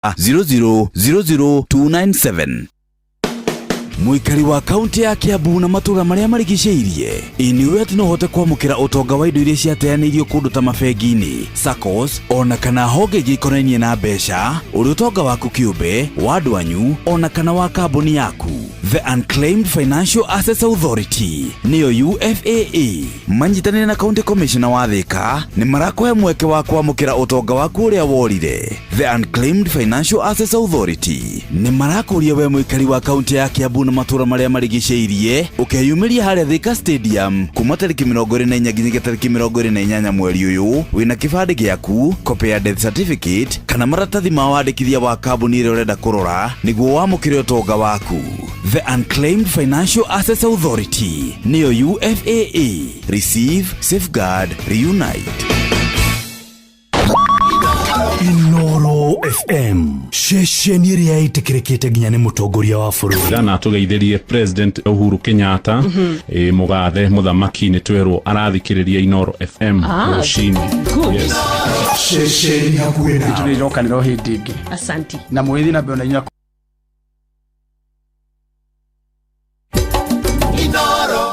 0000297. Muikari wa kaunti ya Kiambu na matura maria marigiceirie iniwe ati no hote kwamukira utonga wa indo iria ciateanirio kundu ta mabengini, SACCOs ona kana honge ikonainie na mbeca uri utonga waku kiumbe wa andu anyu ona kana wa kambuni yaku. The Unclaimed Financial Assets Authority niyo UFAA manyitanire na County Commissioner wa Thika ni marakohe mweke wa kwamukira utonga waku uria worire. The Unclaimed Financial Assets Authority ni marakuria we muikari wa kaunti ya Kiambu na matura maria marigiceirie ukeyumiria haria Thika Stadium kuma tariki 24 nginya tariki 28 mweri uyu wina kibande giaku, copy ya death certificate kana maratathi ma wandikithia wa kambuni iria urenda kurora niguo wamukire utonga waku. The Unclaimed Financial Assets Authority niyo UFAA. Receive, safeguard, reunite. Inoro FM sheshen iria itikirekete nginya ni mutongoria wa bururi gana tugeithirie President Uhuru Kenyatta mugathe muthamaki ni twerwo arathikiriria Inoro FM rushini. Yes, sheshen yakwena turirokaniro hindi ingi. Asanti Na mwithi na beona inya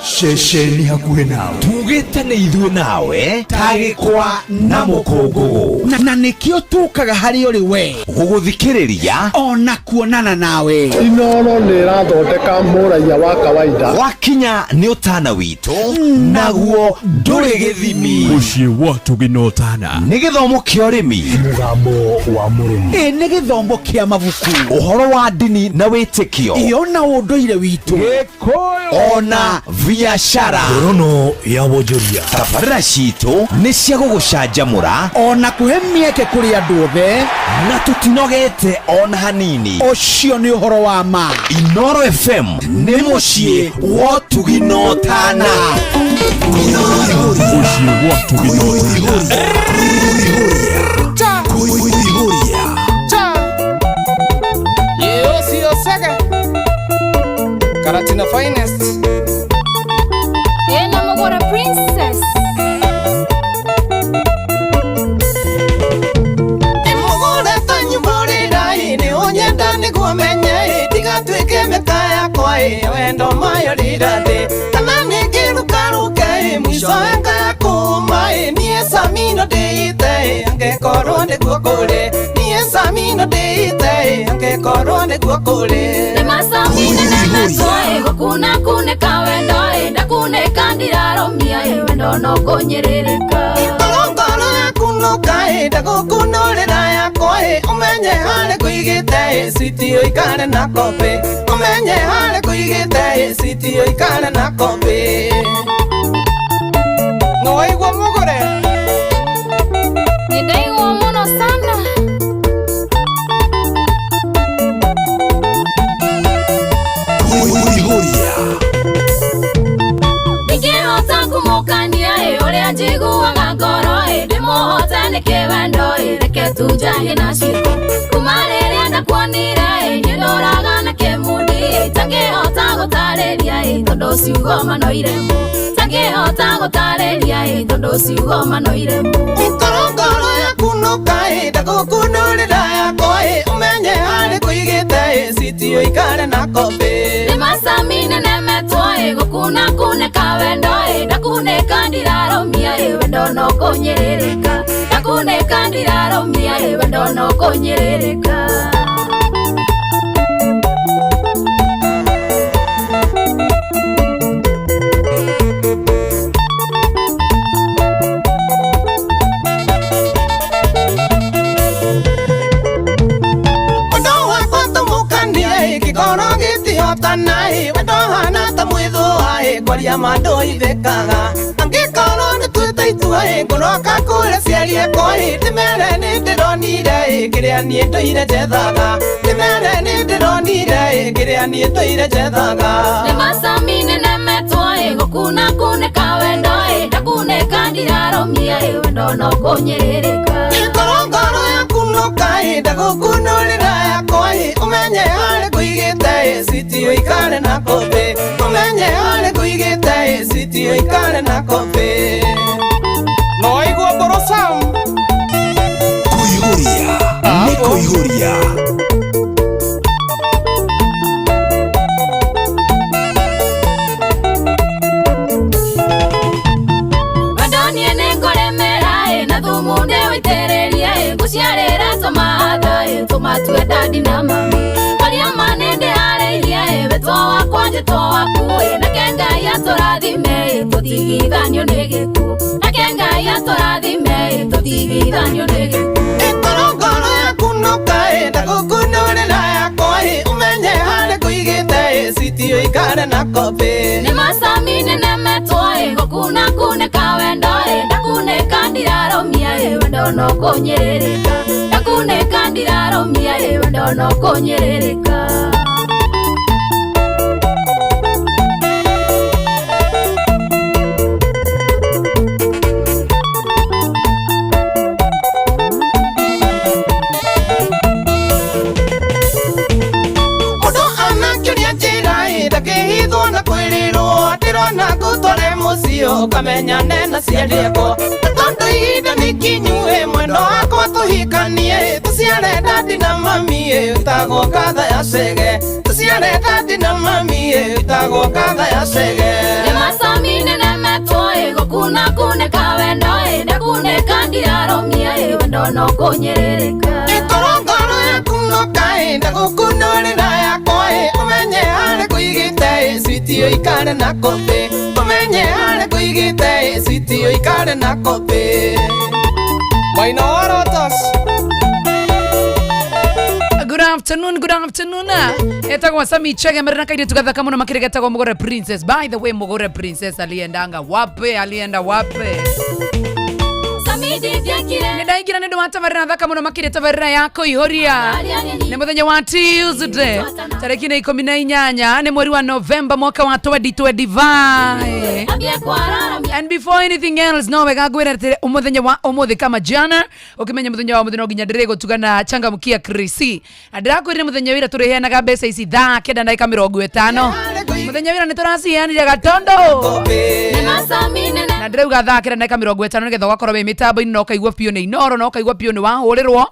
shesheni hakuhe nawe tugite ni ithuĩ nawe tagĩkwa na mũkũngũgũ na nikio tukaga hari uri we gũgũthikĩrĩria ona kuonana nawe. Inoro nĩ ĩrathondeka mũraia wa kawaida wakinya nĩ ũtana witũ naguo ndũrĩ gĩthimi. mũciĩ watu ginotana nĩ gĩthomo kĩa ũrĩmi, mũgambo wa mũrĩmi, nĩ gĩthomo kĩa mabuku, ũhoro wa ndini na wĩtĩkio, ona ũndũire witũ, ona biashara, ngorono ya wonjoria. tabarĩra citũ nĩ cia gũgũcanjamũra ona kũhe mĩeke kũrĩ andũ othe na tũtinogete ona hanini. ũcio nĩ ũhoro wa ma. Inoro FM nĩ mũciĩ wa ũtugi na ũtana. mũciĩ wa ũtugi na ũtana. Karatina finest. Ena Mogora princess. Mogora tanyu borera ni onyenda ni kumenye tiga twike metaya kwa wendo mayo rirade kana ni kirukaruke mwisho anga kuma ni esamino deite ange korone gukore ni esamino deite ange korone gukore Ni masamine na soe gukuna kune kawendo enda kune kandiraro mia wendo no konyerereka. Ngoro kunuka enda gukunurira yakwa umenye hare kuigite sitio ikare na kope umenye hare kuigite sitio ikare na kope no aigwa mugore Nidaigo mono sana. Nikihota kumukania uria njiguaga ngoro ndimuhota nikivendo reke tujange na ciiko kuma riria ndakuonire nyenduraga na kimundi tangihota gutariria tondu ciugo manoiremu tangihota gutariria tondu ciugo manoiremu ngoro yakunuka enda gukunurira yakwa umenye hare kuigite sitio ikare na kope ni masamine nemetwa gukuna kune kawendo ndakune kandiraro mia wendo no konyerereka ndakune kandiraro mia wendo no konyerereka. Kwaria mando ithekaga angikoro ni twitaitua ngoroka kure ciarie koi timere ni ndironire kiria ni ndoire jethaga timere ni ndironire kiria ni ndoire jethaga ni masamine nemetwa gukuna kune kawendo ndakune kandiraro mia wendo no konyerereka ngoro yakunuka enda gukunurira yakwa umenye hare kuigite sitio ikare na kope umenye hare kuigite sitio ikare na kope no aigwa borosam kuihuria ni kuihuria. Badoni nengoremera na thumu ndewitereria guciarira tomatha tomatue dadi na mami karia manende areirie betwo wakwa njito waku na kenga ya torathime tutigithanio nigiku na kenga ya torathime tutigithanio nigiku Ekorongoro yaku no kae ndagukunurira yakwa umenye hare kuigite sitio ikare na kope ni masami nene metwoe gukuna kuneka wendo ndakuneka ndiraromia wendo no kunyiririka ndakuneka ndiraromia wendo no kunyiririka na gutore mucio kamenya nena ciarieko tondu ihinda nikinyue mwendo wakwa tuhikanie tuciare dadi na mami utagwo katha ya cege tuciare dadi na mami utagwo katha ya cege ni masami nene metwoe gukuna kuneka wendo ndakuneka ndiraromia wendo no kunyiririka ikorongoro yaku no kae ndagukunurira yakwa umenye hare kuigite sitio ikare na kope umenye hare kuigite sitio ikare na kope Wainorotos. Good afternoon. Etagwa Sami Chege merina kaide tugathaka muno makirege tagwa Mugore Princess. By the way, Mugore Princess alienda wape. Nidaingira nendo watavarira thaka muno makire tavarira yako ihoria. Ni muthenya wa Tuesday. Tariki 18 ni mweri wa November mwaka wa 2025. And before anything else, no wega gwirete umuthenya wa umuthi kama jana. Ukimenya muthenya wa muthenya nginya ndirego tugana changamkia Krisi. Ndirakwirire muthenya wira turiheanaga mbeca ici thaa 9:50. Muthenya wira niturasiheanire gatondo. Na ndirauga thaa 9:50 nigetha gwakorwo mitambo-ini no kaigua pio ni inoro no kaigua pio ni wahurirwo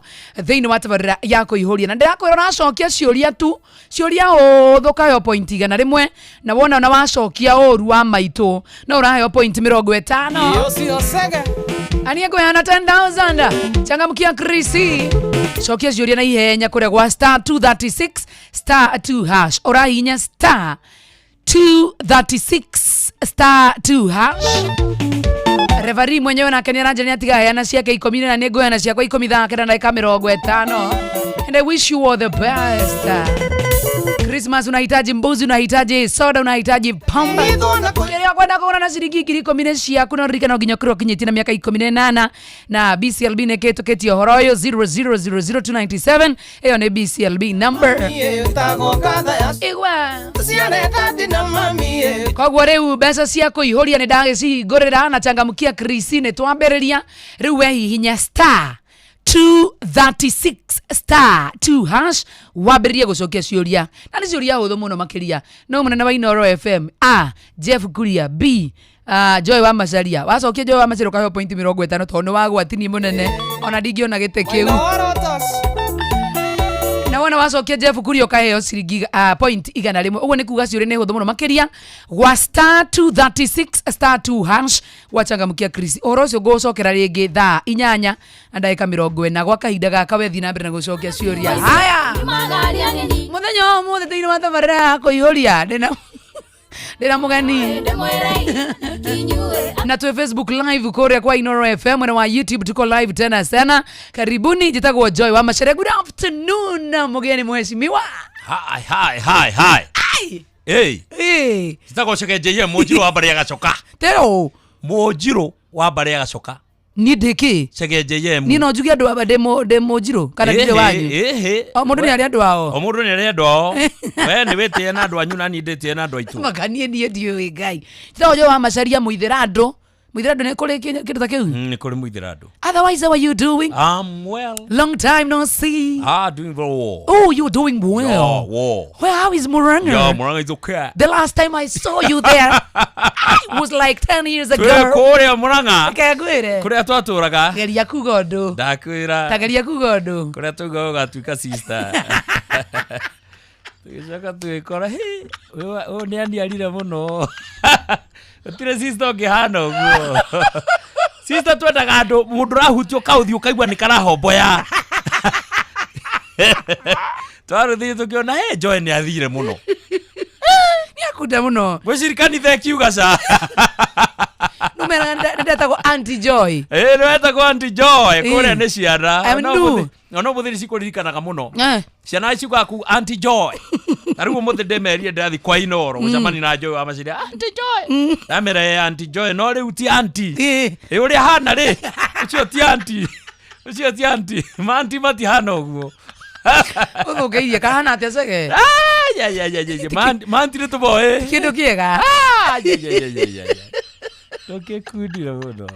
thiini wa tabarira yako ihuria na ndirakwira nacokia ciuria uthukayo point igana rimwe na wona na wacokia oru wa maitu no uraheyo point 50 ani ngwehana 10,000 changamkia Krisi cokia ciuria na ihenya kuria gwa star 236 star 2 hash urahinya star 236 star 2 hash. Revari mwenyewe na kenya ranja ni atiga yana ciake 10 na nego yana ciakwa 10 thakira na 50. And I wish you all the best. Christmas unahitaji mbuzi, unahitaji soda, unahitaji pamba. Kile kwenda kuona na shilingi 10 ciaku na rika na nginya kuro kinyiti na miaka 18 na BCLB neketo keti horoyo 0000297. Eyo ne BCLB number. Ewa. Kwa reu besa ciako ihoria ne dage ci gorera na changamkia Kristine twamberiria reu we hinya star 236 star 2 hash waberia gucokia ciuria na ni ciuria huthu muno makiria no munene wa Inoro FM A Jeff Kuria B Joy wa Macharia wacokia Joy wa Macharia kayo point 50 tondu wagwatini munene ona ndingiona gite kiu na wana wacokia Jeff Kuria kayo ciringi point igana rimwe uguo ni kuga ciuria ni huthu muno makiria wa star 236 star 2 hash wachangamkia Chris orocio gucokera ringi thaa 8 na ndagika 40 gwa kahinda gaka wethi na mbere na gucokia ciuria haya muthenya umuthi thiini wa tabarira kuihuria ndina mugani na tu Facebook live kuria kwa Inoro FM na wa YouTube tuko live tena sana. Karibuni, jitagwa Joy wa Macharia. Good afternoon mugeni mheshimiwa. Hi. Hey. Jitagwa Shegeje Mojiro wa Baria gacoka. Tero Mojiro wa Baria gacoka. Ni deke Shegeje ni no jugia ndo aba Mojiro kana gire wanyu o mundu ni ari andu ao we ni wete na andu anyu na ni ndete na andu aitu maganie ni ndio we gai Joy wa Macharia muithira andu Muithirado nä kå rä kä ta kä u nä kå rä muithirado. Otherwise, how are you doing? I'm well. Long time no see. Doing very well. Oh, you're doing well. Yeah, well. Well, how is Muranga? Yeah, Muranga is okay. The last time I saw you there was like 10 years ago. Kũrĩa Muranga. Kagwire. Kũrĩa twatũraga. Geria kuga ũndũ. Ndakwĩra. Tageria kuga ũndũ. Kũrĩa tuga ũgatuĩka sister. Tũgĩcoka tũgĩkora ũyũ nĩ aniarire mũno. Gũtirĩ sister ũngĩhana ũguo. Sister twendaga andũ mũndũ ũrahutio kaũthiũ ũkaigua nĩ karahomboya. Twarũthiĩ tũkĩona Joy nĩ athire mũno. Nĩakunda mũno. Gwĩcirikani thekiuga ca. Numera ndetagwo Auntie Joy. Ndetagwo Auntie Joy kũrĩa nĩ ciana. No mũthiri cikũririkanaga mũno. Ciana iciugaga ku Auntie Joy. Tarĩu mũthĩ ndĩmerire ndathi kwa Inoro gũcemania na Joy wa macira. Auntie Joy. Ndamera Auntie Joy no rĩu ti auntie. Ũrĩa hana rĩ. Ũcio ti auntie. Ũcio ti auntie. Auntie matihana ũguo. Ũthũkĩirie kahana atĩa cege? Auntie nĩ tũboĩ. Kĩndũ kĩega. Tũkĩkundire mũno.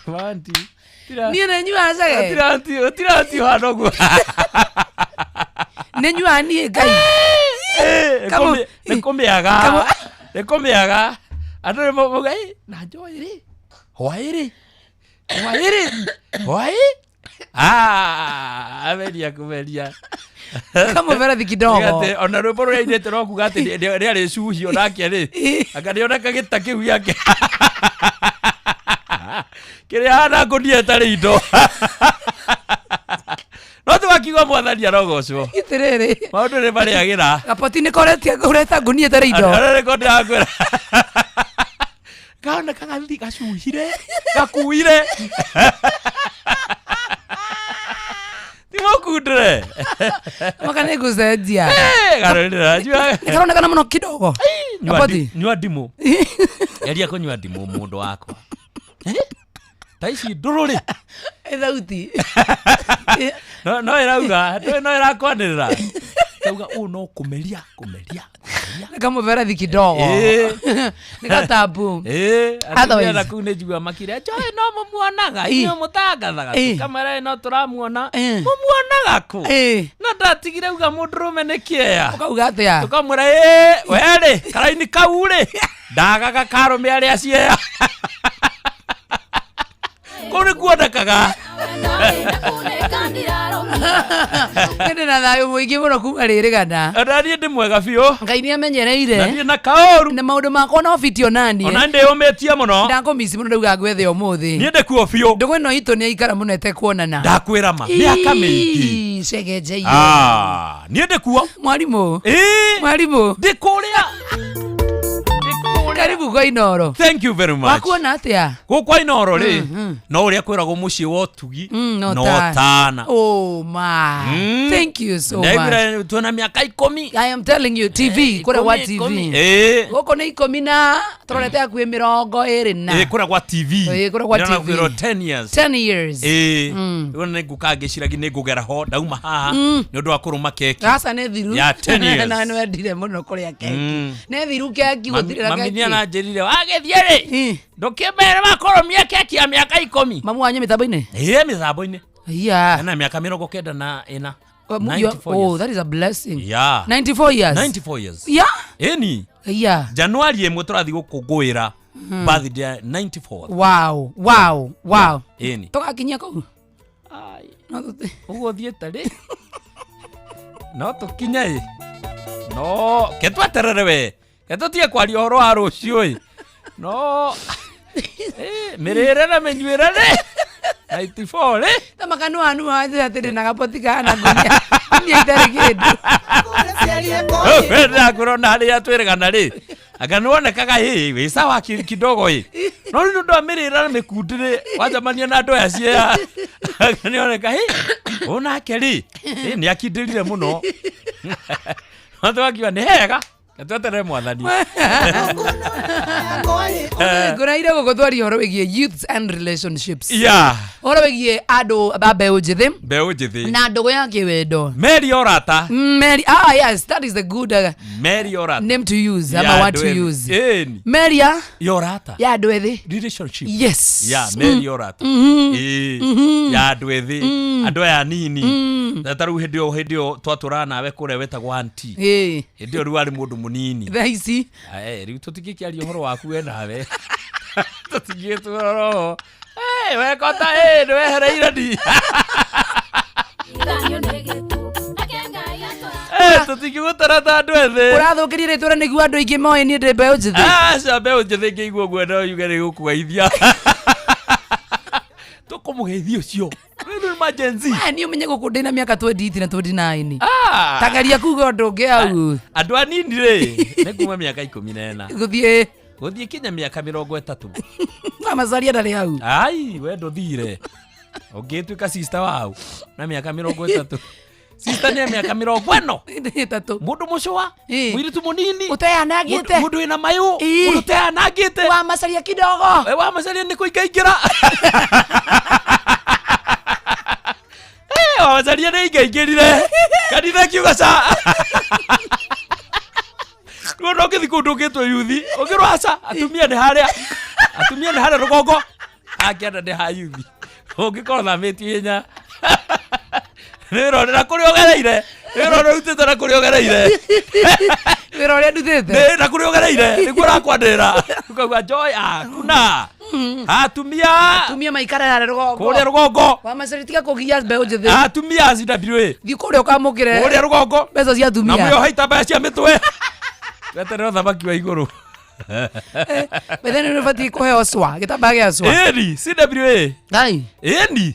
Auntie. Niĩ nĩ nyuaga cege. Ũtira hana ũguo. Nĩ nyuaga niĩ Ngai. Nĩ kũmĩaga. Andũ nĩ mauga na Joy rĩ. Hwaĩ. Ameria kũmeria. Kama verathi kidogo. Ona rwĩmbo rũrĩa ainĩte no kuga atĩ rĩarĩ cuhio nake rĩ. Akaniona gĩta kĩu yake. Kĩrĩa hana ngũnia ĩtarĩ indo. No tũgakiuga Mwathani arogocwo. Gĩtĩrĩrĩ. Maũndũ nĩ marĩagĩra. Gapoti nĩ koretia ũreta ngũnia ĩtarĩ indo. Arĩ ko ndĩrakwĩra. Kaona kagathi gacuhire. Gakuire. Timokundre. Makane gũcenjia. Garũrĩra. Nĩkaronekana mũno kidogo. Gapoti. Nyua ndimũ. Eria kũnyua ndimũ mũndũ wakwa. Taici ndũrũrĩ. Thauti. No ĩrauga, no ĩrakwanĩrĩra. Kauga no kũmeria. Kama verathi kidogo. Nĩgatambu. Athiĩra kũu nĩ njigua makĩria. Joy no mũmuonaga. Inyuĩ mũtangathaga. Kamera ĩno tũramuona. Mũmuonaga kũ? Na ndatigire uga mũndũrũme nĩ kĩeya. Ũkauga atĩa? Tũkamwĩra werĩ karaini kau rĩ. Ndagaga karũme arĩa cieya. Kũrĩ kuonekaga. Nĩ na thayũ mũingĩ mũno kuma rĩrĩgana. Ndaniĩ ndĩ mwega biũ. Ngai nĩ amenyereire. Ndaniĩ na kaũru. Na maũndũ makwa no fiti onani. Ona ndĩyũmĩtie mũno. Ndakũmisi mũno ndauga ngwethe ũmũthĩ. Niĩ ndĩkuo biũ. Ndũgũ ĩno itũ nĩ aikara mũno ĩtekuonana. Ndakwĩra ma. Mĩaka mĩingĩ. Cege njei. Niĩ ndĩkuo. Mwarimũ. Mwarimũ. Ndĩkũrĩa. Karibu kwa Inoro. Thank you very much. Wakuona atia? Kwa Inoro rĩ. No ũrĩa kwĩragwo mũciĩ wa ũtugi. No tana. Oh my. Thank you so much. Tuona mĩaka 10. I am telling you TV kũrĩa wa TV. Gũkũ nĩ 10 na tũrorete hakuhĩ 20 kũrĩa kwa TV. Kũrĩa kwa TV. 10 years. 10 years. Nĩ ngũka ngĩciragi nĩ ngũgera ho ndauma haha nĩ ũndũ wa kũrũma keki. Gasa nĩ thiru. Ya 10 years. Na nĩ wendire mũno kũrĩa keki. Nĩ thiru keki gũtirĩra keki. Mami nĩananjĩrire wagĩthiĩ rĩ. Ndũkĩmere makoromia keki ya mĩaka 10. Mamu wanyu mĩtambo-inĩ? Mĩtambo-inĩ. Na mĩaka 94 Oh, that is a blessing. Yeah. 94 years. 94 years. Yeah. Eni. Yeah. January 1 tũrathi gũkũngũĩra birthday 94. Wow. Eni. Tũgakinyia kũu. Ũguo thiĩte rĩ. No tũkinye. No, ketweterere we. Ketũtige kwaria ũhoro wa rũciũ. No. Mĩrĩre na mĩnyuĩre rĩ. 94 rĩ. Tamakanu anu waje atĩrĩ na gapoti kana ngunia. Ni itarĩ kĩndũ. Wenda kũrona harĩa twĩrĩgana rĩ. Anga nĩwonekaga wĩ sawa kidogo ĩ. No nĩ ũndũ wa mĩrĩre na mĩkundi rĩ. Wajamania na andũ aya cieya. Anga nĩwoneka onake rĩ. Nĩ akindĩrire mũno. Watho wakiwa nĩ hega. Tweterere Mwathani. Kuna ira gũgũthwaria ũhoro wĩgiĩ youths and relationships. Yeah. Ũhoro wĩgiĩ andũ a mbeũ njĩthĩ. Mbeũ njĩthĩ. Na ndũgũ ya kĩwendo. Mary Orata. Mary, yes, that is the good Mary Orata. name to use. Ama what to use. Eni. Mary ya Orata. ya andũ ethĩ. Relationship. Yes. Yeah, Mary Orata. Ya andũ ethĩ. Andũ aya nini. Tatarũ hĩndĩ twatũra nawe kũrĩa wetagwo auntie. Hĩndĩ ĩyo rĩu arĩ mũndũ mũnini. Thaa ici. Rĩu tũtingĩkĩaria ũhoro waku we nawe. Tũtingĩtũroro. Wekota nĩwehereire ndi. Tũtingĩgũtara ta andũ ethĩ. Ũrathũkĩrie rĩtũra nĩguo andũ aingĩ moĩ niĩ ndĩ mbeũ njĩthĩ. Aca mbeũ njĩthĩ ngĩigua ũguo no yuge nĩgũkũgeithia. Tũkũmũgeithia ũcio. Nĩ emergency. Niĩ ũmenye gũkũ ndĩna mĩaka 28 na 29. Tangaria kuga ũndũ ũngĩ hau. Andũ anini rĩ nĩ kuma mĩaka 14. Gũthiĩ kinya mĩaka 30. Amacaria ndarĩ hau. Ai we ndũthire. Ũngĩtuĩka sister wao na mĩaka 30. Sister nĩ mĩaka 40. Mũndũ mũcũa, mũirĩtu mũnini. Ũteanangĩte. Mũndũ wĩna mayũ. Mũndũ ũteanangĩte. Wamacaria kidogo. Wamacaria nĩ kũingaingĩra. Wamacaria nĩ ingaingĩrire. Kanitha kiuga ca. Rũndo ngĩthi kũu ndũngĩtwo yuthi. Ũngĩrwo aca atumia nĩ harĩa. Atumia nĩ harĩa rũgongo. Akĩenda nĩ ha yuthi. Ũngĩkorwo thamĩtie hinya. Nĩrorera kũrĩa ũgereire. Nĩrorera utĩte na kũrĩa ũgereire. Nĩrorera ndutĩte. Na kũrĩa ũgereire. Nĩguo ũrakwandĩra. Ukauga joy kuna. Atumia maikara harĩa rũgongo. Kũrĩa rũgongo. Wamacaria tiga kũgia mbeũ njĩthĩ. Atumia CWA. Thiĩ kũrĩa ũkamũkĩre. Kũrĩa rũgongo. Mbeca cia atumia. Na mwĩoha itambaya cia mĩtwe. Weterera thamaki wa igũrũ. Bethene nĩ ũbatiĩ kũheo cwa. Gĩtambaya gĩa cwa. Ĩni CWA. Ngai. Ĩni.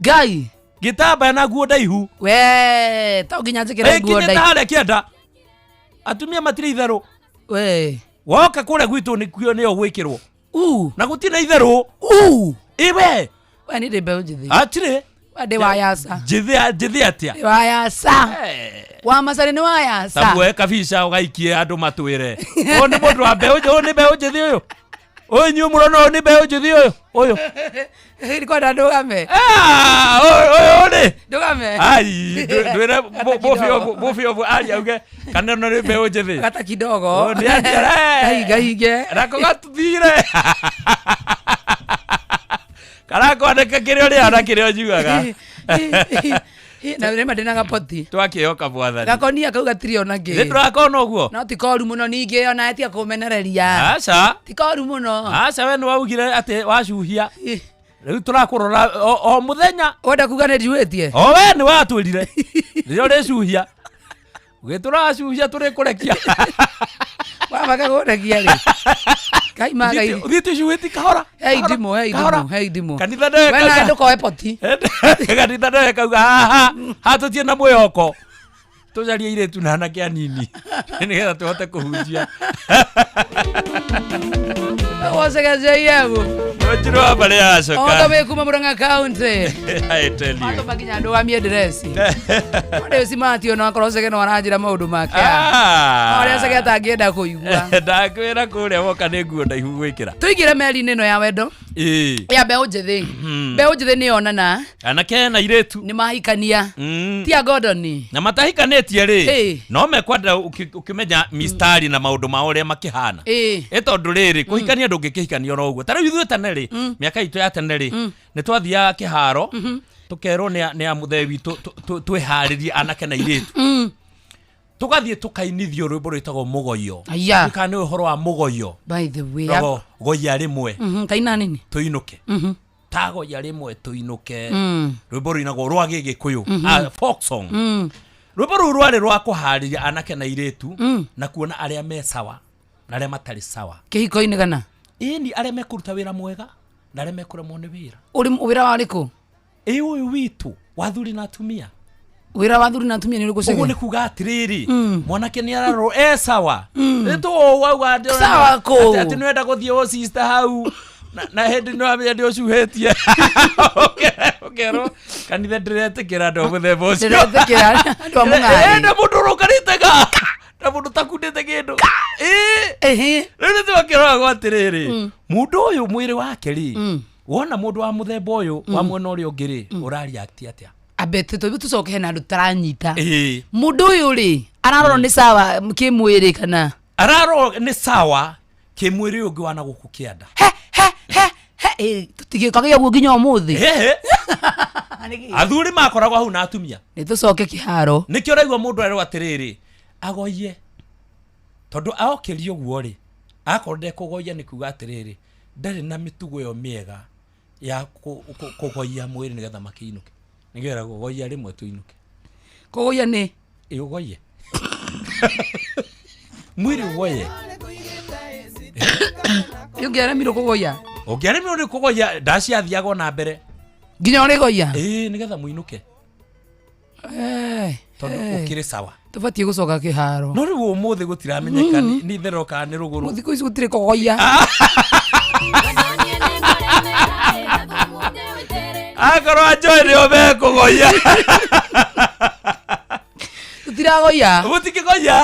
Ngai. Gĩtambaya na nguo ndaihu. We, to nginya njĩkĩre nguo ndaihu. Kinyĩte harĩa kĩanda. Atumia matirĩ itherũ. We. Woka kũrĩa gwitũ nĩyo gwĩkĩrwo. Na gũtirĩ na itherũ. Iwe. We nĩ ndĩ mbeũ njĩthĩ. Atirĩ. Ndĩ wayaca. Njĩthĩ atĩa. Wayaca. Wamacaria nĩ wayaca. Tabuoe kabica ũgaikie andũ matwĩre. Ũyũ nĩ mũndũ wa mbeũ njĩthĩ. Ũyũ nĩ mbeũ njĩthĩ ũyũ. Ũyũ inyuĩ mũrona ũyũ nĩ mbeũ njĩthĩ ũyũ. Kwenda ndũgame. Ũyũ nĩ. Ndũgame. Ai, ndwĩre mũbiobu aria auge kana no nĩ mbeũ njĩthĩ. Gata kidogo. Gahinge. Nako gatuthire. Karakwandĩka kĩrĩa ũrĩa na kĩrĩa njugaga. Na rĩma ndĩna gapoti. Twakĩoka bwathani. Gakonia kau gatirĩ ona ngĩ. Nĩndũrakona ũguo. No ti koru mũno ningĩ ona atia kũmenereria. Aca. Ti koru mũno. Aca we nĩwaugire atĩ wacuhia. Rĩu tũrakũrora o mũthenya. Wenda kuga nĩ njuhĩtie. O we nĩ watwĩrire. Rĩrĩa ũrĩcuhia. Ũgĩtũracuhia tũrĩkũrekia. Wamaga kũrekia rĩ. Kaima gai. Thiĩ tũcuhĩti kahora. Hei ndimo. Kanitha ndeka. We na ndũkoe poti. Kanitha ndeka uga haha. Hatũtie na mwĩhoko. Tũcarie irĩtu na anake anini. Nĩgetha tũhote kũhunjia. Wacagacia yego. Njĩra wa mbarĩ yacoka. Oga wĩ kuma Murang'a County. I tell you. Watũma nginya ndũgamie ndresi. Ũrĩa simati ona akorwo cege no aranjĩra maũndũ make. Ũrĩa cege atangĩenda kũigua. Ndakwĩra kũrĩa woka nĩ nguo ndaihu gwĩkĩra. Tũigĩre meri-inĩ ĩno ya wendo. Ya mbeũ njĩthĩ. Mbeũ njĩthĩ nĩyonana. Anake na irĩtu. Nĩmahikania. Tia Gordon. Na matahikanĩtie rĩ. No mekwenda ũkĩmenya mistari na maũndũ ma ũrĩa makĩhana. Tondũ rĩrĩ kũhikania ndũngĩkĩhikania oro ũguo. Tarĩu ithuĩ tene rĩ, mĩaka itũ ya tene rĩ, nĩ twathiaga kĩharo, tũkerwo nĩ a mũthee witũ twĩharĩrie anake na irĩtu. Tũgathiĩ tũkainithio rwĩmbo rwĩtagwo mũgoyo. Kana nĩ ũhoro wa mũgoyo. By the way. Goya rĩmwe. Kaina nini? Tũinũke. Tagoya rĩmwe tũinũke. Rwĩmbo rũinagwo rwa Gĩgĩkũyũ. Folk song. Rwĩmbo rũu rwarĩ rwa kũharĩria anake na irĩtu na kuona arĩa me sawa na arĩa matarĩ sawa. Kĩhiko-inĩ kana? Ĩni arĩa mekũruta wĩra mwega na arĩa mekũremwo nĩ wĩra. Ũrĩ wĩra warĩkũ? Ũyũ witũ wa athuri na atumia. Wĩra wa athuri na atumia nĩ ũrĩkũ cege? Ũguo nĩ kuga atĩrĩrĩ, mwanake nĩ ararwo sawa. Nĩtũwauga sawa kũ? Atĩ nĩwenda gũthiĩ o sister hau. Na hĩndĩ nĩ wamenya ndĩũcuhĩtie. Ũkerwo kanitha ndĩretĩkĩra andũ mũthemba ũcio. Ndĩretĩkĩra andũ a mũng'ari. Na mũndũ ũrũngarĩte ga. Na mũndũ takundĩte kĩndũ. Rĩu nĩtwakĩrora gwatirĩrĩ mũndũ ũyũ mwĩrĩ wake rĩ wona mũndũ wa mũthemba ũyũ wa mwena ũrĩa ũngĩ rĩ ũrareact atĩa abete tucoke hena andũ taranyita mũndũ ũyũ rĩ ararorwo nĩ sawa kĩmwĩrĩ kana ararorwo nĩ sawa kĩmwĩrĩ ũngĩ wana gũkũ kĩanda tũtigĩkagia guo nginya ũmũthĩ athuri makoragwo hau na atumia nĩtũcoke kĩharo nĩkĩo ũraigua mũndũ arerwo atĩrĩrĩ agoie tondũ aokĩrio guo rĩ akorwo ndekũgoia nĩ kuga atĩrĩrĩ ndarĩ na mĩtugo ĩyo mĩega ya kũgoia mwĩrĩ nĩgetha makĩinũke nĩgetha kũgoia rĩmwe tũinũke kũgoia nĩ ũgoie mwĩrĩ ũgoie ũngĩaremirwo kũgoia ũngĩaremirwo nĩ kũgoia ndaciathiaga na mbere nginya ũrĩgoia nĩgetha mũinũke tondũ ũkĩrĩ sawa tũbatiĩ gũcoka kĩharo no rĩu ũmũthĩ gũtiramenyeka nĩ itherero kana nĩ rũgũrũ thikũ ici gũtirĩ kũgoia akorwo Joy nĩo mekũgoia tũtiragoia mũtikĩgoia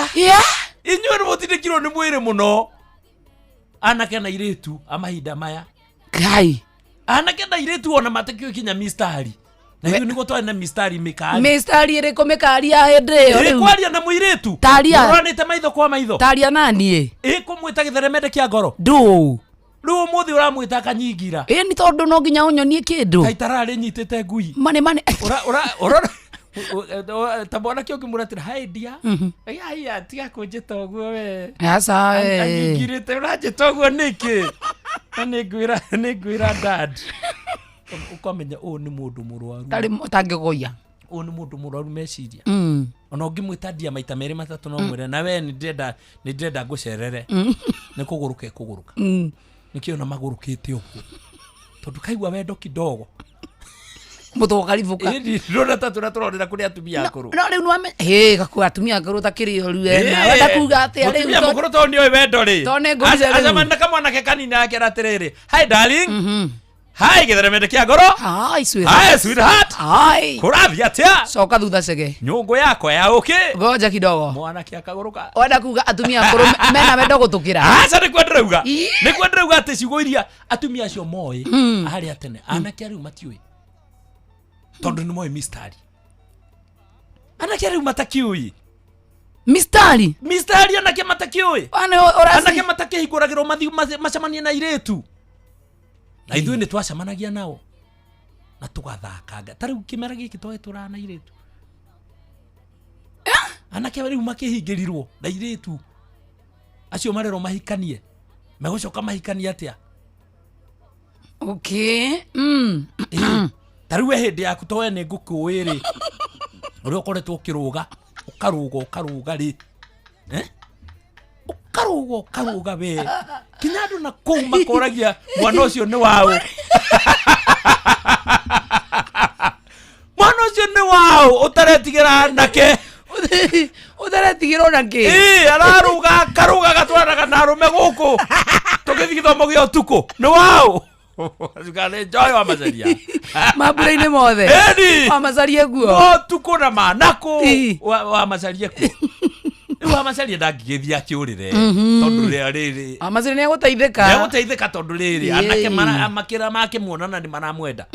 inyuĩ nĩ mũtindĩkirwo nĩ mwĩrĩ mũno anake na irĩtu amahinda maya kai anake na irĩtu ona matakĩo kinya mistari na hiyo nĩguo twarĩ na mistari mĩkari mistari ĩrĩkũ mĩkari ya hĩndĩ ĩyo rĩu kwaria na mũirĩtu taria ũronĩte maitho kwa maitho taria nani kũmwĩta gĩtheremende kĩa ngoro ndũ rĩu ũmũthĩ ũramwĩta kanyigira nĩ tondũ no nginya ũnyonie kĩndũ kaitararĩ nyitĩte ngui mane ũrora ta mwana kĩo ngĩmũratĩra haendia aya tiga kũnjĩta ũguo we anyingirĩte ũranjĩta ũguo nĩkĩ nĩngwĩra dad ukamenya ũũ nĩ mũndũ mũrwaru tangĩgoia ũũ nĩ mũndũ mũrwaru meciria ona ũngĩmwĩta ndia maita merĩ matatũ no mwĩre na we nĩndĩrenda ngũcerere nĩ kũgũrũka kũgũrũka nĩkĩo ona magũrũkĩte ũguo tondũ kaigua wendo kidogo mũtũ karibũka ndĩrona ta tũratũrorera kũrĩ atumia akũrũ no rĩu nĩwame gakua atumia akũrũ takĩrĩ oru wena wenda kuga atĩa rĩu atumia mũkũrũ to nĩoĩ wendo rĩ acamana kamwanake kanini yake atĩrĩrĩ hi darling hi gĩtheremende kĩa ngoro hi sweetheart hi kũrathiĩ atĩa coka thutha cege nyũngũ yakwa ya ũkĩ goja kidogo mwanake akagũrũka wenda kuga atumia akũrũ mena wendo gũtũkĩra aca nĩkuo ndĩrauga atĩ ciugo iria atumia acio moĩ harĩa tene anake rĩu matiũĩ tondũ nĩ moĩ mistari anake rĩu matakiũĩ mistari anake matakiũĩ anake matakĩhingũragĩrwo mathiũ macemanie na irĩtu na ithuĩ nĩ twacemanagia nao na tũgathakanga ta rĩu kĩmera gĩkĩ twagĩtũraga na irĩtu anake rĩu makĩhingĩrirwo na irĩtu acio marerwo mahikanie megũcoka mahikanie atĩa ta rĩu hĩndĩ yaku to we nĩ ngũkũĩ rĩ ũrĩa ũkoretwo ũkĩrũga ũkarũga rĩ ũkarũga we kinya andũ na kũu makoragia mwana ũcio nĩ waũ mwana ũcio nĩ waũ ũtaretigĩra anake ũtaretigĩra onakĩ ararũga akarũga gatwaranaga na arũme gũkũ tũgĩthiĩ gĩthomo gĩa ũtukũ nĩ waũ Azukane Joy wa mazaria mambura-inĩ mothe wa mazaria guo no tuko na manako wa mazaria ku wa mazaria ndangĩgĩthia kĩũrĩre tondũ rĩrĩ wa mazaria nĩegũteithĩka tondũ rĩrĩ anake makĩra makĩmuonana nĩ maramwenda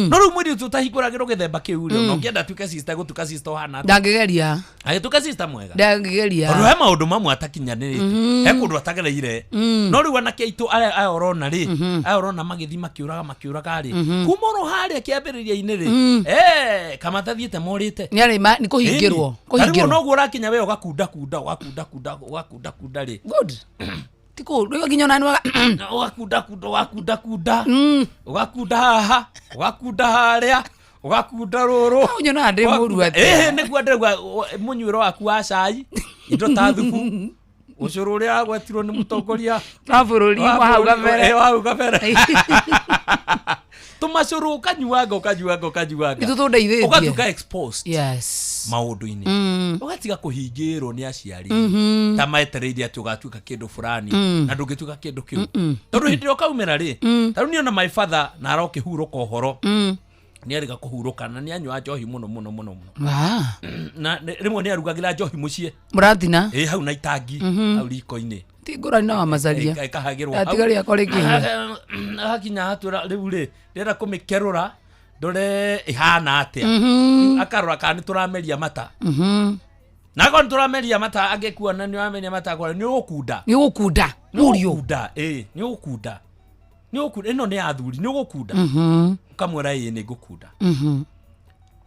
no rĩu mwĩrĩ tũtahingũragĩrwo gĩthemba kĩu rĩ no ngĩenda tuĩke sister gũtuka sister hana ndangĩgeria agĩtuka sister mwega ndangĩgeria tondũ he maũndũ mamwe atakinyanĩrĩte he kũndũ atagereire no rĩu anake aitũ aya orona rĩ aya orona magĩthi makiũraga rĩ kumoro harĩa kĩambĩrĩria-inĩ rĩ kama tathiĩte morĩte nĩ kũhingĩrwo rĩu noguo ũrakinya we ũgakunda rĩ good tiko rĩu nginya nani ũgakunda haha ũgakunda harĩa ũgakunda rũrũ nyona ndĩ mũru atĩ nĩguo ndĩrauga mũnyuĩro waku wa cai indo ta thubu ũcũrũ ũrĩa agwetirwo nĩ mũtongoria wa bũrũri wa hau gabere tũmacũrũ ũkanyuanga nĩtũtũndeithĩtie ũgatuĩka exposed yes maũndũ-inĩ ũgatiga kũhingĩrwo nĩ aciari ta maetereire atĩ ũgatuĩka kĩndũ fulani na ndũngĩtuĩka kĩndũ kĩu tondũ hĩndĩ ĩrĩa ũkaumĩra rĩ ta rĩu niĩ ona my father na arokĩhurũka ũhoro nĩ arĩga kũhurũka na nĩ anyua njohi mũno na rĩmwe nĩ arugagĩra njohi mũciĩ mũratina hau na itangi hau riko-inĩ tigura na mazaria kahagirwo atigari akoreki hakinya hatura riu ri ndira kumikerura ndore ihana atia akarora kana turameria mata nako turameria mata agekuona ni wamenia mata kwa ni ukunda murio ni ukunda ino ni athuri ni ukunda ukamwera ye ni ngukunda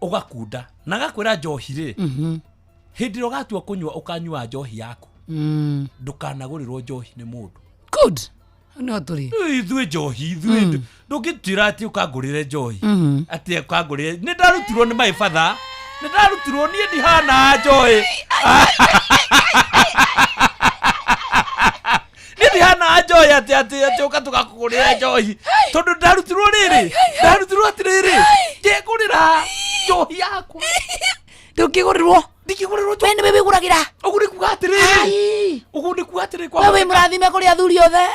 ugakunda na gakwira njohi ri hindiro gatua kunywa ukanywa njohi yaku ndukanagũrĩrwo njohi nĩ mũndũ good no turi ithuĩ njohi ithuĩ ndũngĩtwĩra atĩ ũkangũrĩre njohi atĩ ũkangũrĩre nĩ ndarutirwo nĩ my father nĩ ndarutirwo niĩ ndihana njohi niĩ ndihana njohi atĩ ũka tũgakũgũrĩre njohi tondũ ndarutirwo atĩrĩrĩ ngĩgũrĩra njohi yakwa ndũkĩgũrĩrwo wene bebe guragira oguri kugatiriri oguri kugatiriri kwa wewe murathime kuri athuri othe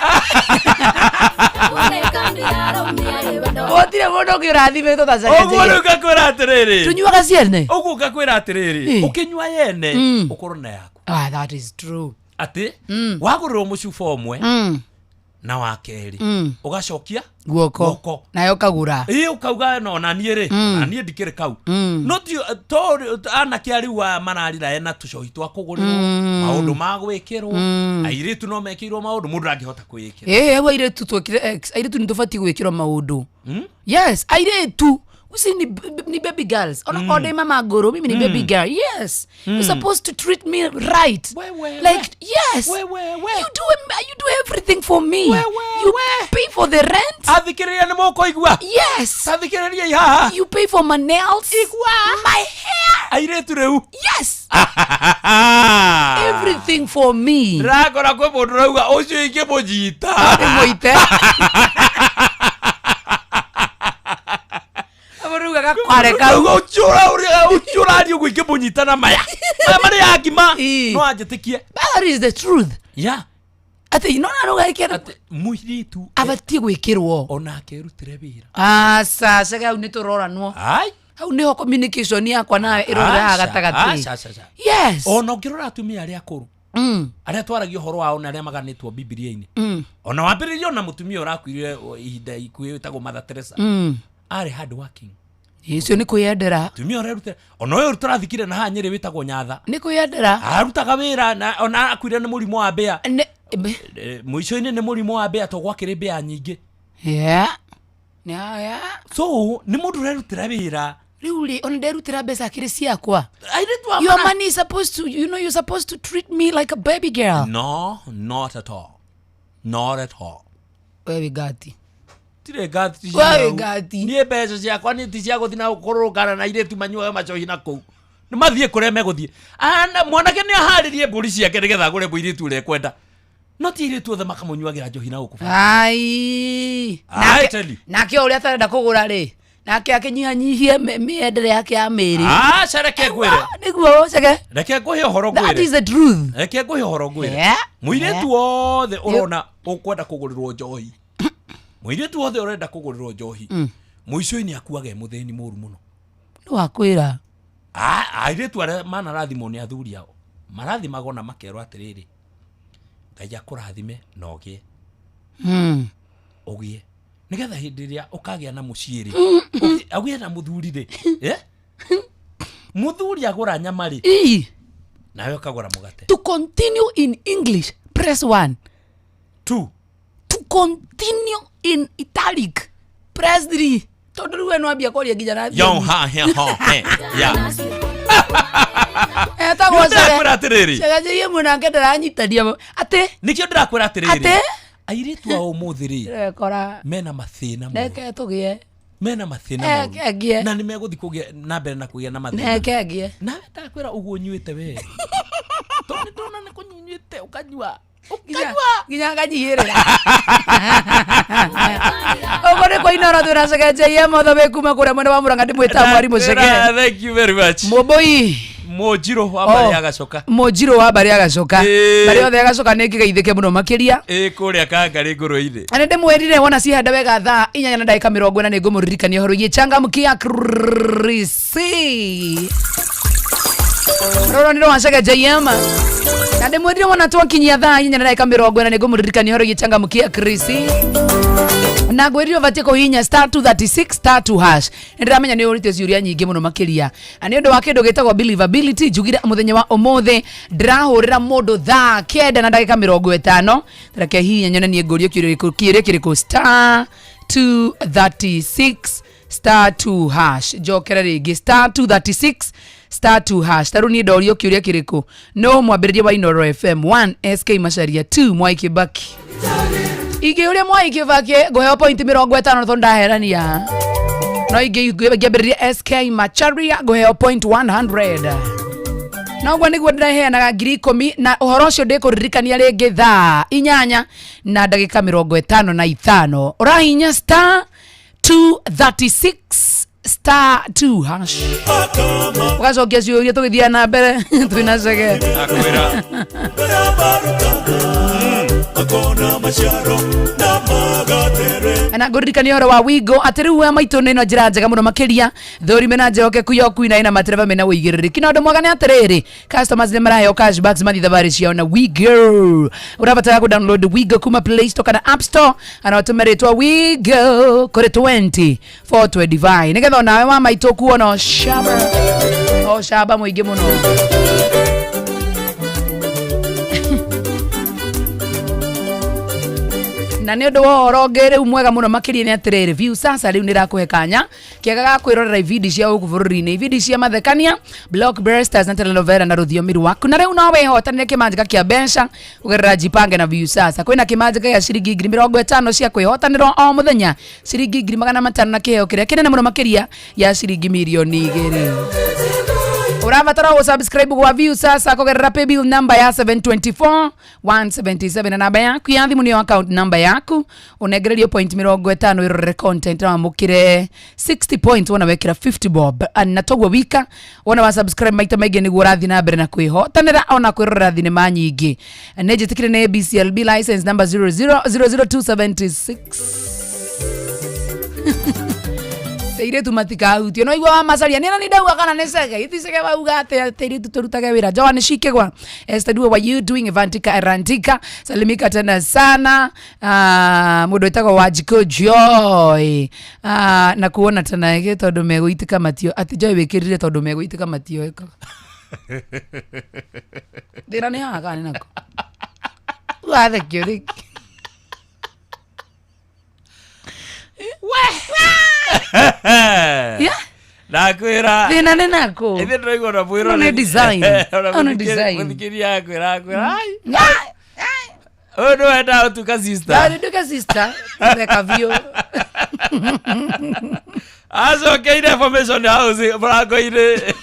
otire mundu ngirathime tutacaje oguri gakwira atiriri tunyuaga ciene oguri gakwira atiriri ukinywa yene ukorona yako that is true ati waguriro mucuba omwe na wakeri ugacokia guoko nayo kagura ukauga no na niere na nie ndikire kau no to ana kiariwa manarira ena tucohi twa kugurirwo maundu ma gwikirwo airitu no mekirwo maundu mundu angihota kwikira ewe airitu twekire airitu ndufati gwikirwo maundu yes airitu usi ni baby girls ona ode mama goro mimi ni baby girl yes you're supposed to treat me right like yes you do everything for me you pay for the rent athikiria ni moko igwa yes athikiria iha you pay for my nails my hair airetu reu yes everything for me ragora kwe mundu rauga ucio ingi mujita muite areka uchura ari uguike munyitana maya mari yagima no anjetikie that is the truth yeah ati no na rugaikira ati muhiritu abatie gwikirwo ona kerutire wira sasa gau ni turoranwo ai hau niho communication yakwa nawe irora gatagati yes ona ngirora atumia ari akuru aria twaragia horo wao na aria maganitwo bibilia-ini ona wambiririo na mutumia urakwire ihinda ikuitagwo Mother Teresa ari hard working icio ni kuyendera tumia urerute ona uyu turathikire na hanyiri witagwo Nyatha ni kuyendera arutaga wira na ona akwire ni murimo wa mbea muico-ini ni murimo wa mbea to gwakire mbea nyingi yeah so ni mundu urerutira wira riuli on derutira besa kire ciakwa your money is supposed to you're supposed to treat me like a baby girl no not at all wewe gati tire gati wewe gati nie mbeca ciakwa ni ti cia guthina ukurugana na ire tu manyuaga macohi na kuu ni mathie kuria meguthie ana mwanake ni aharirie mburi ciake nigetha agure mburi tu ure kwenda no ti ire tu othe makamunyuagira njohi na guku ai nake uria tarenda kugura ri nake akinyihanyihie miendere yake ya miri cereke gwire niguo cege reke nguhe horo gwire that is the truth reke nguhe horo gwire muire tu othe urona ukwenda kugurirwo njohi muire tu othe urenda kugurirwo njohi muico-ini akuaga mutheni muru muno no akwira aire tu aria manarathimo ni athuri ao marathimagwo na makerwo atiriri Ngai akurathime na ugie ugie nigetha hindi iria ukagia na muciiri agie na muthuri ri muthuri agura nyama ri nawe ukagura mugate. To continue in English press 1. To continue in Italic press 3. Tondu riu eno ambia kwaria nginya na yo ha ya tago ndirakwira atiriri cagaje mwana ngenderanyitania ate nikio ndirakwira atiriri airitu ao muthiri rekora mena mathina neke tugie mena mathina neke na nimeguthi kugia na mbere na kugia na mathina neke na ndakwira uguo nyuite we toni ndona ni kunyuite ukanyua nginya nganyihirira ogore kwa inora turacagaje ye motho be kuma kuria mwene wa Murang'a ndimwita mwarimu cege. Thank you very much Moboi Mojiro wa bari agacoka Mojiro wa bari agacoka bari othe agacoka ne ngigeithike muno makiria kuria kangari nguru-ini ane ndimwerire wona cihanda wega thaa 4 na ndagika 40 ni ngumuririkania horo yichangamkia Krisi roro ni rwacege JM Na ndemwendire wana twakinyia thaa inya na dakika 40 niguo muririkani horo gichangamkia Krisi. Na gweririo vatie kuhinya *236 *2#. Ndiramenya ni urite ciuria nyingi muno makiria. Ani undu wa kindu gitagwo believability jugira muthenya wa omothe ndirahurira mundu thaa 9 na dakika 50. Reke hinya nyone ni ngurio kiuria kiriko *236 *2#. Jokera ringi *236 *2#. Taruni ndorio kiuria kiriko no mwambiririe wa Inoro FM 1 SK Macharia 2 Mwai Kibaki. Ige uria Mwai Kibaki goheo point 50 thonda herania. No ige ngĩambĩrĩria SK Macharia goheo point 100. No gwa niguo ndĩraheanaga 10,000 na ũhoro ũcio ndĩkũririkania rĩngĩ thaa 8 na dakika 55. Ũrahinya *236 *2#. Ugacokia ciũria tũgĩthiĩ na mbere twĩna cege. Akwĩra. Ana ngũririkania ũhoro wa Wigo atĩ rĩu we maitũ nĩ ĩno njĩra njega mũno makĩria thũrime na njoke yoku ina matereba mena ũigĩrĩrĩki na ũndũ mwega nĩ atĩrĩrĩ customers nĩ maraheo cashbacks mathi thabarĩ ciao na Wigo. Ũrabatara ku download Wigo kuma Play Store kana App Store ana ũtũmĩrĩtwo Wigo kũrĩ 2425 nĩgetha nawe wa maitũ kuona shaba mũingĩ mũno. Na nĩ ũndũ wa ũhoro ngĩrĩ mwega mũno makĩria nĩ atĩrĩ review sasa rĩu nĩrakũhe kanya kĩaga ga kwĩrorera video cia gũkũ bũrũri-inĩ video cia mathekania blockbusters na telenovela na rũthiomi rwaku na rĩu no wehotanĩre kĩmanjĩka kĩa mbeca ũgerera Jipange na view sasa kwĩna kĩmanjĩka gĩa ciringi 50 cia kwĩhotanĩrwo o mũthenya ciringi 500 na kĩheo kĩrĩa kĩnene mũno makĩria ya ciringi milioni 2. Urabatara wa subscribe kwa view sasa kugerera paybill number ya 724 177 na namba yaku ya thimu ni account number yaku unegererio point 50 irore content na mukire 60 points wana wekira 50 bob na togwa wika wana wa subscribe maita maige ni gurathi na mbere na kwihotanira ona kwirora thinema nyingi nejitikire na ABCLB license number 0000276 Teire tu matikahutio no igwa Macharia nina ni dawa kana nesege itisege bauga teire tu turutage wira Joan shikegwa estadua what you doing Evantika Erantika salimika tena sana mudo itago wajiko Joy na kuona tena yake tondu meguitika matio ati Joy wekirire tondu meguitika matio eka dira ni haga ni nako wathe kyori yeah. Nakwira. Thina nĩ nako. Ithe ndĩraigua na bwĩro nĩ design. Ona design. Mũthikĩria akwĩra. Ũyũ nĩ wenda ũtuka sister. Ya nduka sister. Theka vio. Acokeire information house mũrango-inĩ.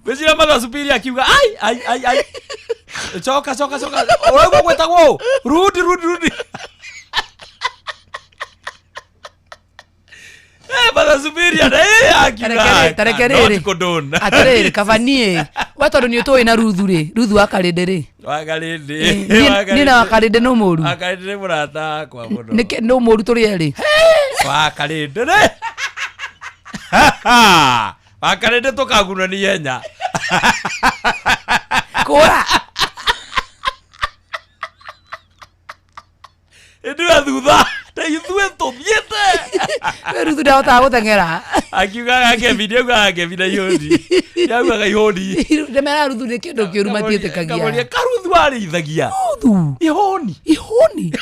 Gwĩcira matha supiri akiuga ai. Coka. Ũraigua gwĩtagwo. Rudi. Bada subiria na akira. Tarekerere. Atere kavanie. Wato ni utoe na ruthu akarinde ri. Wakarinde. Ni na akarinde no moru. Akarinde murata kwa muno. Ni no moru turi eri. Wakarinde ri. Wakarinde tukaguna ni yenya. Kora. Ndio thutha. Ithuĩ tũthiĩte ruthu ndahota gũteng'era akiuga ake video gake vida yodi yaugaga ihoni ndemera ruthu nĩ kĩndũ kĩũru matiĩtĩkagia kamoria karuthu arĩithagia ruthu ihoni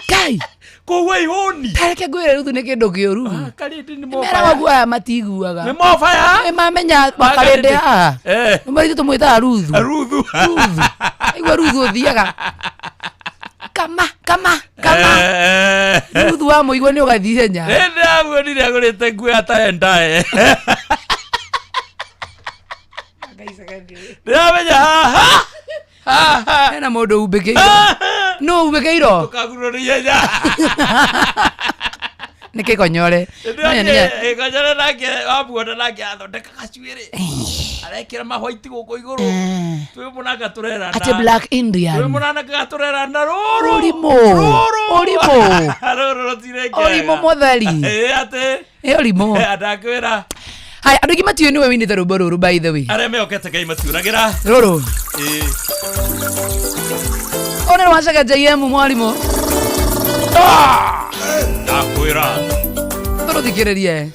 kai kowe ihoni tareke ngwĩre ruthu nĩ kĩndũ kĩũru karĩndĩ nĩ mofa mera wagu aya matiguaga nĩ mofa ya mamenya makarĩndĩ haha nĩ maitũ tũmwĩtaga ruthu aigua ruthu ũthiaga kama ruthu wa mũigua nĩ ũgathiĩ henya ndĩramuonire agũrĩte nguo ataendae ndĩramenya haha hena mũndũ umbĩkĩirwo no umbĩkĩirwo tũkagurwo nĩ ihenya nĩ kĩkonyore konyore nake wamuona nake athondeka gacuĩrĩ arekĩra mahwaiti gũkũ igũrũ twĩ mũnanga tũrerana ati Black Indian twĩ mũnanga tũrerana rũrũ ũrimũ mũtheri ati ũrimũ ndakwĩra Hai andu gimatiyo niwe winite rubo ruru by the way. Are me okete kai matiuragira. Ruru. Ona washaga JM mwalimu. Nakwira. Toro dikiririe.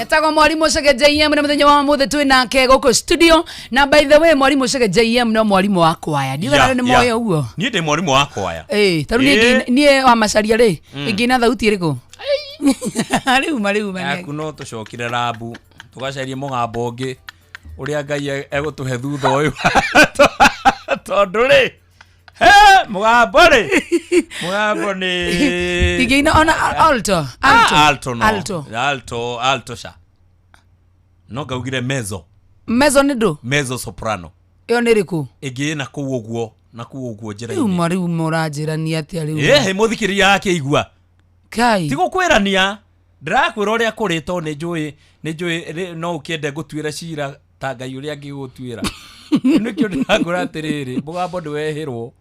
Etago mwalimu Shege JM na muthenya wa muthe twi nake guku studio na by the way mwalimu Shege JM no mwalimu wa kwaya ndiga ni moyo uguo ni ndi mwalimu wa kwaya taru ni wa macaria ri ingina thauti iriku riu mani kuno tucokire rabu tugacarie mugambo ungi uria Ngai egutuhe thutha uyu tondu ri mugambo ni ingina ona alto sha no gaugire mezzo ni ndu mezzo soprano iyo ni riku igi na ku uguo njira riu muranjirania atia riu muthikiria yake igua kai tigo kwirania ndirakwira uria kurito ni njui no ukiende gutuira cira ta Ngai uria ngigutuira nikio ndirakwira atiriri mugambo ndiwehirwo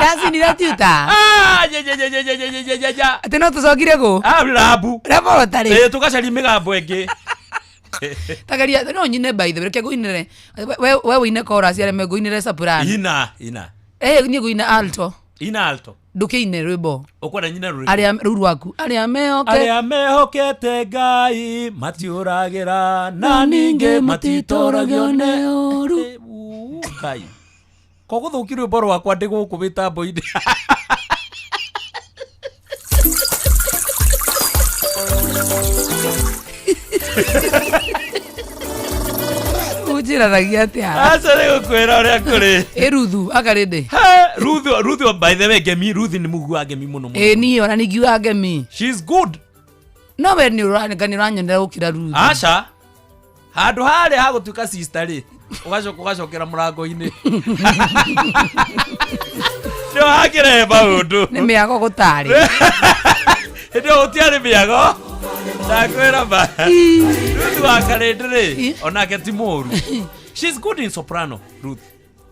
Dazi ni ratiuta ati no tucokire gu rabu tari tugacari migambo engi tagaria no nyine by the way ke guinire we wine chorus yale me guinire soprano ina ni guina alto ndukiine rwimbo ukwenda nyina rwimbo aria rurwaku aria mehokete Ngai matiuragira na ninge matitoragio ne oru Ngai koguthukirwe boro wakwa ndiguku bitambo inde ujiraragia atia aca ni gukwira uria kuri Ruthu akarinde Ruthu by the way Gemi Ruthu ni mugu wa Gemi muno ni ona nigiwa Gemi she's good no we ni uranyendera ukira Ruthu aca handu hali hagutuka sister ri ugacokera murango-ini ndio hakire maundu ni miago gutari ndio utiari miago ndakwira ba Ruth wakarindire onake ti muru she's good in soprano Ruth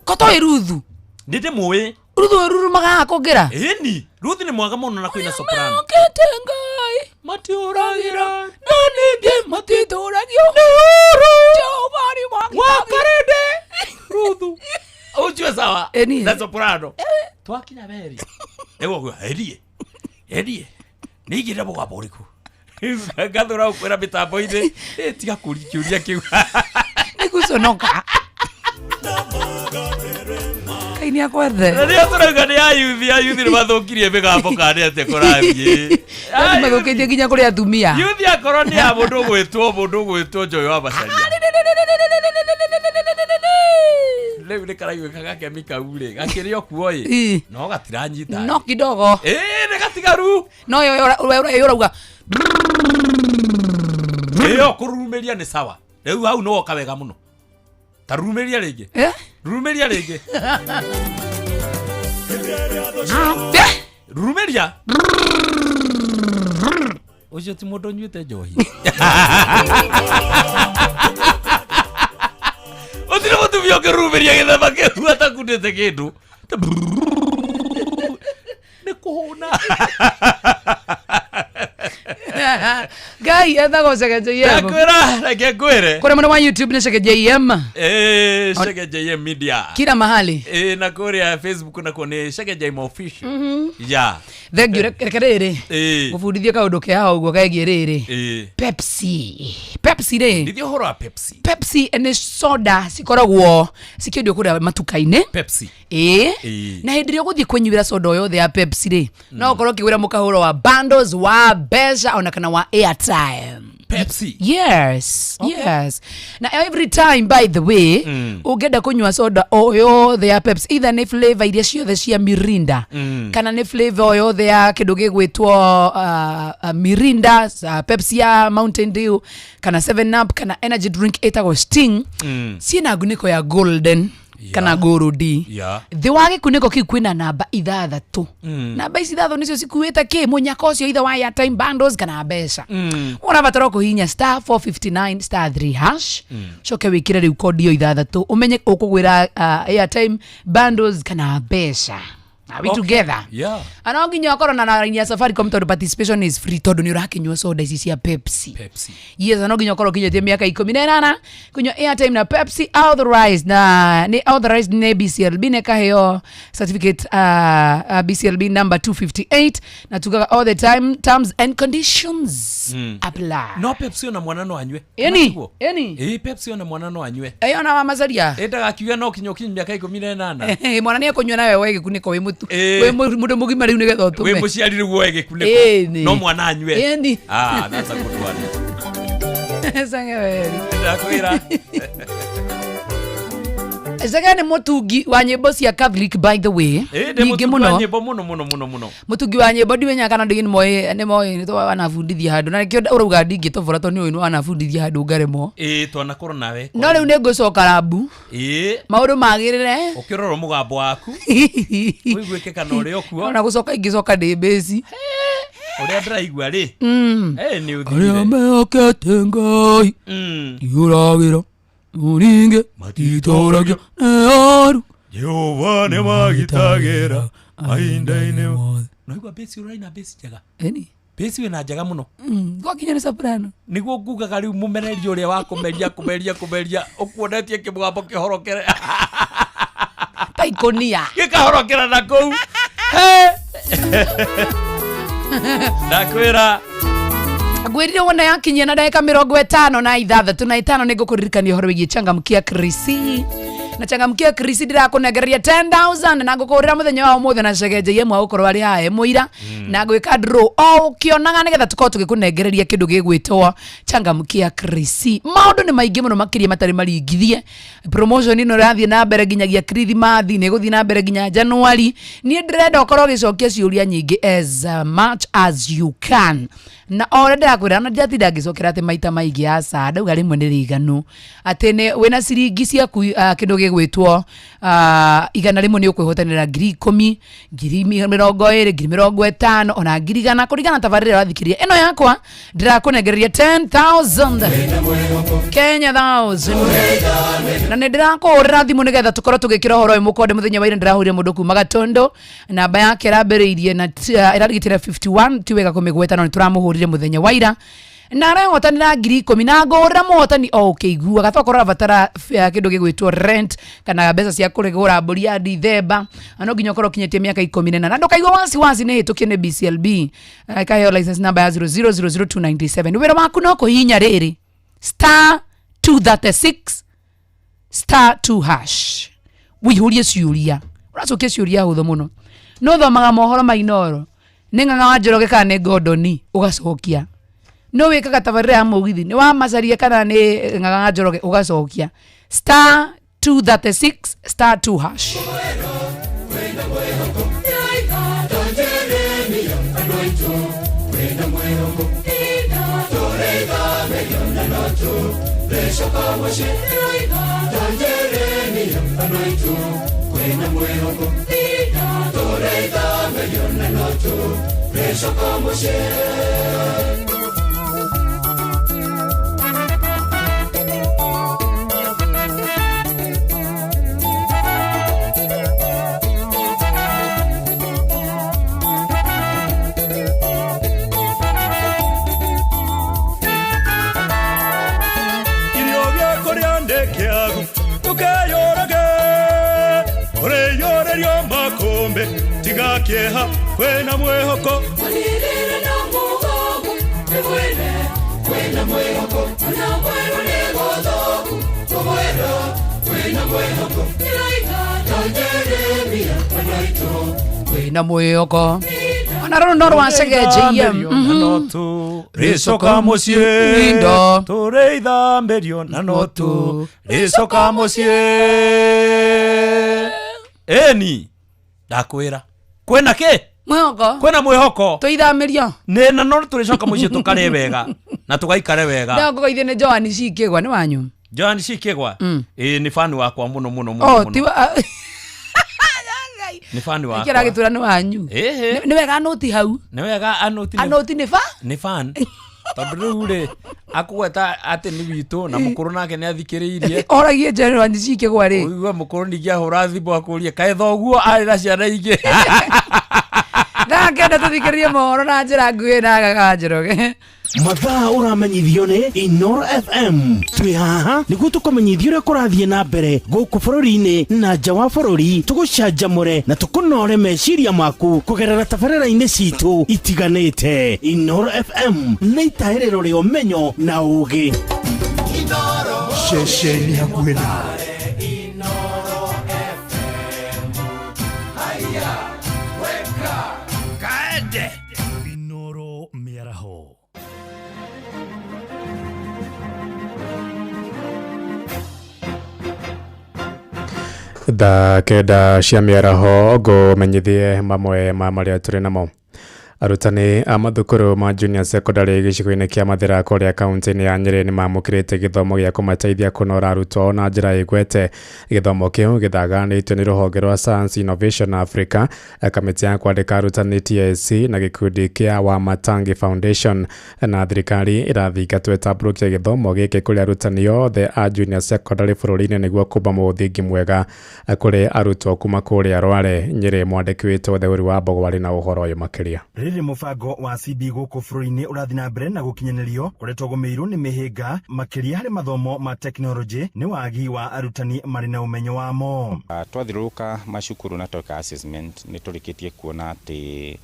kotoi Ruthu ndite muwe Ruthu maga akongera ni Ruth ni mwaga muno na kuina soprano ketengai matiuragira nonige matitoragio jobari wakarinde Ruthu ujue sawa na soprano twakinya beri ego edie nigire bwa boriku gathura ukwira mitambo ine tiga kurikiuria kiu niguconoka kaini akwethe ndio turauga ni ayuthi ni mathukirie migambo kane ate kurathie mathukirie nginya kuri atumia yuthi akorwo ni ya mundu gwitwo Njoyo wa Macharia leo ni karaiwe kagake mikaure gakirio kuoi no gatiranyita no kidogo ni gatigaru no yo urauga kurumeria ni sawa rĩu hau no kawega muno ta rumeria rĩngĩ rumeria rĩngĩ rumeria ucio ti mũndũ nyuĩte njohi ũtirĩ mũtumia ũkĩrumeria gĩthemba kĩu atakundĩte kĩndũ nĩ kũhũna Ngai ethago Shege JM nakwĩra reke ngwĩre kũrĩa mwena wa YouTube ni Shege JM Shege JM Media kila mahali na kũrĩa Facebook nakuo ni Shege JM Official thank you reke rĩrĩ gũbundithia kaũndũ kĩa ũguo kaĩgiĩ rĩrĩ Pepsi rĩ ndithio ũhoro wa Pepsi ni soda cikoragwo cikĩendio kũrĩa matuka-inĩ Pepsi na hĩndĩ ĩrĩa ũgũthiĩ kũnyuĩra soda yothe ya Pepsi rĩ no ũkorwo ũkĩgũra mũkahũro wa bundles wa mbeca ona kana wa airtime Pepsi yes na every time by the way ungenda kunywa soda o yothe ya Pepsi either ni flavor iria ciothe cia Mirinda kana ni flavor yothe ya kindu gigwitwo Mirinda Pepsi ya Mountain Dew kana 7up kana energy drink etagwo Sting ciina nguniko ya golden kana gorodi thi wa gikuniko kiu kwina namba 6 namba ici 6 nicio cikuite ki munyaka ucio either wa airtime bundles kana mbeca unabatara kuhinya *459 *3# coke wikire riu code yo 6 umenye ukugwira airtime bundles kana mbeca Are we together? Yeah. Ana nginya akorwo na line ya Safaricom tondu participation is free tondu ni urakinywa soda ici cia Pepsi. Yes, ana nginya akorwo kinyetie miaka 18 kunywa airtime na Pepsi authorized na ni authorized na BCLB ne kaheo certificate BCLB number 258 na tukaga all the time terms and conditions apply. No Pepsi ona mwana no anywe. Yani Pepsi ona mwana no anywe. Ona wa mazaria. Ndaga kiuga no kinyoki miaka 18. Mwana ni akunywa nawe wege kuniko we mutu. We mundu mugima riu nigetha utume. We muciari riu wege kuniko. No mwana anywe. That's a good one. Sange Ndakwira. Zaga ni mutungi wa nyimbo cia Catholic by the way. Ningi muno. Nyimbo muno. Mutungi wa nyimbo ndiwenya kana ndigi ni moe ni to wanabundithia handu na kio urauga ndingi to fora to ni uyu wanabundithia handu ngaremo. Twana koro nawe. No riu ni ngucoka rabu. Maundu magirire. Ukirora mugambo waku. Uigwike kana uri okuo. Na gucoka ingicoka ndi base. Uria ndiraigua ri. Ni uthire. Aria meokete Ngai. Yuragira. Uringe matitoragia nearu Jehova ne magitagira maindaine Naigua besi uraina besi jaga besi wena jaga muno kwa kinyana soprano niguo ngugaga riu mumenerio uria wa kumeria ukuonetie kimugambo kihorokere taikonia gikahorokera na kou Ndakwira Agwirire wona yakinyia na dakika 56 na 5 nigukuririkania horo wigie changamkia Krisi na changamkia Krisi ndirakunegereria 10,000 na ngukurira muthenya wa umuthe na cegeje yemwe ukorwo ari hae muira na gwika draw o kionaga nigetha tukorwo tugikunegereria kindu gigwitwo changamkia Krisi. Maundu ni maingi muno makiria matari maringithie promotion ino rathie na mbere ginyagia Christmas ni guthie na mbere ginya January ni ndirenda ukorwo gicokia ciuria nyingi as much as you can na already akwira na ndiatinda ngicokera ati maita maigi asa ndauga rimwe ni riganu ati ne wena ciringi cia kindu gigwitwo igana rimwe ni ukwihotanira 10,000 20,000 50,000 ona 100 kurigana tabarira wathikiria eno yakwa ndirakunegereria 10,000 Kenya thousand na ndirakurira thimu nigetha tukorwo tugikira horo uyu mukonde muthenya wa ira ndirahuria mundu kuma Gatondo namba yake raberirie na irarigitira 51 tiwega kumigweta no turamuhurire muthenya wa ira na arahotanira 10,000 na ngora muhotani okigua gatokora batara kindu gigwitwo rent kana mbeca cia kurigura mburi ya Dithemba ano nginya korwo kinyetie miaka 10 na ndokaigwa wasi ni hitukie ne BCLB kayo license number ya 0000297 wira waku no kuhinya riri *236 *2# wihurie ciuria uracokia ciuria hutho muno no thomaga mohoro mainoro ningaga wa Njoroge kana ni Gordoni ugacokia no wikaga tabarira mugithi ni wa macaria kana ni ngaga Njoroge ugacokia *236 *2#. Kieha kwena mwehoko Walirire na mugogo Mwene kwena mwehoko Na mwero negodoku Mwero kwena mwehoko Nilaika Tanjeremia Panaito kwena mwehoko Anaro noro wasegeje Nanotu Risoka mucie Indo Tureitha mberio Nanotu Risoka mucie Eni Ndakwira kwena ke mwehoko kwena mwehoko tuithamirio ne na no turicoka mucie tukare wega na tugaikare wega ndango goithie ne Joan Cikigwa ni wanyu Joan Cikigwa ni fan wakwa muno tiwa ni fan wakwa kira gitura ni wanyu ni wega anoti hau ni wega anoti ni fan ni fan tondu ri akueta ati ni witu na mukuru nake ni athikiriirie oragie general ni cike gwa ri uigwa mukuru ni gia hura thibu akuria kae thoguo ari na ciana ingi na kenda tuthikirie mohoro na njira nguhi na gaganjiroge mathaa uramenyithio ni Inoro FM twi haha niguo tukumenyithio uria kurathie na mbere guku bururi-ini na nja wa bururi tugucanjamure na tukunore meciria maku kugerera tabarĩra-inĩ citu itiganĩte. Inoro FM nĩ itaĩrĩro rĩa ũmenyo na ũũgĩ. Ceceni hakuhĩ nawe. Inoro mĩaraho. Da kenda cia mĩaraho ngũmenyithie mamwe ma marĩa tũrĩ namo. Arutani a mathukuru ma junior secondary gĩcigo-inĩ kĩa Mathĩra kũrĩa kaunti-inĩ ya Nyeri nĩ mamũkĩrĩte gĩthomo gĩa kũmateithia kũnora arutwo na njĩra ĩgwete. Gĩthomo kĩu gĩthaganĩtio nĩ rũhonge rwa Science Innovation Africa, kamĩtĩ ya kwandĩka arutani TSC na gĩkundi kĩa Wamatangi Foundation, na thirikari ĩrathingatwo ĩtambũrũkia gĩthomo gĩkĩ kũrĩ arutani othe a junior secondary bũrũri-inĩ nĩguo kũmba mũthingi mwega kũrĩ arutwo kuma kũrĩa Rware. Nyeri mwandĩki witũ Theuri wa Mbogo warĩ na ũhoro ũyũ makĩria. Rĩrĩ mũbango wa CB gũkũ bũrũri-inĩ ũrathi na mbere na gũkinyanĩrio koretwo gũmĩirwo nĩ mĩhĩnga makĩria harĩ mathomo ma tekinoronjĩ nĩ wagi wa arutani marĩ na ũmenyo wamo. Twathiũrũrũka macukuru na tweka assessment nĩ tũrĩkĩtie kuona atĩ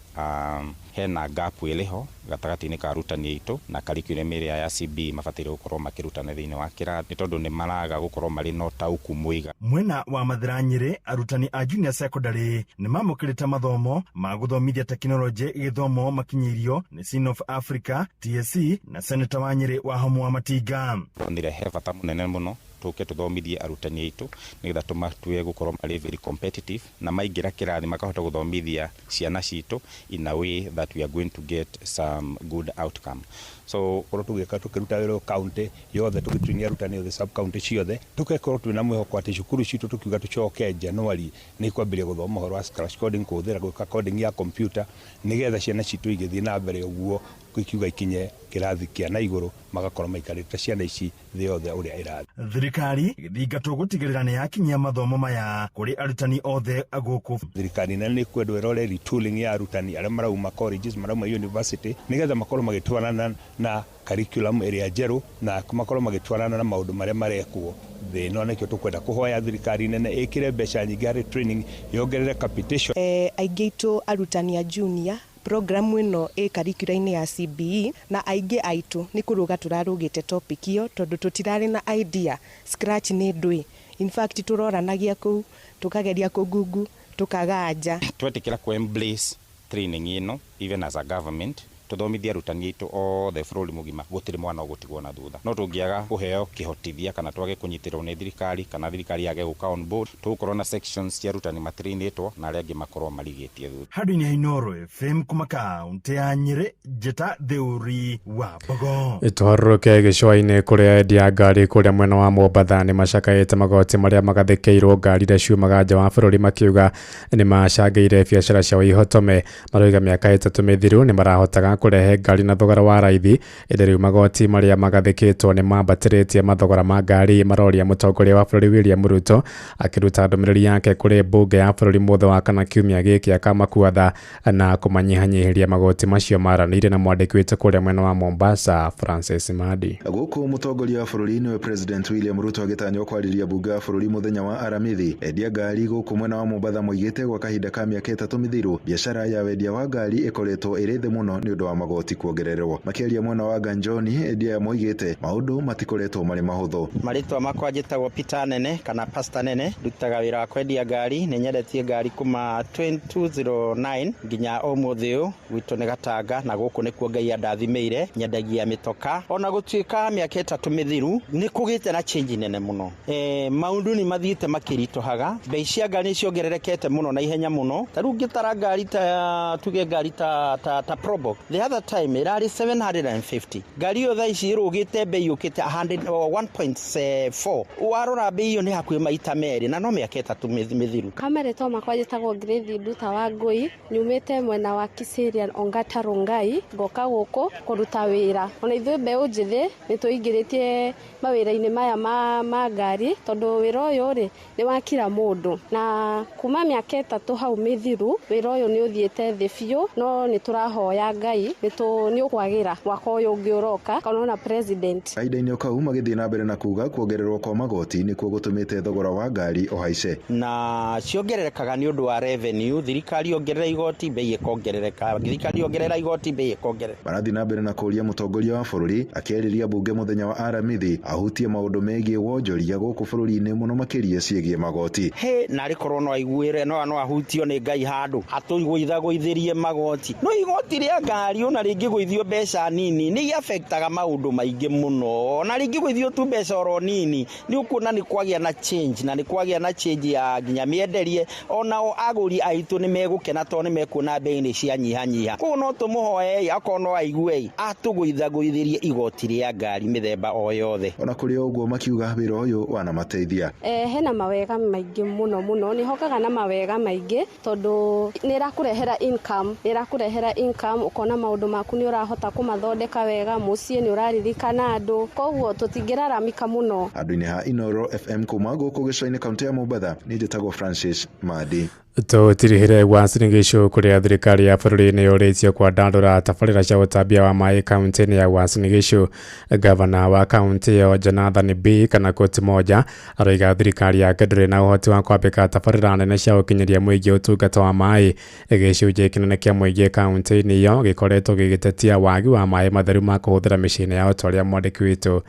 hena gap ĩrĩho gatagatĩ-inĩ ka arutani aitũ na curriculum ĩrĩa ya CB mabataire gũkorwo makĩrutana thĩinĩ wa kĩrathi nĩ tondũ nĩ maraga gũkorwo marĩ na ũtaũku mũiga. Mwena wa Mathĩra Nyeri, arutani a junior secondary nĩ mamũkĩrĩte mathomo ma gũthomithia tekinoronjĩ gĩthomo makinyĩirio nĩ Sin of Africa, TSC na Senator wa Nyeri Wahome Wamatinga. Nire he bata mũnene mũno tuke tuthomithie arutani aitũ nĩgetha tũmatue gũkorwo marĩ very competitive na maingĩra kĩrathi makahota gũthomithia ciana citũ in a way that we are going to get some good outcome. So korwo tugĩka tũkĩruta wĩra county yothe tũgĩtuinia arutani othe sub county ciothe tũkekorwo twĩna mwĩhoko atĩ cukuru citũ tũkiuga tũcoke January nĩ kwambĩrĩria gũthoma ũhoro wa scratch coding, kũhũthĩra gwĩka coding ya computer nĩgetha ciana citũ igĩthiĩ na mbere ũguo gũkiuga ikinye kĩrathi kĩa na igũrũ magakorwo maikarĩte ciana ici thĩ yothe ũrĩa ĩrathi. Thirikari ĩgĩthingatwo gũtigĩrĩra nĩ yakinyia mathomo maya kũrĩ arutani othe gũkũ. Thirikari nĩ kwendwo ĩrore retooling ya arutani arĩa marauma colleges marauma university nĩgetha makorwo magĩtwarana na curriculum ĩrĩa njerũ na makorwo magĩtwarana na maũndũ marĩa marekwo thĩ ĩno. Nĩkĩo tũkwenda kũhoya thirikari nene ĩkĩre mbeca nyingĩ harĩ training yongerere capitation. Aingĩ aitũ arutani a junior programu ĩno curriculum ya CBE na aingĩ aitũ nĩ kũrũga tũrarũgĩte topic ĩyo tondũ tũtirarĩ na idea scratch nĩ ndũĩ. In fact tũroranagia kũu tukageria kũgungu tukaganja. Twetĩkĩra ku embrace training ĩno even as a government tuthomithia arutani aitũ othe bũrũri mũgima gũtirĩ mwana ũgũtigwo na thutha. No tũngĩaga kũheo kĩhotithia kana twage kũnyitĩrwo nĩ thirikari kana thirikari yage gũka on board tũgũkorwo na sections cia arutani matrainĩtwo na arĩa angĩ makorwo marigĩtie thutha. Handũ-inĩ ha Inoro FM kuma kaunti ya Nyeri, njĩta Theuri wa Mbogo. Tũharũrũke gĩcũa-inĩ kũrĩa endia ngari kũrĩa mwena wa Mombatha nĩ macakaĩte magoti marĩa magathĩkĩirwo ngari iria ciumaga nja wa bũrũri makiuga nĩ macangĩire biacara ciao ihotome. Maroiga mĩaka ĩtatũ mĩthiru nĩ marahotaga kũrehe ngari na thogora wa raithi ĩrĩa rĩu magoti marĩa magathĩkĩtwo nĩ mambatĩrĩtie mathogora ma ngari. Maroria mũtongoria wa bũrũri William Ruto akĩruta ndũmĩrĩri yake kũrĩ mbunge ya bũrũri mothe wa kana kiumia gĩkĩ akamakuatha na kũmanyihanyihĩria magoti macio maranĩire na mwandĩki witũ kũrĩa mwena wa Mombasa Francis Madi. Gũkũ mũtongoria wa bũrũri nĩwe President William Ruto agĩtanywo kwarĩria mbunge ya bũrũri mũthenya wa Aramithi. Endia ngari gũkũ mwena wa Mombasa moigĩte gwa kahinda ka mĩaka ĩtatũ mĩthiru biacara ya wendia wa ngari ĩkoretwo ĩrĩ thĩ mũno nĩ ũndũ wa magoti kuongererwo. Makĩaria mwena wa Ganjoni endia moigĩte maũndũ matikoretwo marĩ mahũthũ. Marĩtwa makwa njĩtagwo Peter Nene kana Pastor Nene, ndutaga wĩra wa kwendia ngari, nĩ nyendetie ngari kuma 2009 nginya ũmũthĩ ũyũ gwitũ nĩ Gatanga na gũkũ nĩkuo Ngai andathimĩire nyendagia mĩtoka. Ona gũtuĩka mĩaka ĩtatũ mĩthiru nĩ kũgĩte na change nene mũno. Maũndũ nĩ mathiĩte makĩritũhaga, mbei cia ngari nĩ ciongererekete mũno na ihenya mũno. Ta rĩu ngĩtara ngari ta tuge ngari ta Probox the other time irari 750 ngari yo tha ici irugite bei yukite 1.4 warora bei yo ni hakuhi maita meri na no miaka 3 mithiru. Kamere to makwa jitagwo Grace Nduta wa Ngui nyumite mwena wa Kiserian Ongata Rongai ngoka guku kuruta wira ona ithuĩ mbeũ njithi ni tuingiritie mawira-ini maya ma ngari tondu wira uyu ri ni wa kila mundu na kuma miaka 3 hau mithiru wira uyu ni uthiete thi biũ no ni turahoya Ngai ni ukwagira mwaka uyu ungi uroka kana na president Aida-ini okau magithii na mbere na kuga kuongererwo kwa magoti nikuo gutumite thogora wa ngari ohaice na ciongererekaga ni undu wa revenue thirikari ongerera igoti bei ikongerereka thirikari ongerera igoti bei ikongerereka. Barathi na mbere na kuria mutongoria wa bururi akeriria bunge muthenya wa Aramithi ahutie maundu megie wonjoria guku bururi-ini muno makiria ciegie magoti na rikorwo no aiguire no ahutio ni Ngai handu atuiguithaguithirie magoti no igoti ria ngari ona ringi guithio mbeca nini ni affectaga maundu maingi muno na ringi guithio tu mbeca oro nini ni ukuona ni kwagia na change na ni kwagia na change ya nginya mienderie onao aguri aitu ni megukena to ni mekuona bei ni cia nyihanyiha ko no tumuhoe akono aigue atuguithaguithirie igoti ria ngari mithemba o yothe ona kuri uguo makiuga wira uyu wana mateithia hena mawega maingi muno ni hokaga na mawega maingi tondu ni rakurehera income ukona maundu maku ni urahota kumathondeka wega mucie ni uraririkana andu koguo tutingiraramika muno andu-ini ha Inoro FM kuma guku gicaini kaunti ya Mombasa ni njitagwo Francis Madi. Tutirihire Uasin Gishu kuria thirikari ya bururi ni yuriitio kwa dandura tabarira cia utambia wa mai kaunti ya Uasin Gishu. Gavana wa kaunti ya Jonathan B kana koti moja aroiga thirikari yake nduri na uhoti wa kwambika tabarira nene cia ukinyiria muingi utungata wa mai. Gicunjĩ kinene kia muingi kaunti-ini iyo gikoretwo gigitetia wagi wa mai matheru ma kuhuthira micini yao twaria mwandiki witu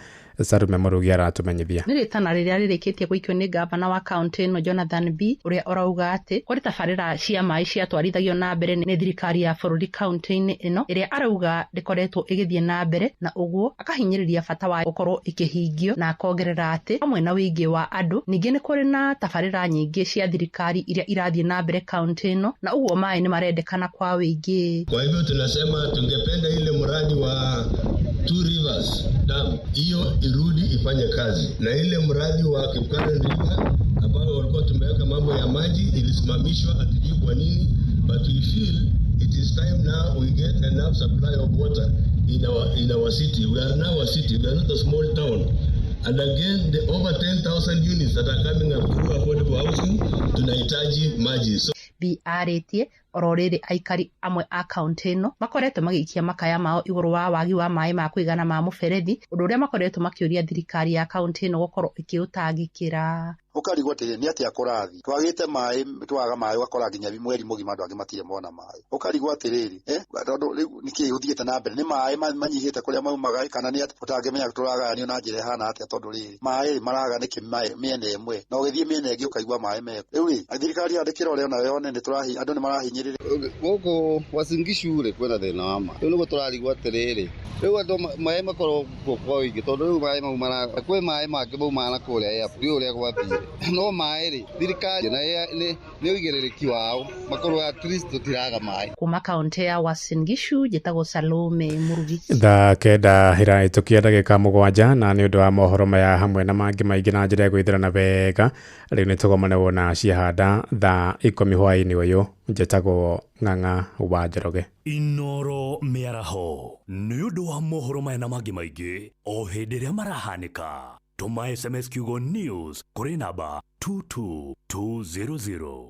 Sarume Murugi aratumenyithia. Ni ritana riria ririkitie guikio ni gavana wa kaunti no Jonathan B uria orauga ati kuri tabarira cia mai cia twarithagio na mbere ni thirikari ya bururi kaunti-ini ino iria arauga rikoretwo igithie na mbere na uguo akahinyiriria bata wa gukorwo ikihingio na akongerera ati amwe na wingi wa andu ningi ni kuri na tabarira nyingi cia thirikari iria irathie na mbere kaunti ino na uguo mai ni marendekana kwa wingi. Kwa hivyo tunasema tungependa ile mradi wa Two Rivers Dam hiyo irudi ifanye kazi, na ile mradi wa Kipkaren River ambao walikuwa tumeweka mambo ya maji ilisimamishwa, hatujui kwa nini, but we feel it is time now we get enough supply of water in our city. We are now a city, we are not a small town. And again, the over 10,000 units that are coming up through affordable housing, tunahitaji maji. So BRT ororiri aikari amwe a kaunti ino makoretwo magiikia makaya mao iguru wa wagi wa mai ma kuigana ma muberethi undu uria makoretwo makiuria thirikari ya kaunti ino gukorwo ikiutangikira. Ukarigwo atiri ni atia kurathi twagite mai twaga mai wakora nginya mweri mugima andu angi matire mona mai. Ukarigwo atiriri tondu niki uthiite na mbere ni mai manyihite kuria maumaga kana ni utangemenya turaganio na njira hana atia tondu riri mai maraga niki mai miene imwe no githie miene ingi ukaigwa mai meko riu ri thirikari yandikira uria ona yone ni turahi andu ni marahinyirira guku Uasin Gishu ri kwena thina wa mai riu ni guturarigwo atiriri riu andu mai makorwo kwa wingi tondu riu mai maumana kwi mai mangi maumana kuria ya riu uria gwathire no mai ri thirikari na ni uigiririki wao makorwo at least tutiraga mai. Kuma kaunti ya Uasin Gishu njitagwo Salome Murugi. Thaa kenda hiraitukia ndagika 7 na ni undu wa mohoro maya hamwe na mangi maingi na njira ya gwithirana wega riu ni tugomane wona ciahanda thaa 10 hwaini uyu njitagwo Ng'ang'a wa Njoroge. Inoro miaraho ni undu wa mohoro maya na mangi maingi o hindi ria marahanika. Tuma SMS kiugo news kuri namba 22200.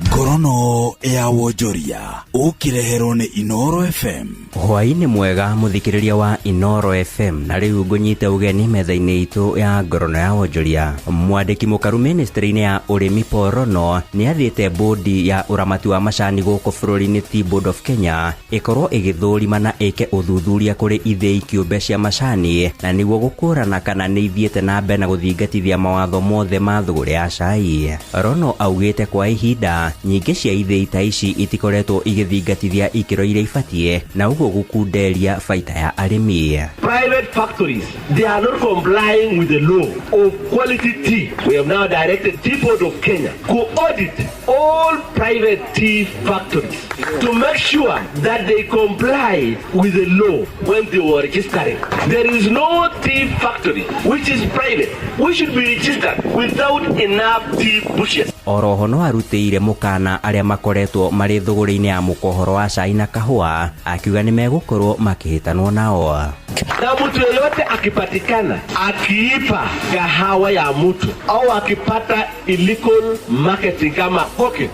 Ngorono ya wonjoria ukireherwo ni Inoro FM. Hwaini mwega muthikiriria wa Inoro FM na riu ngunyite ugeni metha-ini itu ya ngorono ya wonjoria. Mwandiki mukaru ministry-ini ya urimi Porono ni athiite bodi ya uramati wa macani guku bururi-ini Tea Board of Kenya ikorwo igithurima na ike uthuthuria kuri ithei kiumbe cia macani na niguo gukurana kana ni ithiete na mbere na guthingatithia mawatho mothe ma thuguri ya cai. Rono augite kwa ihinda nyingi nyingĩ cia ithĩi ta ici itikoretwo igĩthingatithia ikĩro iria ibatie na ũguo gũkunderia baita ya arĩmi. Private factories, they are not complying with the law of quality tea. We have now directed Tea Board of Kenya to audit all private tea factories to make sure that they comply with the law when they were registering. There is no tea factory which is private. We should be registered without enough tea bushes. Oroho no arutĩire mũkana arĩa makoretwo marĩ thũgũrĩ-inĩ ya mũkohoro wa cai na kahũa, akiuga nĩ megũkorwo makĩhĩtanwo nao. Na mtu yeyote akipatikana akiipa kahawa ya mtu au akipata illegal marketing kama koke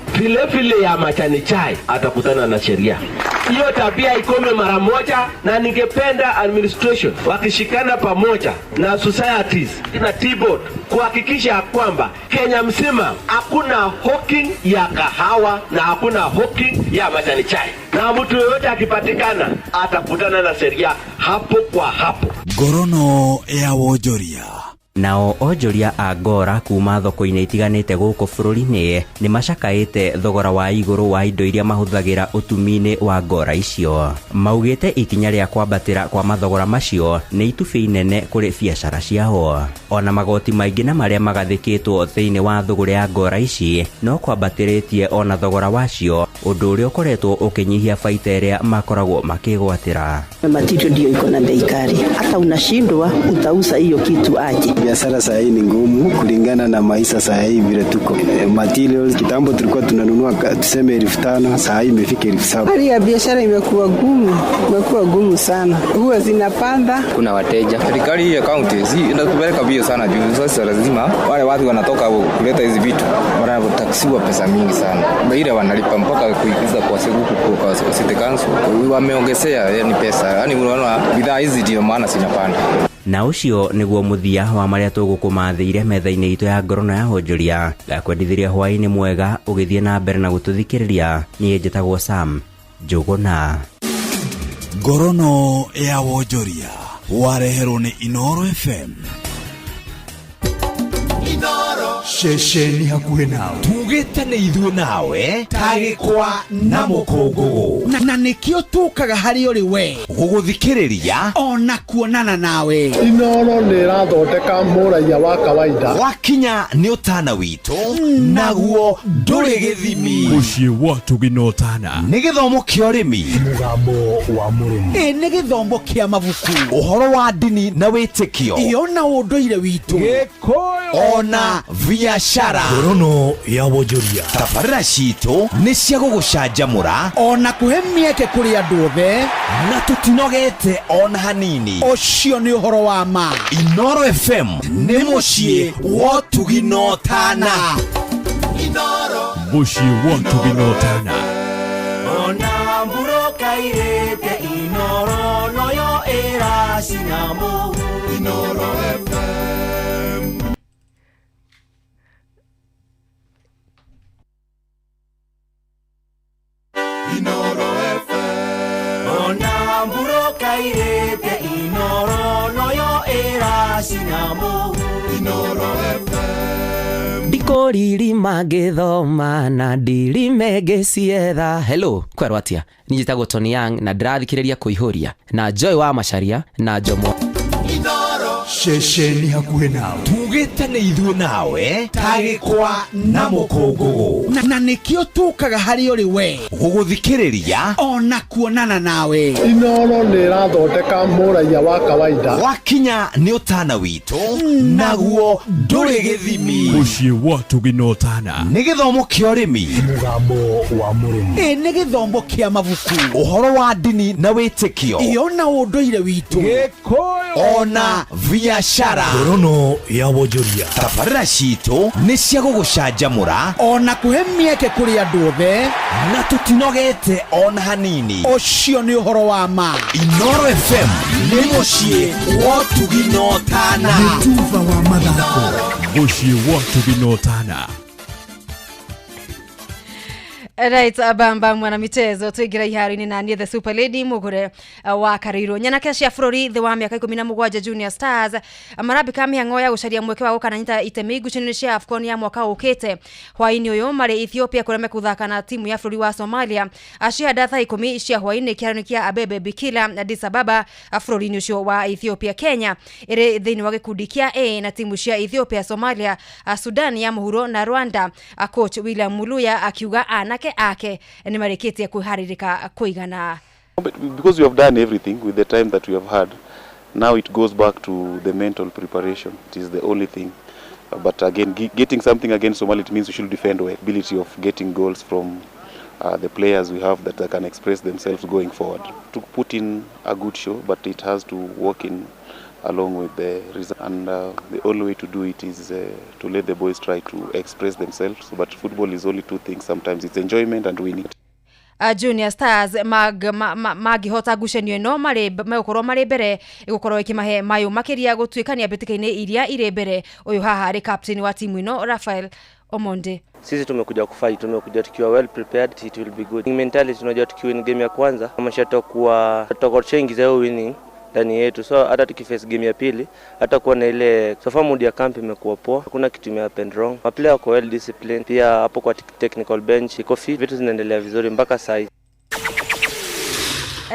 vile ya majani chai atakutana na sheria. Hiyo tabia ikome mara moja, na ningependa administration wakishikana pamoja na societies na Tea Board kuhakikisha kwamba Kenya mzima hakuna hawking ya kahawa na hakuna hawking ya majani chai, na mtu yeyote akipatikana atakutana na sheria hapo kwa hapo. Ngorono ya wonjoria. Nao onjoria a ngora kuma thoko-inĩ itiganĩte gũkũ bũrũri-inĩ nĩ macakaĩte thogora wa igũrũ wa indo iria mahũthagĩra ũtumi-inĩ wa ngora icio. Maugĩte ikinya rĩa kwambatĩra kwa mathogora macio nĩ itubĩ inene kũrĩ biacara ciao. Ona magoti maingĩ na marĩa magathĩkĩtwo thĩinĩ wa thũgũrĩ ya ngora ici no kwambatĩrĩtie ona thogora wacio, ũndũ ũrĩa ũkoretwo ũkĩnyihia baita ĩrĩa makoragwo makĩgwatĩra. Material ndio iko na bei kali, hata unashindwa utauza hiyo kitu aje. Biashara saa hii ni ngumu kulingana na maisha saa hii vile tuko. Materials kitambo tulikuwa tunanunua tuseme 1500, saa hii imefika 7000. Hali ya biashara imekuwa gumu sana. Huwa zinapanda. Kuna wateja. Serikali ya county inatupeleka bio sana juu sasa lazima wale watu wanatoka kuleta hizi vitu wanataksiwa pesa mingi sana. Baada ya wanalipa mpaka kuikiza kwa siku kwa city council. Wameongezea yani pesa. Yani unaona bidhaa hizi ndio maana zinapanda. Na ucio niguo muthia wa maria tugukumathire metha-inĩ itũ ya ngorono ya wonjoria. Ngakwendithiria hwaĩ-inĩ mwega ũgĩthiĩ na mbere na gũtũthikĩrĩria. Niĩ njĩtagwo Sam Njũgũna. Ngorono ya wonjoria wareherwo nĩ Inoro FM. Shesheni hakuhĩ nawe tugĩte nĩ ithuĩ nawe tagĩkwa na mũkũngũgũ na nĩkĩo tũkaga harĩ ũrĩ we gũgũthikĩrĩria ona kuonana nawe. Inoro nĩ ĩrathondeka mũraia wa kawaida. Wakinya nĩ ũtana witũ naguo ndũrĩ gĩthimi. Mũciĩ wa Tũginotana nĩ gĩthomo kĩa ũrĩmi, mũgambo wa mũrĩmi, nĩ gĩthomo kĩa mabuku, ũhoro wa ndini na wĩtĩkio, ona ũndũire witũ, Gĩkũyũ ona biashara. Ngorono ya wonjoria. Tabarĩra citũ nĩ cia gũgũcanjamũra ona kũhe mĩeke kũrĩ andũ othe, na tũtinogete ona hanini. Ũcio nĩ ũhoro wa ma. Inoro FM nĩ mũciĩ wa Tũginotana. Inoro mũciĩ wa Tũginotana. Ona mburoka irete Inoro noyo ĩracina mũhu. Inoro FM. Inoro FM. Ona mburoka irete Inoro noyo ĩracina mũhu. Inoro FM. Ndikoriri magĩthoma na ndirime ngĩcietha. Hello, kwerwo atia? Niĩ njĩtagwo Tony Young na ndĩrathikĩrĩria Kũihũria na Joy wa Macharia na Njomo. Shesheni hakuhĩ nawe tugĩte nĩ ithuĩ nawe tagĩkwa na mũkũngũgũ na nĩkĩo tũkaga harĩ ũrĩ we gũgũthikĩrĩria ona kuonana nawe. Inoro nĩ ĩrathondeka mũraia wa kawaida. Wakinya nĩ ũtana witũ naguo ndũrĩ gĩthimi. Mũciĩ wa Tũginotana nĩ gĩthomo kĩa ũrĩmi, mũgambo wa mũrĩmi, nĩ gĩthomo kĩa mabuku, ũhoro wa ndini na wĩtĩkio, ona ũndũire witũ, Gĩkũyũ ona biashara. Ngorono ya wonjoria. Tabarĩra citũ nĩ cia gũgũcanjamũra ona kũhe mĩeke kũrĩ andũ othe, na tũtinogete ona hanini. Ũcio nĩ ũhoro wa ma. Inoro FM nĩ mũciĩ wa Tũginotana. Mũtuba wa mathako mũciĩ wa Tũginotana. Right, abamba mwana mitezo tuigira ihari-ini na niĩ the Super Lady Mugure wa Karirũ. Nyanake cia bũrũri thĩ wa mĩaka 17 Junior Stars marambika mĩhang'o ya gũcaria mweke wa gũkananyita itemi ngucanio cia AFCON ya mwaka ũkĩte. Hwaĩ-inĩ ũyũ marĩ Ethiopia kũrĩa mekũthaka na timu ya bũrũri wa Somalia. Acianda thaa 10 cia hwaĩ-inĩ kĩharo-inĩ kĩa Abebe Bikila Addis Ababa bũrũri-inĩ ũcio wa Ethiopia. Kenya ĩrĩ thĩinĩ wa gĩkundi kĩa A na timu cia Ethiopia, Somalia, Sudan ya mũhuro na Rwanda. Coach William Muluya akiuga anake ake ni mareketie kuharirika kuigana. Because we have done everything with the time that we have had, now it goes back to the mental preparation. It is the only thing. But again, getting something against Somalia, it means we should defend our ability of getting goals from the players we have that can express themselves going forward. To put in a good show, but it has to work in along with the reason, and the only way to do it is to let the boys try to express themselves. But football is only two things. Sometimes it's enjoyment and winning. Junior Stars magihota ngucanio ĩno megũkorwo marĩ mbere ĩgũkorwo ĩkĩmahe mayo makĩria gũtuĩkania mbĩtĩka-inĩ iria irĩ mbere. Ũyũ haha arĩ captain wa timu ĩno Raphael Omonde. Sisi tumekuja kufight, tumekuja tukiwa well prepared, it will be good. Mentality tunajua tukiwin game ya kwanza kama shatakuwa tutakocha za winning ndani yetu, so hata tukiface game ya pili hata kuwa na ile sofa mood ya camp imekuwa poa, hakuna kitu imehappen wrong. Maplayer wako well disciplined, pia hapo kwa technical bench iko fit, vitu zinaendelea vizuri mpaka sasa.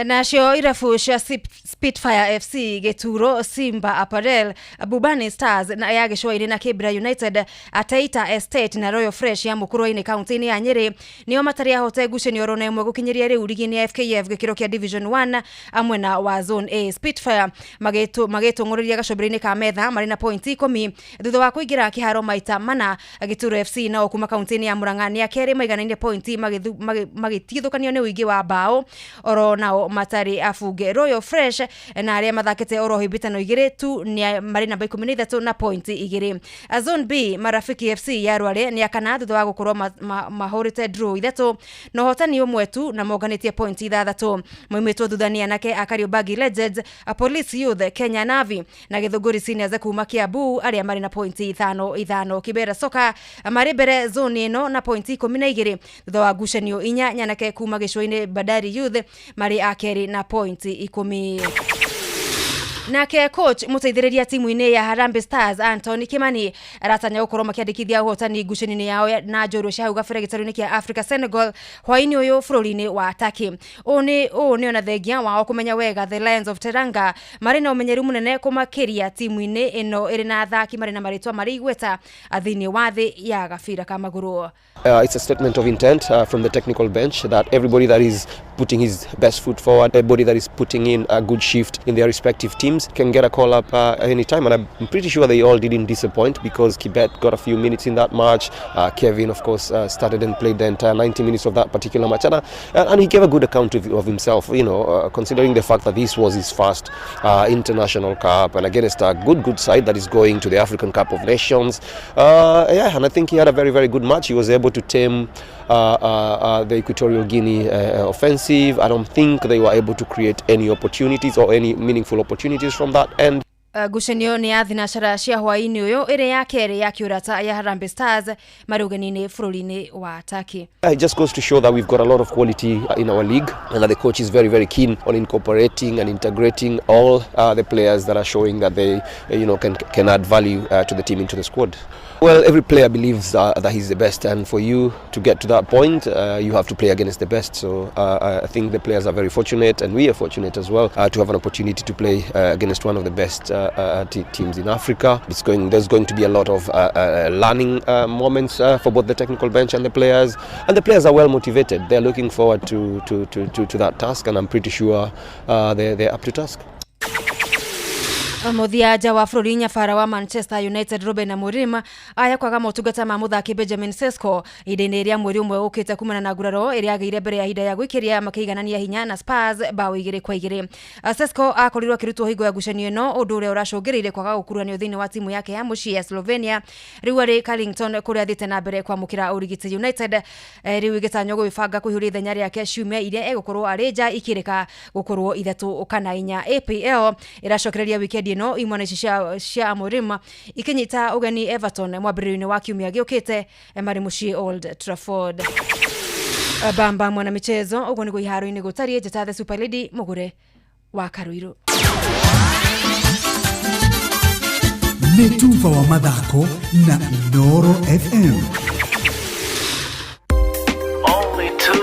Nacio irabu cia Spitfire FC, Geturo, Simba Apparel, Bubani Stars na ya Gĩcũa-inĩ na Kibra United, Taita Estate na Royal Fresh ya Mũkũrũ-inĩ kaunti-inĩ ya Nyeri nĩo matarĩ ahote ngucanio oro na ĩmwe gũkinyĩria rĩu ligi-inĩ ya FKF gĩkĩro kĩa Division 1 mwena wa Zone A. Spitfire magĩtũng'ũrĩria gacũmbĩrĩ-inĩ ka metha marĩ na point 10 thutha wa kũingĩra kĩharo maita mana. Geturo FC nao kuma kaunti-inĩ ya Murang'a nĩ akerĩ maiganaine point magĩtigithũkanio nĩ ũingĩ wa bao oro nao matari afuge. Royal Fresh na arĩa mathakĩte oro hibitano igĩrĩ tu nĩ marĩ namba 13 na point 2. Zone B Marafiki FC ya Rware nĩ akana thutha wa gũkorwo mahũrĩte draw 3 na hotani ũmwe tu na monganĩtie point 6. Moimetwo thuthania nake Kariobangi Legends, Police Youth, Kenya Navy na Gĩthũngũri Seniors kuma Kiambu arĩa marĩ na point 5. Kibera Soka marĩ mbere zone ĩno na point 12 thutha wa ngucanio 4 nyanake kuma Gĩcũa-inĩ Bandari Youth marĩ akeri na point 10. Nake coach muteithĩrĩria timu-inĩ ya Harambee Stars Anthony Kimani aratanya gũkorwo makĩandĩkithia ũhotani ngucanio-inĩ yao na njorua cia hau gabere gĩtarũ-inĩ kĩa Africa Senegal hwaĩ-inĩ ũyũ bũrũri-inĩ wa Turkey. Ũũ nĩ ona thengia wao kũmenya wega the Lions of Teranga marĩ na ũmenyeru mũnene kũmakĩria timu-inĩ ĩno ĩrĩ na athaki marĩ na marĩtwa marĩ igweta thĩinĩ wa thĩ ya gabira ka magũrũ. It's a statement of intent from the technical bench that everybody that is putting his best foot forward, everybody that is putting in a good shift in their respective teams can get a call up anytime, and I'm pretty sure they all didn't disappoint because Kibet got a few minutes in that match. Kevin, of course, started and played the entire 90 minutes of that particular match, and he gave a good account of himself, considering the fact that this was his first international cup and against a good side that is going to the African Cup of Nations. And I think he had a very, very good match. He was able to tame the Equatorial Guinea offensive. I don't think they were able to create any opportunities or any meaningful opportunities from that end. Ngucanio nĩ ya thinacara cia hwaĩ-inĩ ũyũ ĩrĩ ya kerĩ ya kĩũrata ya Harambee Stars marĩ ũgeni-inĩ bũrũri-inĩ wa Turkey. It just goes to show that we've got a lot of quality in our league and that the coach is very, very keen on incorporating and integrating all the players that are showing that they can add value to the team into the squad. Well, every player believes that he's the best, and for you to get to that point, you have to play against the best. So I think the players are very fortunate, and we are fortunate as well to have an opportunity to play against one of the best teams in Africa. There's going to be a lot of learning moments for both the technical bench and the players are well motivated. They're looking forward to that task, and I'm pretty sure they're up to task. Muthiaja wa bũrũri nyabara wa Manchester United Ruben Amorim aya kwaga motungata ma muthaki Benjamin Sesko ihinda-inĩ rĩa mweri ũmwe ũkĩte kumana na nguraro ĩrĩa agĩire mbere ya ihinda ya gwĩkĩria makĩiganania hinya na Spurs bao 2-2. Sesko akorirwo akĩrutwo hingo ya ngucanio ĩno, ũndũ ũrĩa ũracũngĩrĩire kwaga gũkuruhanio thĩinĩ wa timu yake ya mũciĩ ya Slovenia rĩu arĩ Carlington kũrĩa athiĩte na mbere kwamũkĩra ũrigiti. United rĩu ĩgĩtanywo gũbanga kũihũria ithenya rĩake ciumia iria egũkorwo arĩ nja ikĩrĩka gũkorwo 3 kana 4. APL ĩracokereria weekend ĩno imwana cia Amorim ikinyita ugeni Everton mwambĩrĩrio-inĩ wa kiumia gĩũkĩte marĩ mũciĩ Old Trafford. Bamba mwana michezo ugo ni iharo-ini gutarie Jetathe Super Lady Mugure wa Karuiru. Metuva wa mathako na Inoro FM. Only two,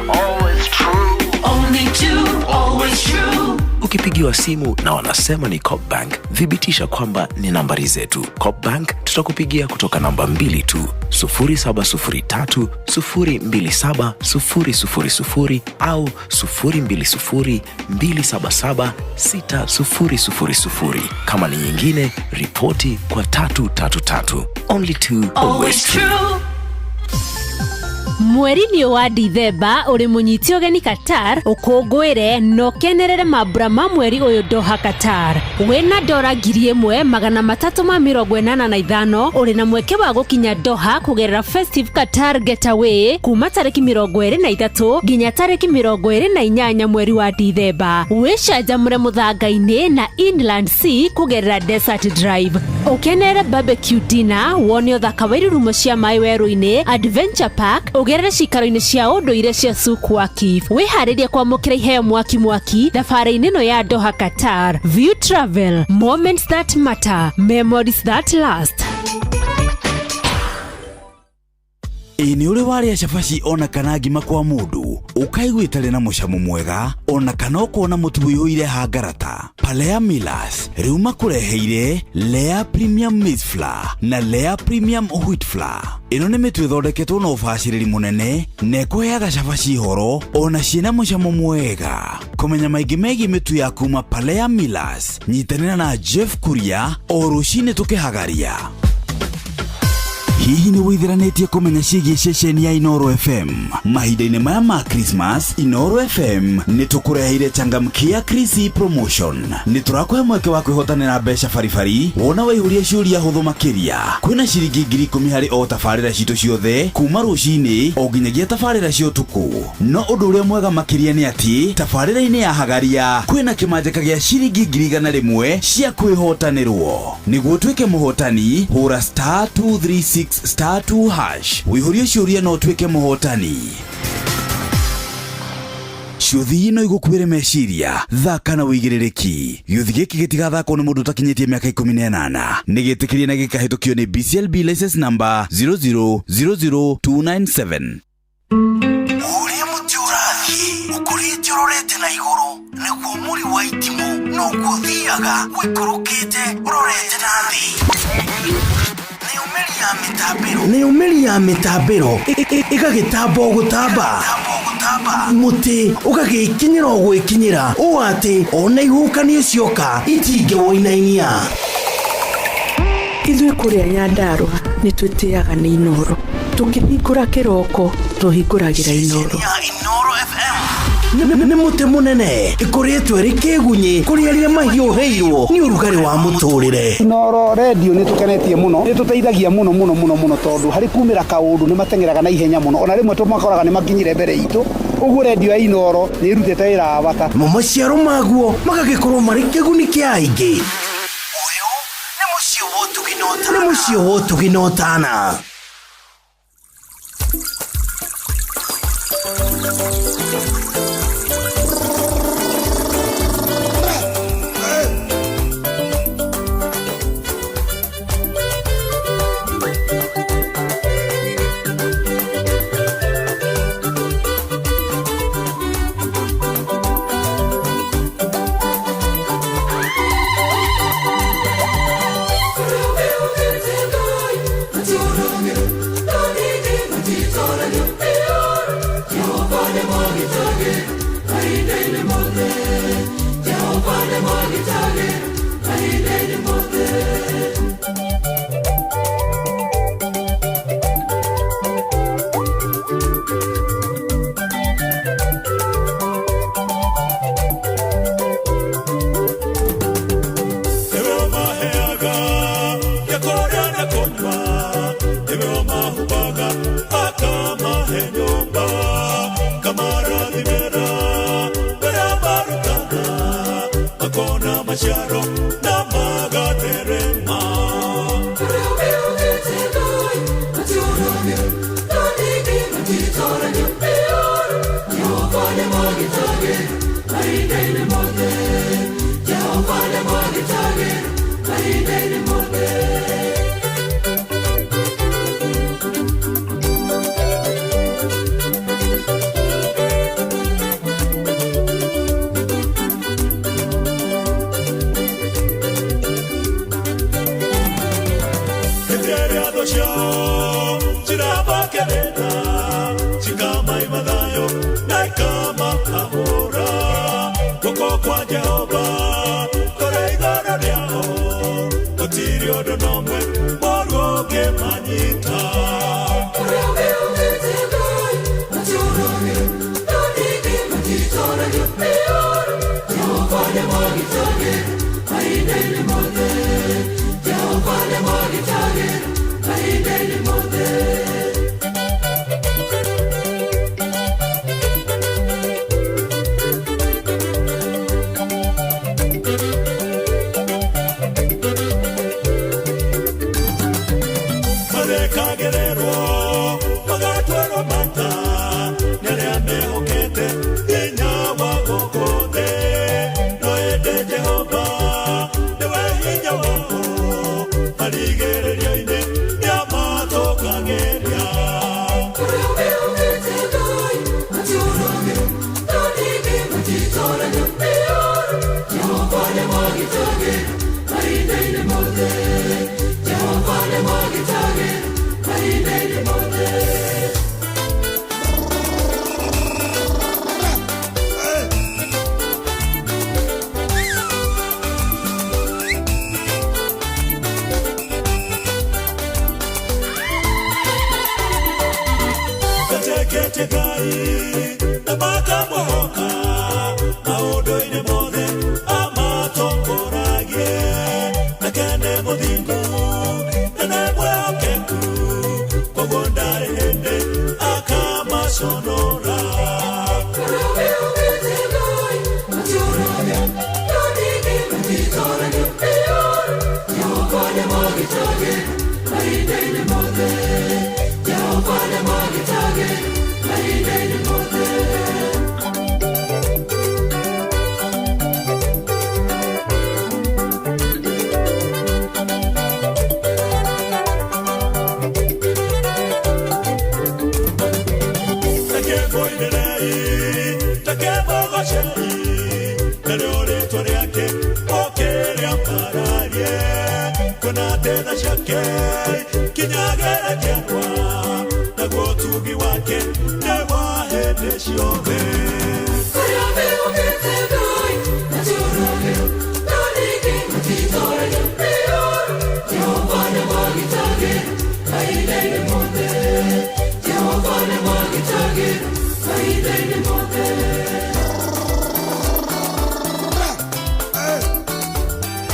always true. Only two, always true. Ukipigiwa simu na wanasema ni Copbank, thibitisha kwamba ni nambari zetu. Copbank tutakupigia kutoka namba 2 tu, 0703 027 000 au 020 277 6000. Kama ni nyingine, ripoti kwa 333. Only two, always true. Mweri ni wa Dithemba uri munyiti ogeni Qatar ukungwire no kenerere mabura ma mweri uyu Doha Qatar. Wena $1,385 uri na mweke wa gukinya Doha kugerera Festive Qatar Getaway kuma tariki 23 nginya tariki 28 mweri wa Dithemba. Wishanjamure muthanga-ini na Inland Sea kugerera Desert Drive. Ukenere barbecue dinner, wone uthaka wa irurumo cia mai weru-ini, Adventure Park, ugerere cikaro-ini cia unduire cia Suku Akif. Wiharirie kwamukira iheo mwaki thabari-ini no ya Doha Qatar. View Travel, moments that matter, memories that last. Ini uri waria shafashi ona kana ngima kwa mundu ukaigwitare na mucamo mwega ona kana ukona mutu wiyuire hangarata. Palea Millers riu makureheire Lea Premium Maize Flour na Lea Premium Wheat Flour. Ino ni mitu ithondeketwo na ubaciriri munene na ikuheaga shafashi horo ona ciina mucamo mwega. Kumenya maingi megi mitu ya kuma Palea Millers, nyitanira na Jeff Kuria o rucini tukihagaria. Hihi ni withiranetie kumenya ciĩgiĩ ceceni ya Inoro FM. Mahinda-inĩ maya ma Christmas, Inoro FM ni tukureheire changamkia Chrissy promotion. Ni turakuhe mweke wa kwihotanira mbeca baribari wona waihũria ciũria hũthũ makĩria. Kwĩna ciringi 10,000 harĩ o tabarĩra citũ ciothe kuma rũcinĩ o nginyagia tabarĩra cia ũtukũ. No ũndũ ũrĩa mwega makĩria nĩ atĩ tabarĩra-inĩ ya hagaria kwĩna kĩmanjĩka gĩa ciringi 100,000 cia kwĩhotanĩrwo. Nĩguo tuĩke mũhotani, hũra *236*2# wihũrie ciũria no tuĩke mũhotani. Ciũthi ino igukuire meciria thaka na wĩigĩrĩrĩki. Gĩũthi gĩkĩ gĩtigathakwo nĩ mũndũ ũtakinyĩtie mĩaka 18. Nĩgĩtĩkĩrie na gĩkahĩtũkio nĩ BCLB license number 00297. Ũrĩa mũtĩ ũrathiĩ ũkũrĩte ũrorete na igũrũ, nĩguo mũri wa itimũ no gũthiaga wĩkũrũkĩte ũrorete na thĩ. Nĩ umeri ya mitambĩro ĩgagĩtamba gũtamba, mũtĩ ũgagĩkinyĩra gwĩkinyĩra ũũ atĩ ona ihukanio cioka itingĩwoinainia. Ithuĩ kũrĩa Nyandarua nĩ twĩtĩaga nĩ Inoro, tũkĩhingũra kĩroko tũhingũragĩra Inoro. Nĩ mũtĩ mũnene ĩkoretwo ĩrĩ kĩgunyi kũrĩa rĩrĩa mahiũhĩirwo nĩ ũrugarĩ wa mũtũrĩre. Inoro radio nĩ tũkenetie mũno, nĩ tũteithagia mũno tondũ harĩ kumĩra kaũndũ nĩ matengeraga na ihenya mũno, ona rĩmwe tũmakoraga nĩ makinyire mbere itũ. Ũguo radio ya Inoro nĩ ĩrutĩte wĩra wa bata. Maciaro maguo magagĩkorwo marĩ kĩguni kĩa aingĩ. Ũyũ nĩ mũciĩ wa ũtugi na ũtana. Nĩ mũciĩ wa ũtugi na ũtana. Sorry. ciatho ciao cirabakerera cikama imathayo na ikama ahũra guoko kwa Jehova kũrĩ igũrũ rĩao gũtirĩ ũndũ n'ũmwe mũru ũngĩmanyita.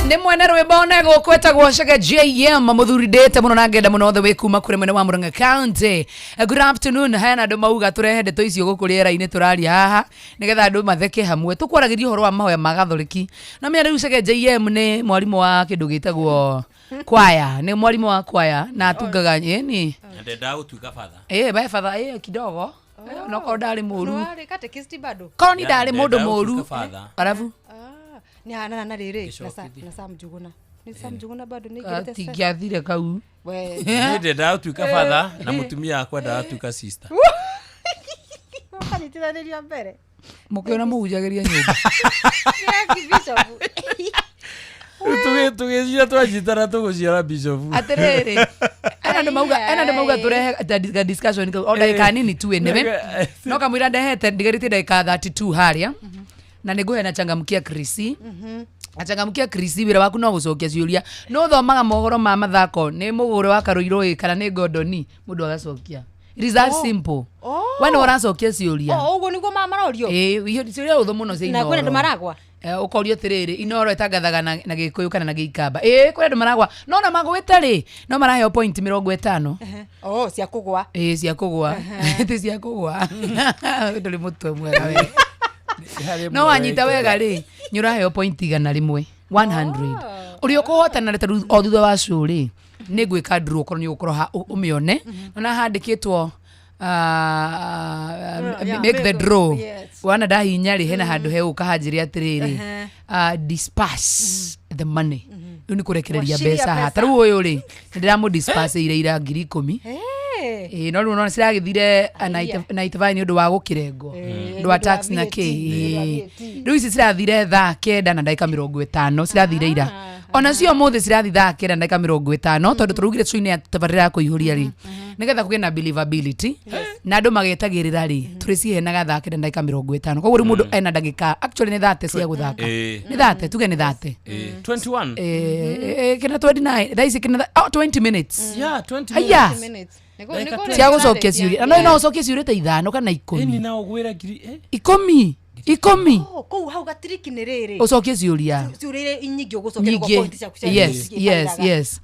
Nĩ mwene rwĩmbo nego kwetagwo Shaka JM muthuri ndete muno na ngenda muno the way kuma kure mwene wa Murang'a County. Good afternoon. Hena andũ mauga turehe ndeto icio gũkũ rĩera-inĩ tũraria haha nigetha andũ matheke hamwe tukwaragiria ũhoro wa mahoya ma Gathoreki. Na mimi rĩu Shaka JM nĩ mwarimu wa kĩndũ gĩtagwo kwaya, nĩ mwarimu wa kwaya na atungaga ni ndenda gũtuĩka father. Bae father kidogo. No ko ndari mũru. No ari katekisti bado. Koni ndari mũndũ mũru. Arabu ni hana na riri na Sam Njuguna. Ni Sam Njuguna bado ni girete sasa. Tigiathire kau. We. Ni ndenda gũtuĩka father na mũtumia akwenda gũtuĩka sister. Wakanitithaniria mbere. Mũkĩona mũhunjagĩria nyũmba. Ni bishop. Tugĩcia twanyitana tũgũciara bishop. Atirĩrĩ. Ena mauga turehe discussion o ndagĩka nini tu enyewe. No kamwira ndehete ndigarĩtie ndagĩka 32 harĩa. Na nĩngũhe na changamkia Krisi. Achangamkia Krisi wĩra waku no gũcokia ciũria. No thomaga mohoro ma mathako nĩ mũgũrũ wa Karuirũ kana nĩ Gordoni mũndũ agacokia. It is that simple. Wena ũracokia ciũria. Ũguo nĩguo marorio. Iyo ciũria ũthũ mũno cia Inoro. Na kwenda maragwa. Ũkorio atĩrĩrĩ Inoro ĩtangathaga na Gĩkũyũ kana na Gĩikamba. Kwenda maragwa. No na magwĩta rĩ. No maraheo point 50. Cia kũgwa. Cia kũgwa. Ti cia kũgwa. Ndũrĩ mũtwe mwega we. No wanyita wega rĩ nĩ ũraheo point 100 ũrĩa ũkũhotana rĩta o thutha wa show rĩ nĩ ngwĩka draw korwo nĩ ũgũkorwo ũmĩone na handĩkĩtwo make the draw wana ndahinya rĩ hena handũ he ũkahanjĩria atĩrĩrĩ disperse the money rĩu nĩ kũrekereria mbeca ha ta rĩu ũyũ rĩ ndĩramũ disperse ira 10,000 no rĩu no ciragĩthire na itavai nĩ ũndũ wa gũkĩrengwo ndũ wa tax na kĩ rĩu ici cirathire thaa 9 na ndagĩka 50 cirathire ira ona cio muthi cirathi thaa 9:50 tondu turugire cuine tabarira ya kuihuria ri nigetha kuge na believability na andu magetagirira ri turicihenaga thaa 9:50 koguo ri mundu ena ndagika actually ni 30 cia guthaka ni 30 tuge ni 30 21 kina 29 thaisi kina 20 minutes yeah 20 aya minutes cia gucokia ciuria na no ucokie ciuria ta 5 kana 10 ni na ogwira ngiri 10 kou hau gatiriki nä rä rä ucokie ciuria nyingä å gå cokia yes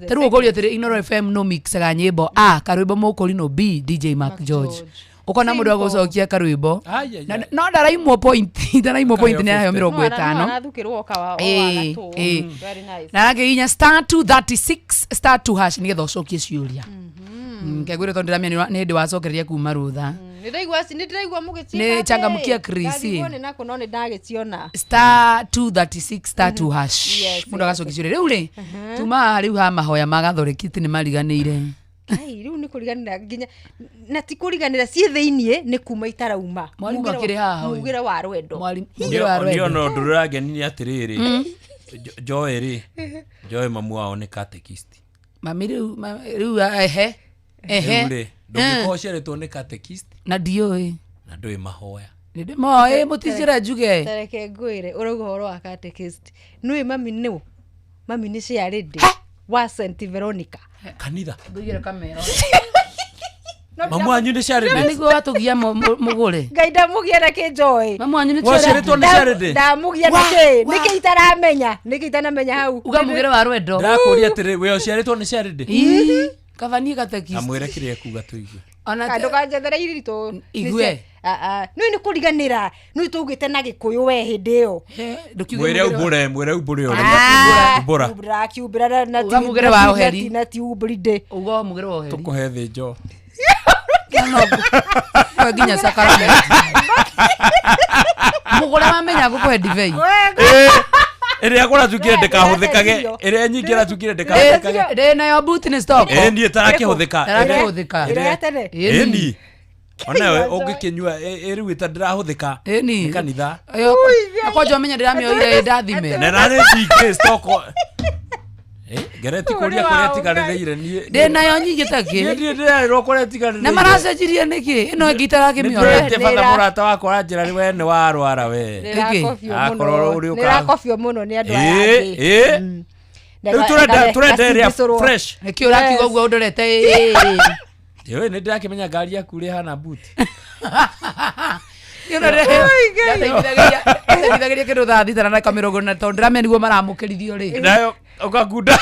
ta rä u å korio atä rä Inoro FM no mixaga nyä mbo a karwä mbo må kå ri no b DJ Mark George ukona må ndå wa gå cokia karwä mbo no ndaraimwo point nä aheo 50 na rangä inya star 236 star 2 hash nä getha å cokie ciuria ngegwä re tondå ndäramenya nä hä ndä wacokereria kuma rå nä changamukia Krisi star 236 star 2 hash må ndå agacokia ciuria rä u rä tuma rä u ha mahoya magathoreki nä mariganä ire rä u nä kå riganä nginya na ti kå riganä ra ciä thä-inä nä kuma itarauma mwarimå akä rä haha mugä re wa rwendo ndio ndå rä rangenirie atä rä rä Joe rä Joe mamu wao nä catechist mami rä u ehe ndångäkorwo ciarĩtwo nĩ catechist na ndiũĩ na ndũĩ mahoya moĩ mũticĩra njuge tareke ngwĩre ũrauga ũhoro wa catechist nĩũĩ mami nĩ ciarĩndĩ wa St Veronica kanitha ngũigĩre kamera mamu wanyu nĩ ciarĩndĩ nĩguo watũgia mũgũre Ngai ndamũgia na kĩnjoĩ mamu wanyu nĩ ciarĩtwo nĩ ciarĩndĩ ndamũgia na nĩkĩ itaramenya hau uga mũgĩre wa rwendo ndakũria atĩrĩ we ciarĩtwo nĩ ciarĩndĩ kabani gateki amwĩre kĩrĩa kuga tũigue ona kando kanjethere iritũ igue nĩ kũriganĩra nĩ tũugĩte na Gĩkũyũ we hĩndĩ ĩyo mwĩre umbũre ũrĩa kiumbĩra na mũgĩre wa ũheri na ti umbũrinde uga mũgĩre wa ũheri tũkũhe thĩnjo no nginya sakara mũgũre wamenya gũkũhe divei ĩrĩa kũra tukire ndĩkahũthĩkage ĩrĩa nyingĩ ratukire ndĩkahũthĩkage ndĩ nayo boot ni stock niĩ tarakĩhũthĩka ĩrĩa ĩni ona we ũngĩkĩnyua rĩu ĩta ndĩrahũthĩka ĩni kanitha nakwanja ũmenya ndĩramĩoire ndathime na narĩ ndingĩ stock ngereti kũria kũrĩa tigarĩrĩire niĩ ndĩ nayo nyingĩ takĩ niĩ ndĩrerwo kũrĩa tigarĩrĩire na maracenjirie nĩkĩ ĩno ĩngĩ itarakĩmĩona nĩ batha mũrata wakwa njĩra we nĩ warwara we nĩrakobio mũno nĩ andũ aya rĩu tũrenda ĩrĩa fresh nĩkĩ ũrakiuga ũguo ũndorete ĩwe nĩ ndĩrakĩmenya ngari yaku ũrĩa hana buti ndagĩria kĩndũ thaa thita na ndagĩka 40 tondũ ndĩramenya nĩguo maramũkĩrithio rĩ nayo ũgakunda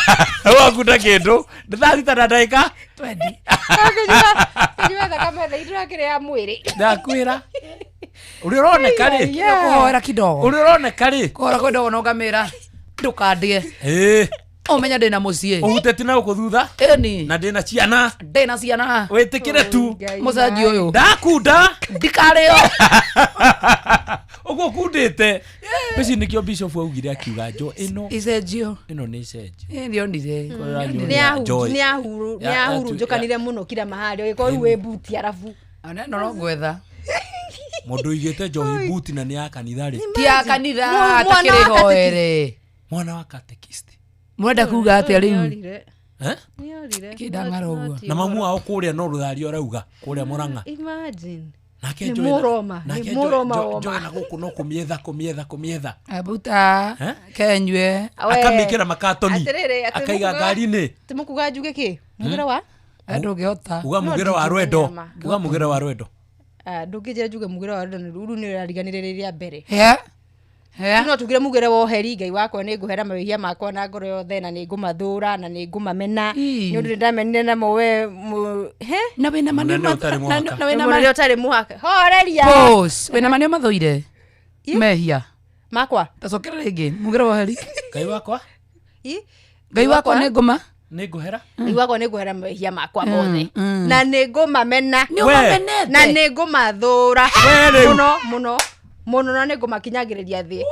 kĩndũ thaa thita na ndagĩka 20 ndakwĩra ũrĩa ũroneka rĩ kũhoera kidogo ũrĩa ũroneka rĩ kũhora kidogo no ngamĩra ndũkandie ũmenya ndĩ na mũciĩ ũhuteti na gũkũ thutha ĩni na ndĩ na ciana wĩtĩkĩre tu mũcanji ũyũ ndakunda ndikarĩo ũguo kundĩte ici nĩkĩo bishop augire akiuga njo icenjio ĩno nĩ icenjio ndionire nĩ ahurunjũkanire mũno kila mahali ũgĩkorwo rĩu wĩ buti arabu no gwetha mũndũ igĩte njohi buti na nĩ ya kanitha rĩ ti ya kanitha takĩrĩ hoere mwana wa catechist mwenda kuga atĩa rĩu kĩndang'ara ũguo na mamu wao kũrĩa no rũthario arauga kũrĩa Mũrang'a nake Mũroma na gũkũ no kũmietha abuta kenyue akamĩkĩra makatoni akaiga ngari-inĩ tĩmũkuga njuge kĩ mũgĩra wa ndũngĩhota uga mũgĩra wa rwendo ndũngĩnjĩra njuge mũgĩra wa rwendo rĩu nĩ ũrariganĩrĩria mbere no tugire mugere wa ũheri Ngai wakwa nĩ ngũhera mawĩhia makwa na ngoro yothe na nĩ ngũmathũra na nĩ ngũmamena nĩ ũndũ ndamenire namo we na wĩna manĩ ũtarĩ mũhaka horeria wĩna manĩ ũmathũire mehia makwa tacokera rĩngĩ mũgĩra wa ũheri Ngai wakwa nĩ ngũma nĩ ngũhera Ngai wakwa nĩ ngũhera mawĩhia makwa mothe na nĩ ngũmamena na nĩ ngũmathũra mũno na nĩ ngũmakinyagĩrĩria thĩ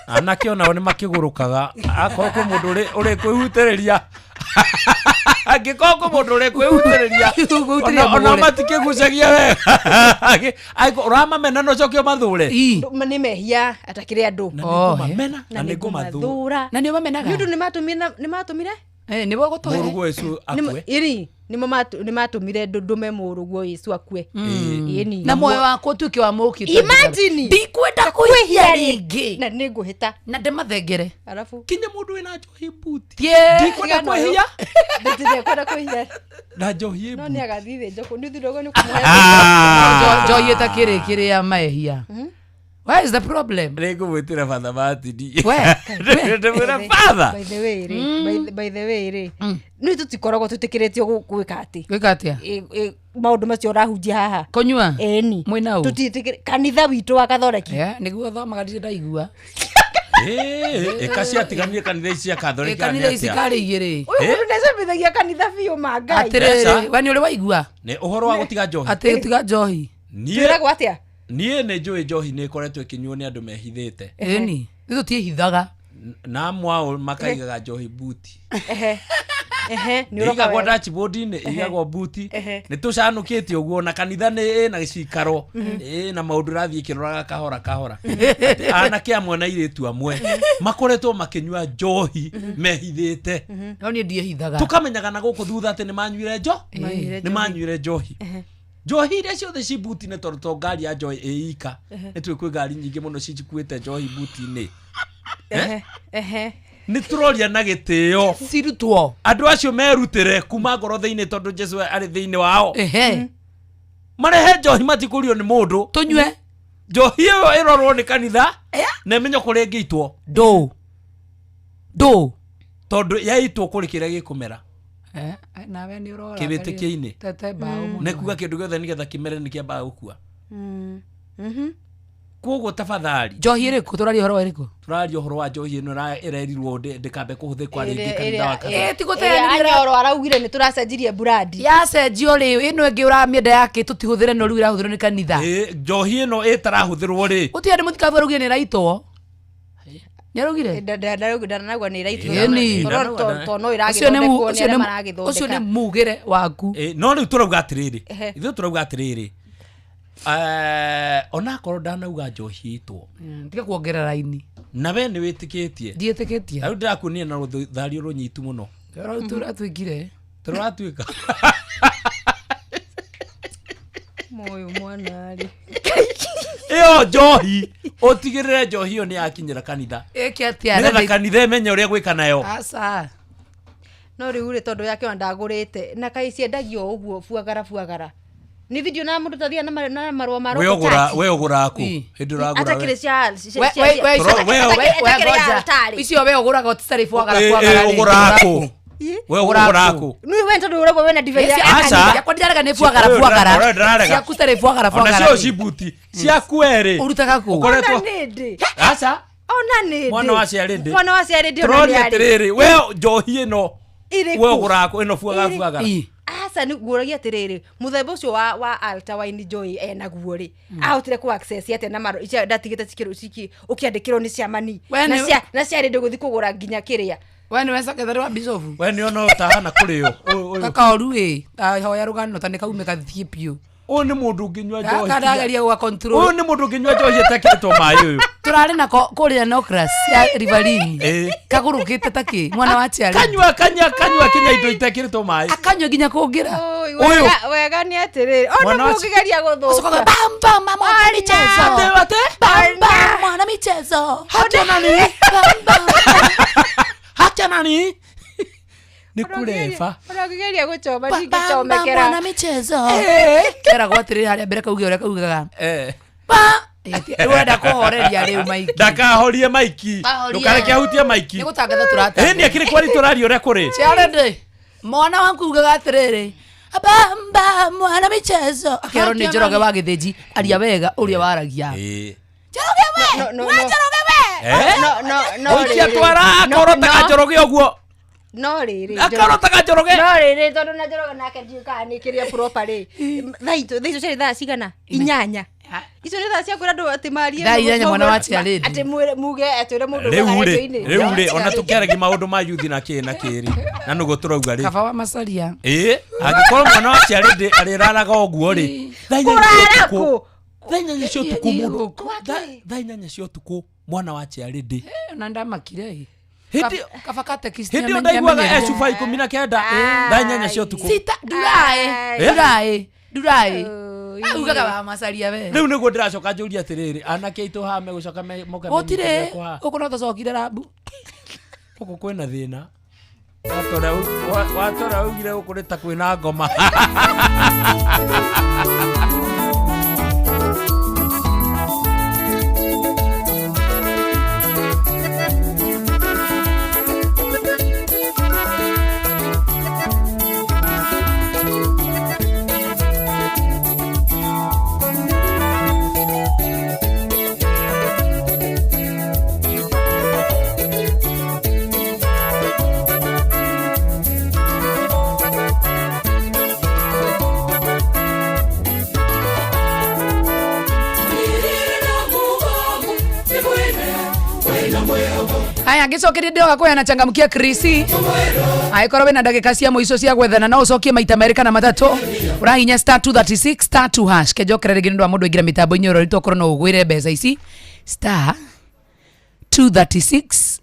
anake onao nĩ makĩgũrũkaga akorwo kwĩ mũndũ ũrĩ kwĩhutĩrĩria Angĩkorwo mũndũ ũrĩa kwĩhutĩrĩria ona matikĩgucagia wega ũramamena no coke ũmathũre nĩ mehia atakĩrĩ andũ na nĩ ngũmathũra na nĩ ũmamenaga nĩ ũndũ nĩ matũmire nĩguo gũtũhe mũrũguo Yesu akue nĩ matũmire ndũme mũrũguo Yesu akue na moyo wakwa ũtuĩke wa mũũkĩte imagine ndikwenda kwĩhia rĩngĩ na nĩ ngũhĩta na ndĩmathengere arabu kinya mũndũ wĩna njohi buti ndikwenda kwĩhia ndikwenda kwĩhia na njohi no nĩ agathithĩ njoko nĩ thirogo nĩ kũmũhe njohi ĩtakĩrĩ kĩrĩa mahia. Where is the problem? Rego wetira father Martin. Where? Father. By the way, nĩ tutikoragwo tutikiretio gwĩka ati. Gwĩka atia? Maũndũ macio ũrahunjia haha. Konyua? Eni. Mwena u? Tutitikire kanitha witũ wa Kathoreki. Nĩguo thomaga ndĩ ndaigua. Ekacia atiganire kanitha ici cia Kathoreki. Kanitha ici karĩ igĩrĩ. Ũyũ nĩcambithagia kanitha biũ ma Ngai. Atĩrĩrĩ, we nĩ ũrĩ waigua? Nĩ ũhoro wa gũtiga njohi. Atĩ gũtiga njohi. Twĩragwo atĩa? Niĩ nĩ njũĩ njohi nĩ ĩkoretwo ĩkĩnyuo nĩ andũ mehithĩte. Ĩni, nĩ tũtiĩhithaga. Na mwao makaigaga njohi buti. Nĩ igagwo dashboard-inĩ igagwo buti. Nĩ tũcanũkĩte ũguo na kanitha nĩ na gĩcikaro na maũndũ rathiĩ kĩroraga kahora kahora. Anake amwe na airĩtu amwe makoretwo makĩnyua njohi mehithĩte. No niĩ ndiĩhithaga. Tũkamenyaga na gũkũ thutha atĩ nĩ manyuire njohi. Njohi iria ciothe ci buti-inĩ tondũ to ngari ya njohi ĩika. Nĩ tũĩ kwĩ ngari nyingĩ mũno cikuĩte njohi buti-inĩ. Nĩ tũroria na gĩtĩo cirutwo andũ acio merutĩre kuma ngoro thĩinĩ tondũ Jesũ arĩ thĩinĩ wao. Marehe njohi matikũrio nĩ mũndũ. Tũnyue njohi ĩyo ĩrorwo nĩ kanitha na ĩmenyo kũrĩa ĩngĩitwo. Ndũ tondũ yaitwo kũrĩ kĩrĩa gĩkũmera. Nawe nĩ ũrora kĩbĩtĩkia-inĩ tete mbaũ mũno. Nĩ kuga kĩndũ gĩothe nĩgetha kĩmere nĩ kĩambaga gũkua. Koguo tafadhali njohi ĩrĩkũ tũraria ũhoro wa ĩrĩkũ? Tũraria ũhoro wa njohi ĩno ĩrerirwo ndĩkambe kũhũthĩkwo rĩngĩ kanitha wa Kathoreki. Tigũteanĩria oro araugire nĩ tũracenjirie burandi. Yacenjio rĩ ĩno ĩngĩ ũramĩenda yake tũtihũthĩre no rĩu ĩrahũthĩrwo nĩ kanitha. Njohi ĩno ĩtarahũthĩrwo rĩ. Gũtirĩ andũ mũtikabu araugire nĩ ĩraitwo. Nĩarugire? Ndanagwa nĩ ĩraitwo. To no ĩragĩthondekwo nĩ arĩa maragĩthondeka. Ũcio nĩ mugĩre waku. No rĩu tũrauga atĩrĩrĩ. Ithuĩ tũrauga atĩrĩrĩ. Ona korwo ndanauga njohi itwo. Tiga kuongerera raini. Na we nĩ wĩtĩkĩtie. Ndiĩtĩkĩtie. Rĩu ndĩrakuonia na rũthario rũnyitu mũno. Tũratuĩkire. Tũratuĩka. Moyo mwana rĩ. Ĩyo njohi ũtigĩrĩre njohi ĩyo nĩ yakinyĩra kanitha. Ĩkĩ atĩa? Nĩgetha kanitha ĩmenye ũrĩa gwĩka nayo. Aca. No rĩu rĩ tondũ yake ndagũrĩte na kai ciendagio ũguo buagara. Ni video na mũndũ tathia na marũa ma roho. We ũgũra ku. Hĩndĩ ũragũra. Atakĩrĩ cia. Icio we ũgũraga ũtisarĩ buagara. Ũgũra ku. We ũgũra ku. Nĩ we tondũ ũragwo we na device ya kanitha. Yakwa ndirarega nĩ buagara. Ciaku citarĩ buagara. Ona cio cibuti. Ciaku erĩ. Ũrutaga ku. Ũkoretwo. Aca. Ona nĩ. Mwana wa ciarĩndĩ. Mwana wa ciarĩndĩ ona nĩ atĩrĩrĩ. We njohi ĩno. We ũgũra ku ĩno buagara. Asa ni guragia atĩrĩrĩ mũthemba ũcio wa altar wine joy enaguo rĩ ahotire ku access yate na maro icia ndatigĩte cikĩrũ ciki ũkĩandĩkĩrwo nĩ ciamani na cia rĩndĩ gũthi kũgũra nginya kĩrĩa. We nĩ wecakethare wa bicobu. We nĩ ona ũtahana kũrĩo. Kakaoru ĩ hoya rũgano ta nĩ kaumĩka thiĩ piũ. Ũyũ nĩ mũndũ ũngĩnyua njohi. Kadageria gwa control. Ũyũ nĩ mũndũ ũngĩnyua njohi ĩtakĩrĩtwo maĩ ũyũ. Tũrarĩ na kũrĩa Nocras ya Rivalini. Kagũrũkĩte takĩ mwana wa Chiari. Kanyua kinya indo itakĩrĩtwo maĩ. Akanyua nginya kũngira. Ũyũ wega nĩ atĩrĩrĩ. Ona mũkĩgeria gũthũka. Bam mwana michezo. Bam mwana michezo. Hacha nani? Ni kureva. Ũrageria gũchoma ndingĩchomekera. Mwana michezo. Kera gwatirĩ harĩa mbere kauge ũrĩa kaugaga. Wenda kũhoreria rĩu maiki. Ndakahorie maiki. Ndũkareke ahutie maiki. Nĩ gũtangatha tũrata. Nĩ akĩrĩ kwari tũraria ũrĩa kũrĩ. Ciarende. Mwana wangu ugaga atĩrĩrĩ. Bamba mwana michezo. Akero nĩ Njoroge wa Gĩthĩnji. Aria wega ũrĩa waragia. Njoroge we. Njoroge we. No. Oikia twara akorotaka Njoroge ũguo. No rĩrĩ. Akorotaka Njoroge. No rĩrĩ tondũ na Njoroge nake ndiũkaga nĩ kĩrĩa properly. Thaicio ciarĩ thaa cigana? 8. icio nĩ thaa cia kwĩra andũ atĩ marie Thaa inyanya mwana wa Chiarĩndĩ. atĩ muge atwĩre mũndũ rĩu ona tũkĩaragia maũndũ ma yuthi na kĩrĩ na nũgũ tũrauga rĩ kaba wa macaria angĩkorwo mwana wa Chiarĩndĩ arĩraraga ũguo rĩ thaa inyanya cia ũtukũ mũndũ thaa inyanya cia ũtukũ mwana wa Chiarĩndĩ na ndamakire kaba katekisi hĩndĩ ndaiguaga ecuba 19 thaa inyanya cia ũtukũ sita durai ugaga wa macaria we rĩu nĩguo ndĩracoka njũria atĩrĩrĩ anake aitũ haha megũcoka moka gũtirĩ gũkũ no tũcokire rabu gũkũ kwĩna thĩna watora ugire gũkũ nĩ ta kwĩna ngoma Haya ngicokerie ndoga kuyana changamkia Krisi aikorwo wina ndagika cia muico cia gwethana no ucokie maita merĩ kana matatũ urahinya *236 *2 hash kejokera rĩngĩ ndwa mũndũ aingira mitambo-inĩ oro ritokorwo no ugwire mbeca ici *236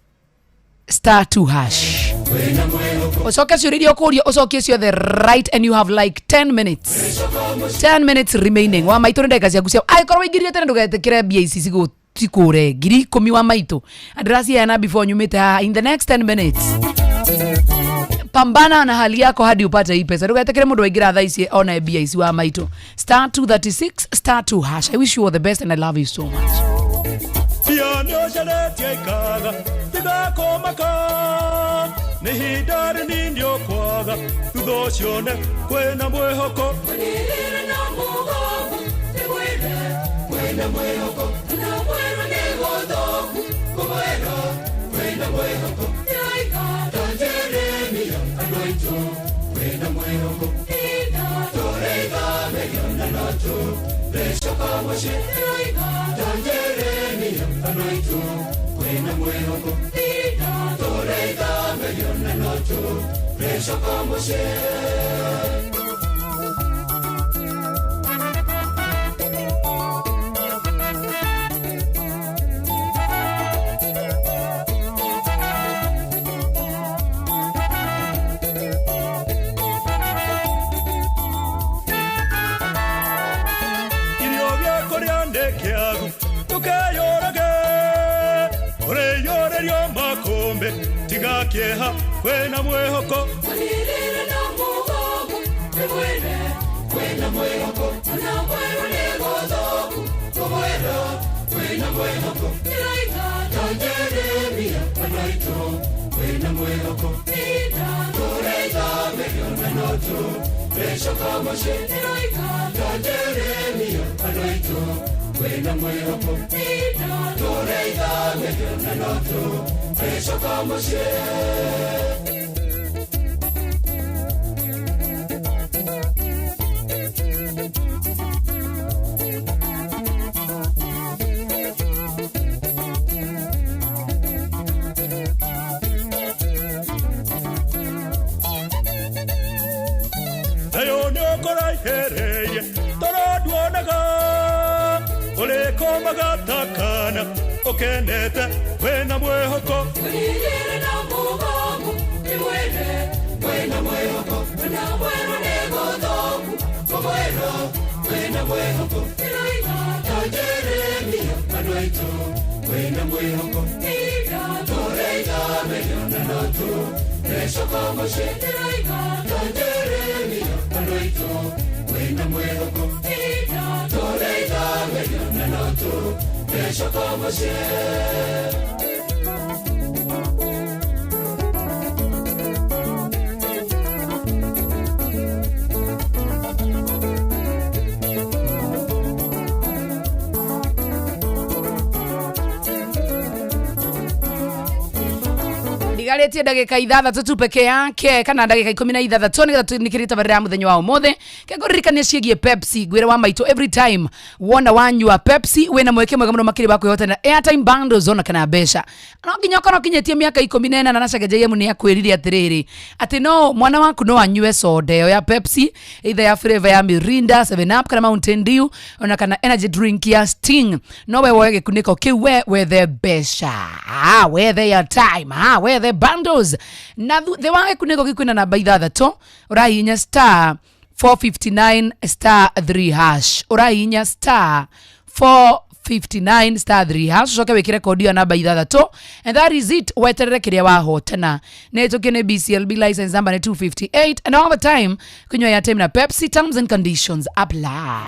*2 hash ucoke ciũrĩrio kũrio ucokie ciothe right and you have like 10 minutes remaining wa maitũ nĩ ndagika ciaku cia aikorwo ingirire tene ndũgetekere mbia ici cigo tikure ngiri 10 wa maito adrasi yana before nyumite in the next 10 minutes pambana na hali yako hadi upate hii pesa ndugatekere mundu waingira thaa ici ona bia ici wa maito *236 *2 hash I wish you all the best and I love you so much Piano jaletia ikaga tiga komaka ni hidari nindio kwaga tuthocione kwena mwehoko na mugongo kwena mwehoko na mwero negodoku kwena mwehoko yaika tanjeremia anoito kwena mwehoko ina torega meriona nato reshoka moshe yaika tanjeremia anoito kwena mwehoko ina torega meriona nato reshoka moshe kieha kwena mwehoko walirire na mugongo mwene kwena mwehoko na mwero negodoku kwena mwehoko ilaika tanjeremia anaito kwena mwehoko ina toreza meriona noto reshoka moshe ilaika tanjeremia anaito kwena mwehoko ina toreza meriona noto reshoka moshe hereye torodwonaga olekoma okendete wena mwehoko walirire na mugongo wena mwehoko na mwero negodoku wena mwehoko ilaika tanjeremia anoito wena mwehoko ina toreza meriona noto reshoka moshe ilaika tanjeremia anoito wena mwehoko ina toreza meriona noto reshoka moshe igaletie ndagika 6 tu peke yake kana ndagika 16 nigetha nikirita barira muthenya wa umothe kegoririkania ciegie Pepsi gwira wa maito every time wona wanyua Pepsi wena mweke mwega muno makiri bako yote na airtime bundles ona kana besha no nginya kono kinyetie miaka 14 na nacaga JM ni akwirire atiriri ati no mwana waku no anyue soda ya Pepsi either ya flavor ya Mirinda 7up kana Mountain Dew ona kana energy drink ya Sting no we woge kuniko kiwe with the besha where they are time where the bundles na the wage kuniko kikwina na by that urahinya star 459 star 3 hash urahinya star 459 star 3 hash soke wekire kodi ya namba 6 and that is it weterere kiria wa hotena neto kene BCLB license number 258 and all the time kunywa ya time na Pepsi terms and conditions apply.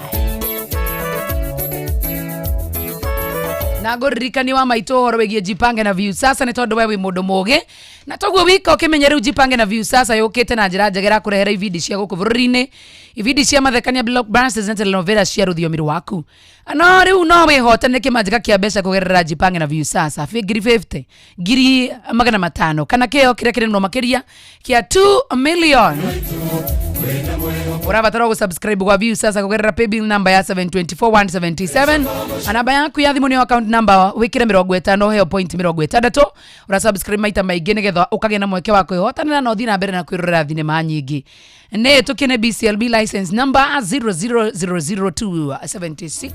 Na goririkani wa maito horo wegie jipange na view sasa ni tondu wewe mundu muge na toguo wika ukimenyera ujipange na view sasa yukite na njira njagera kurehera ividi cia guku bururi-ini ividi cia mathekania blockbusters na telenovela cia ruthiomi rwaku no riu no wihotane kimanjika kia mbeca kugerera jipange na view sasa ngiri 50 ngiri 500 kana kio kire kire no makiria kia 2 million. Urabatara kusubscribe kwa view sasa kugerera paybill number ya 724177 anaba yaku ya thimu ni account number wikire 50 heo point 60 ura subscribe maita maingĩ nigetha ukagĩa na mweke wa kwĩhotanĩra na ũthiĩ na mbere na kwĩrorera thinema nyingĩ nĩ tukine BCLB license number 0000276.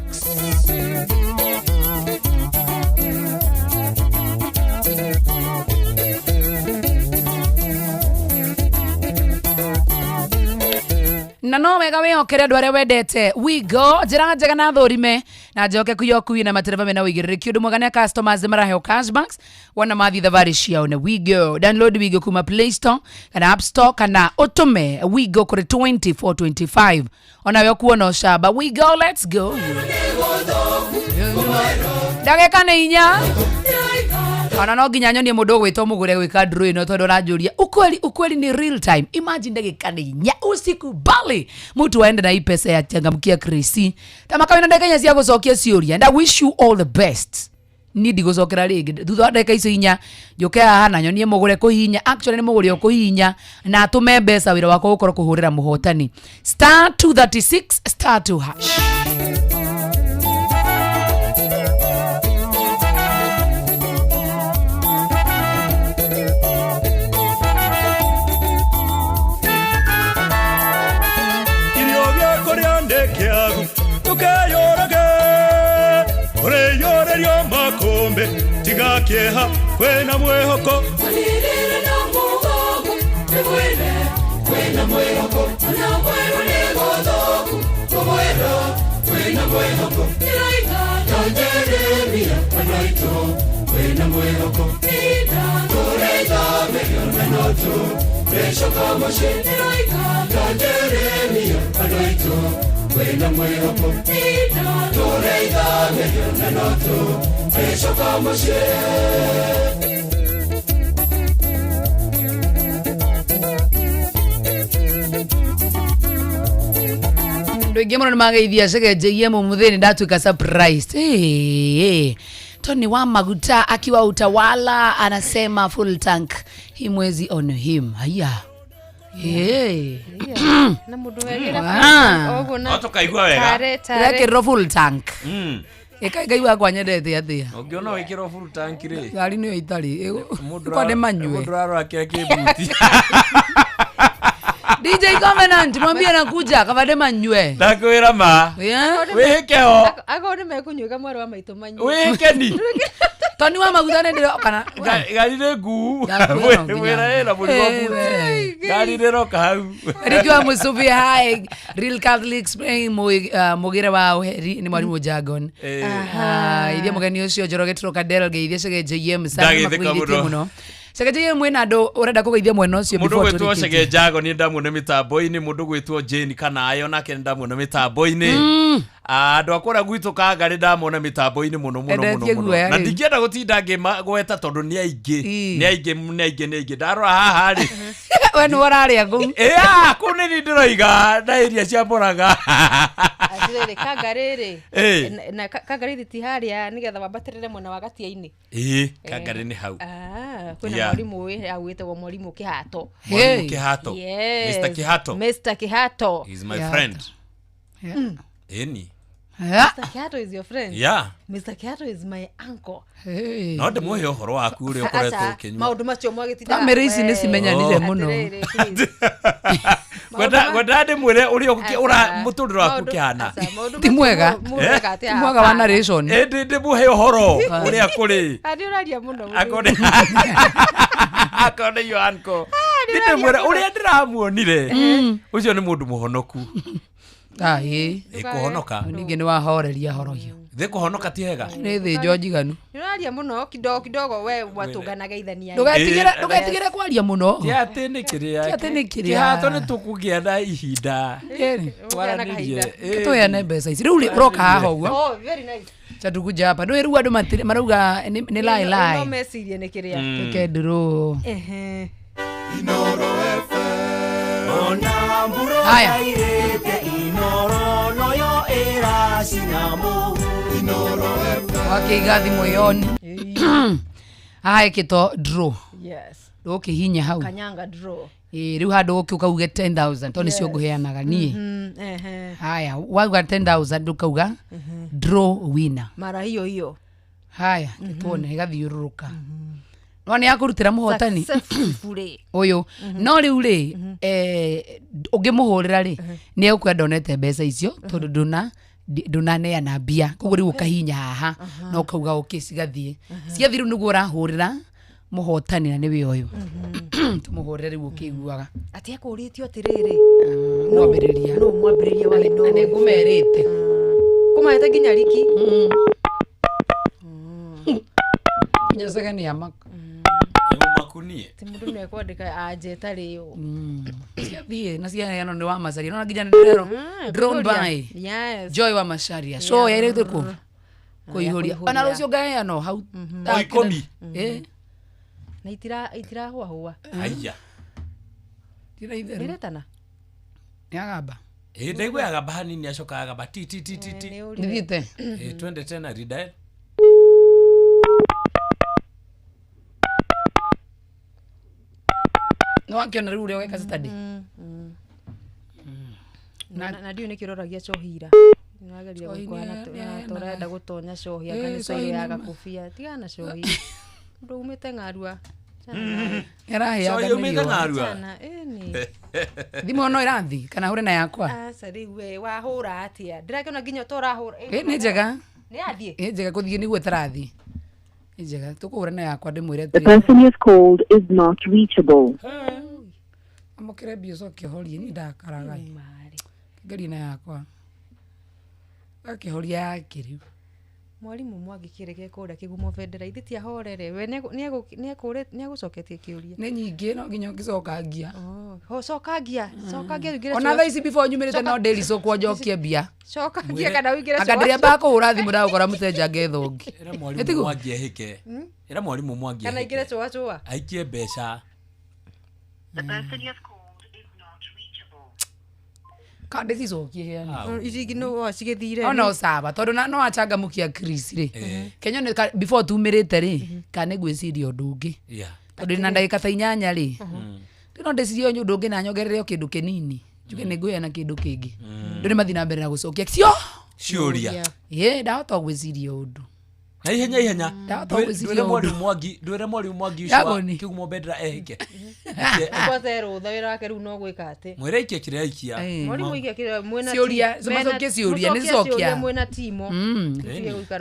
Na no wega wihokere andu aria wendete wigo njira njega na thorime na njoke kuyo kuyi na matereva mena wigiriki undu mwagane customers maraheo cashbacks wana mathi thavari ciao na wigo download wigo kuma Play Store kana App Store kana utume wigo kuri 2425 ona yo kuona shaba wigo let's go ndageka ne inya ana no ginya nyonie mundu gwitwo mugure gwika ndru ino tondu rajuria ukweli ni real time. Imagine ndagika ni nya usiku bali mtu aende na pesa ya changamkia Krisi tamaka ina ndagenya cia gucokia ciuria and I wish you all the best. Nidi gocokera ringi thutha ndagika icio inya njuke haha na nyonie mugure kuhinya actually ni mugure kuhinya na atume mbeca wira wako gukoro kuhurira muhotani star 236 star 2 hash. Tigakieha kwena mwehoko walirire na mugongo niwene kwena mwehoko na mwero negozoku mwero kwena mwehoko niraita tanjeremia anaito kwena mwehoko nida toreza meriona noto resho kama she niraita tanjeremia anaito kwena mwehoko nida toreza meriona noto resho kama she. Ndugu mwana magaithia shaka JM mutheni ndatuika surprised. Tony wa Maguta akiwa utawala anasema full tank hii mwezi on him. Haya. Na mundu wegira oguna otokaigwa wega tare full tank. Ikaigwa kwa nyendete atia. Ungiona wikiro full tank ri. Gari niyo itari. Kwa de manywe. Mundu aro akeke buti. DJ Covenant mwambie nakuja kavade manywe. Ndakwira ma. Wihikeo. Agone mekunyuka mwaro wa maito manywe. Wihikeni. Tony wa Maguta ndiro kana. Gari regu. Wira era muri wa buti. Gari roka hau. Rikiwa musubi hai Real Catholic Spring mugira wa heri ni mwalimu Jagon. Idia mugani ucio jorogetro kadel geithia cege JM sana makwithite muno. Secretary mwena ndo urenda kugeithia mwena ucio before mundu gwetwo Cege Jago ni ndamuona mitambo-ini mundu gwetwo Jane kana ayo nake ndamuona mitambo-ini andu akora gwitu kangari ndamuona mitambo-ini muno na ndingienda gutinda ngimagweta tondu ni aingi ndarora haha ri we ni wararia ngu kuni ni ndiroiga na iria cia Muraga Rere Kangarere. Na Kangarere ti haria nigetha wambatirire mwena wa gatia-ini. Kangarere ni hau. Kwina mwalimu we awitwo mwalimu Kihato. Mwalimu Kihato. Mr. Kihato. Mr. Kihato. He's my friend. Any. Mr. Kihato is your friend? Yeah. Mr. Kihato is my uncle. No de muhe horo waku uri ukoretwo ukinywa. Maundu macio mwagitinda. Family ici ni cimenyanire muno. Gwenda de mwire uri ura mutundiro waku kihana. Ti mwega. Ti mwega wa narration. De muhe horo uri akuri. Adi uraria muno. Akone yo uncle. De mwire uri ndiramuonire. Ucio ni mundu muhonoku. Ikuhonoka ningi ni wahoreria horo hiyo kuhonoka ti hega ni thi njojiganu niraria muno kidogo we watunganaga ithania ndugetigire kwaria muno ti ati ni kiria Kihato ni tukugia na ihinda waranirie tuyane mbeca ici riu uroka haha uguo very nice Chandukuja hapa ndio riu andu marauga ni lai no mecirie ni kiria kekedro Inoro FM ona mburo irete Inoro noyo era sinamo Inoro FM wakigathi moyoni kito draw yes ukihinya hau kanyanga draw riu handu ukiuka uge 10,000 to nicio nguheanaga nie haya wauga 10,000 ukauga draw winner mara hiyo haya tuone igathiururuka no ni akurutira muhotani uyu no riu ri ungimuhurira ri ni ekwenda onete mbeca icio tondu ndunaneyana mbia koguo riu ukahinya haha no ukauga ukicigathie cigathie riu niguo urahurira muhotani na niwe uyu tumuhurire riu ukiguaga ati akuritio atiriri mwambiriria wa ino ne ngumerite kumahete nginya riki nyesega ni amaka makunie ti mundu ni ekwandika anje tari yo thie na cia no ni wa macaria no nginya ndero drone by yes Joy wa macaria so yairete ku kuihuria ona rucio ngaya no hau ta 10 na itira hua aya tira ithe niretana niagamba ndaigu agamba hanini acoka agamba ti nithite twende tena redial no akiona riu ria weka study na ndio nikiroragia cohira nageria gukwana turenda gutonya cohia kanisa ya gakufia tigana cohi ndu umite ngarua yarahia umite ngarua thimo no irathi kana hure na yakwa sari we wahura atia ndirakiona nginya torahura ni njega ni athie ni njega kuthie niguo tarathi ni njega tukuhura na yakwa ndimwire the person you have called is not reachable amukire bio cokihorie ni ndakaraga ngari na yakwa akihoria yakiriu mwalimu mwagikire gekora kigumo vendera ithiti ahorere we ni agucoketie kiuria ni nyingi no nginya ngicokangia cokangia ngire ona thaa ici before nyumirite no daily so kwa njokie mbia cokangia kana wigire akadiria bako urathi mura gukora mutenja ngethongi era mwalimu mwangihike era mwalimu mwangihike kana ingire chwa aikie mbeca the person you have called is not reachable kande cicokie yani ici no cigithire ona usaba tondu no achangamukia Chris ri Kenya ni before tumirite ri kana gwiciria undu ungi tondu na ndagika ta 8 ri ndino ndeciria undu ungi na nyogerere kindu kinini njuge ni nguya na kindu kingi ndu ni mathina mbere na gucokia ciuria ndahota gwiciria undu ihenya ndwire mwalimu mwangi ucio kigumo bendera ehike kwa zero thawira wake riu no gwika ati mwire ikia kiria ikia mwalimu ikia kiria mwena ciuria cimacokie ciuria ni cokia mwena timo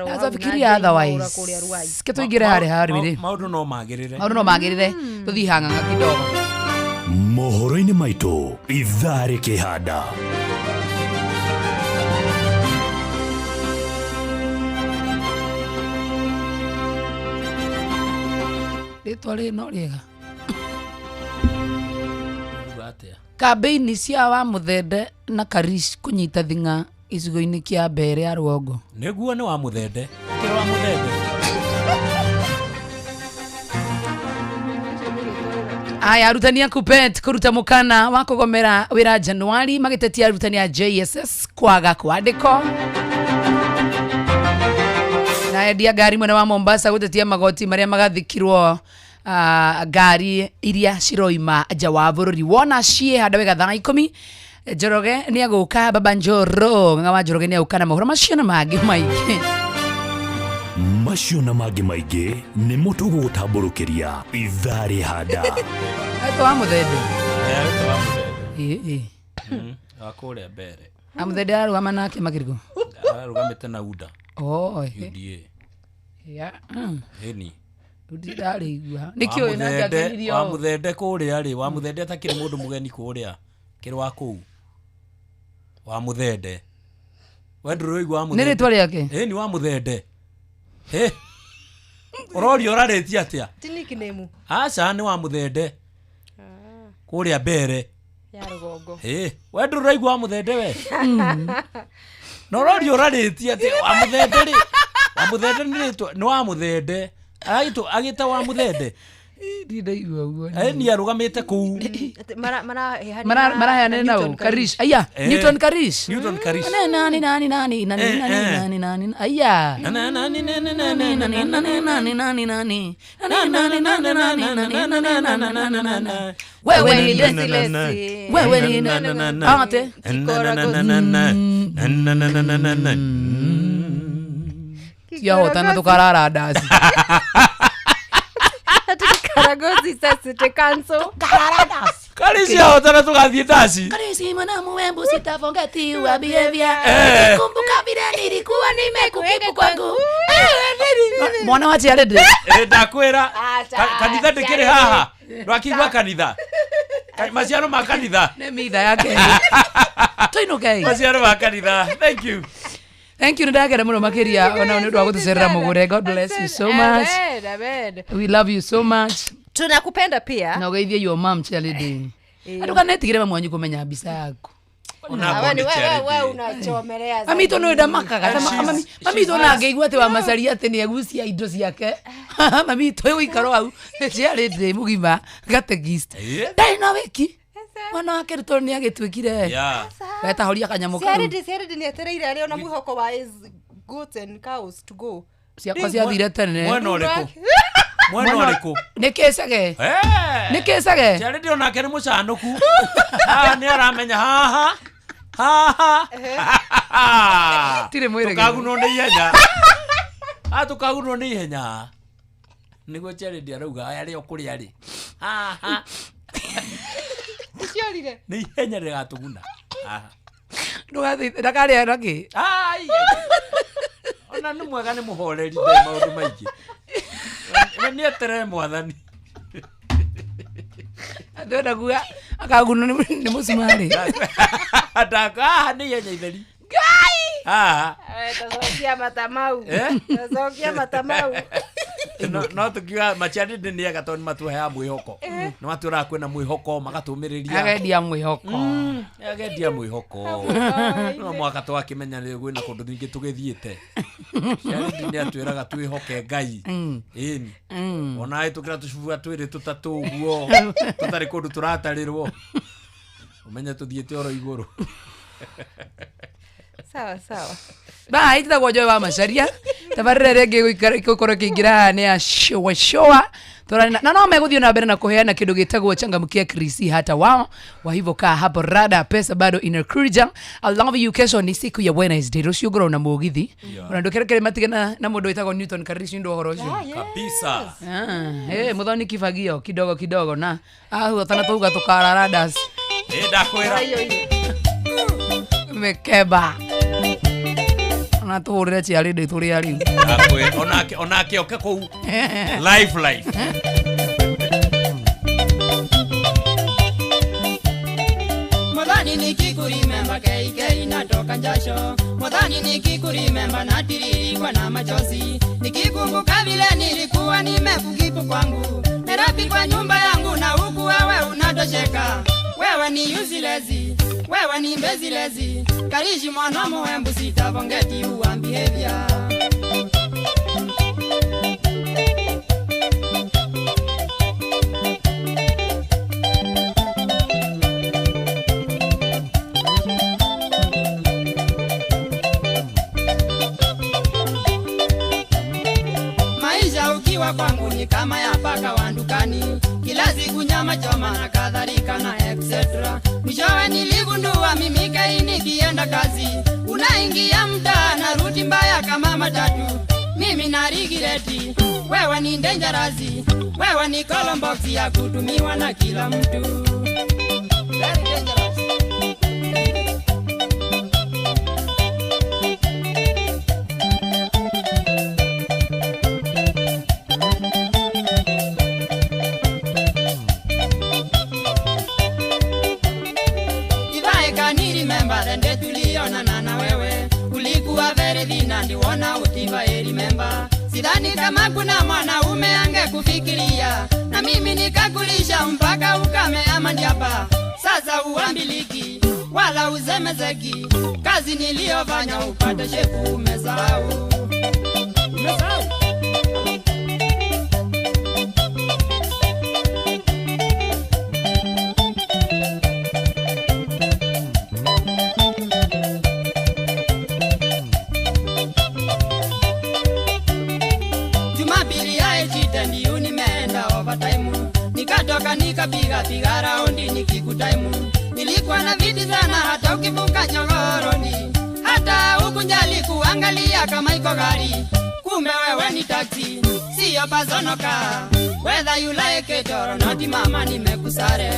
na zafikiria otherwise ketuingire hari ri maundu no magirire tuthi hanganga kidogo mohoro-ini maitu ithaa rikihanda ritwa ri no riega kambeini cia wa muthende na Karish kunyita thinga icigo-ini kia mbere ya rwongo niguo ni wa muthende kiro wa muthende aya arutani aku pet kuruta mukana wa kugomera wira Januari magitetia arutani a JSS kwaga kwandiko na endia ngari mwena wa Mombasa gutetia magoti maria magathikirwo ngari iria ciroima nja wa bururi wona cie handa wega thana 10 Njoroge ni aguka baba Njoro ngawa Njoroge ni aguka na mahura macio na mangĩ maingĩ macio na mangĩ maingĩ nĩ mũtugo gũtamborũkĩria ithari handa ato wa muthende akũrĩa mbere amuthende arugama nake makirigo arugamĩte na UDA UDA ya heni udidari igua nikio ina ngakenirio wa muthende kũrĩa rĩ wa muthende atakĩrĩ mũndũ mũgeni kũrĩa kĩrwa kũu wa muthende wendũrũ igua wa muthende nĩ rĩtwa rĩake ni wa muthende ũrorio ũrarĩtie atĩa ti nickname aca nĩ wa muthende kũrĩa mbere ya rũgongo wendũrũ igua wa muthende we no ũrorio ũrarĩtie atĩa wa muthende rĩ wa muthende nĩ wa muthende agĩta wa muthende ndida igua uo ni arugamĩte kuu mara nao Karish aya Newton Karish nani aya wewe ni Desilesi wewe ni ate yo tana tukarara dasi Karagozi sasa tekanso Karadas Karisi hao tena tukathie dasi Karisi mwana mwembu sitafongetiwa behavior kumbuka vile nilikuwa nimekukipu kwangu mwana wachi alede ndakwira kanitha ndikiri haha rwakigwa kanitha maciaro ma kanitha ne mitha yake toinuke maciaro ma kanitha Thank you ndagera muno makiria ona nĩ ndwa gũtucerera mugure. God bless you so much. We love you so much. Tunakupenda pia. Na ugeithie your mom cheerleading. Atukanetigire mwanyu kumenya mbica yaku. Wewe unachomelea. Mami to no ndamakaga. Mami to na ngeigua ati wa macaria ati ni agucia indo ciake. Mami to uikaro au cheerleading mugima gategist. Dai no wiki. Mwana wake ruto ni agitwikire weta horia kanyamu kau Seredi ni atereire ari ona mwihoko wa goats and cows to go ciakwa ciathire tene mwana ũrĩkũ nĩ kĩcage Seredi onake nĩ mũcanuku nĩ aramenya haha tire mwĩrĩ tukagunwo nĩ ihenya tukagunwo nĩ ihenya nĩguo Seredi arauga aya rĩo kũrĩa rĩ haha Ciorire. Ni ihenya rĩgatũguna. Ndakarĩa raki. Ona nĩ mwega nĩ mũhoreri ndĩ maũndũ maingĩ. Nĩ etere mwathani. Ndona guya akagunwo nĩ mũcumari. Ndaka nĩ ihenya itheri. Ngai! Tazokia matamau. Tazokia matamau. No tukiwa Macharia ni agatoni matuhea mwihoko no matura kwena mwihoko magatumiriria agendia mwihoko no mwaka twakimenya ni gwina kundu thingi tugithiite Charia ni atwiraga twihoke Ngai ini ona ai tukira tucubua twiri tutatu guo tutari kundu turatarirwo umenya tuthiite oro iguru sawa ba itagwo Joy wa Macharia tabarire rege gukora kingira ni a showa torana na no meguthio na mbere na kuheana kindu gitagwo changamkia Krisi hata wao wa hivyo kaa hapo rada pesa bado inakuja. I love you. Kesho ni siku ya Wednesday rucio ngoro na mugithi unandokerekere matigana na mundu itagwo Newton Karishi ndo horo ucio kabisa muthoni kifagio kidogo na tana tuga tukara radas ndakwira mekeba na tuurire cheerleading turi ari onake oke ku life Modhani nikikurimemba keikei natoka jasho Modhani nikikurimemba natiririkwa na machozi Nikikumbuka vile nilikuwa nimekukipu kwangu Nairobi kwa nyumba yangu na huku wewe unatosheka Wewe ni useless, wewe ni mbezilezi Karishi mwana muhembu sitavongeti uwa behavior nimegundua mimi kai nikienda kazi unaingia mtaa na ruti mbaya kama matatu. Mimi na rigireti, wewe ni dangerous, wewe ni columbox ya kutumiwa na kila mtu. Very dangerous. Sidhani kama kuna mwanaume angekufikiria na mimi nikakulisha mpaka ukame ama njapa. Sasa uambiliki wala uzemezeki, kazi niliyofanya upate shepu umesahau. Nikatoka nikapiga raundi nikikutaimu. Nilikuwa na viti sana hata ukivuka chokoroni. Hata ukunjali kuangalia kama iko gari. Kumbe wewe ni taxi, siyo pazonoka. Whether you like it or not mama nimekusare.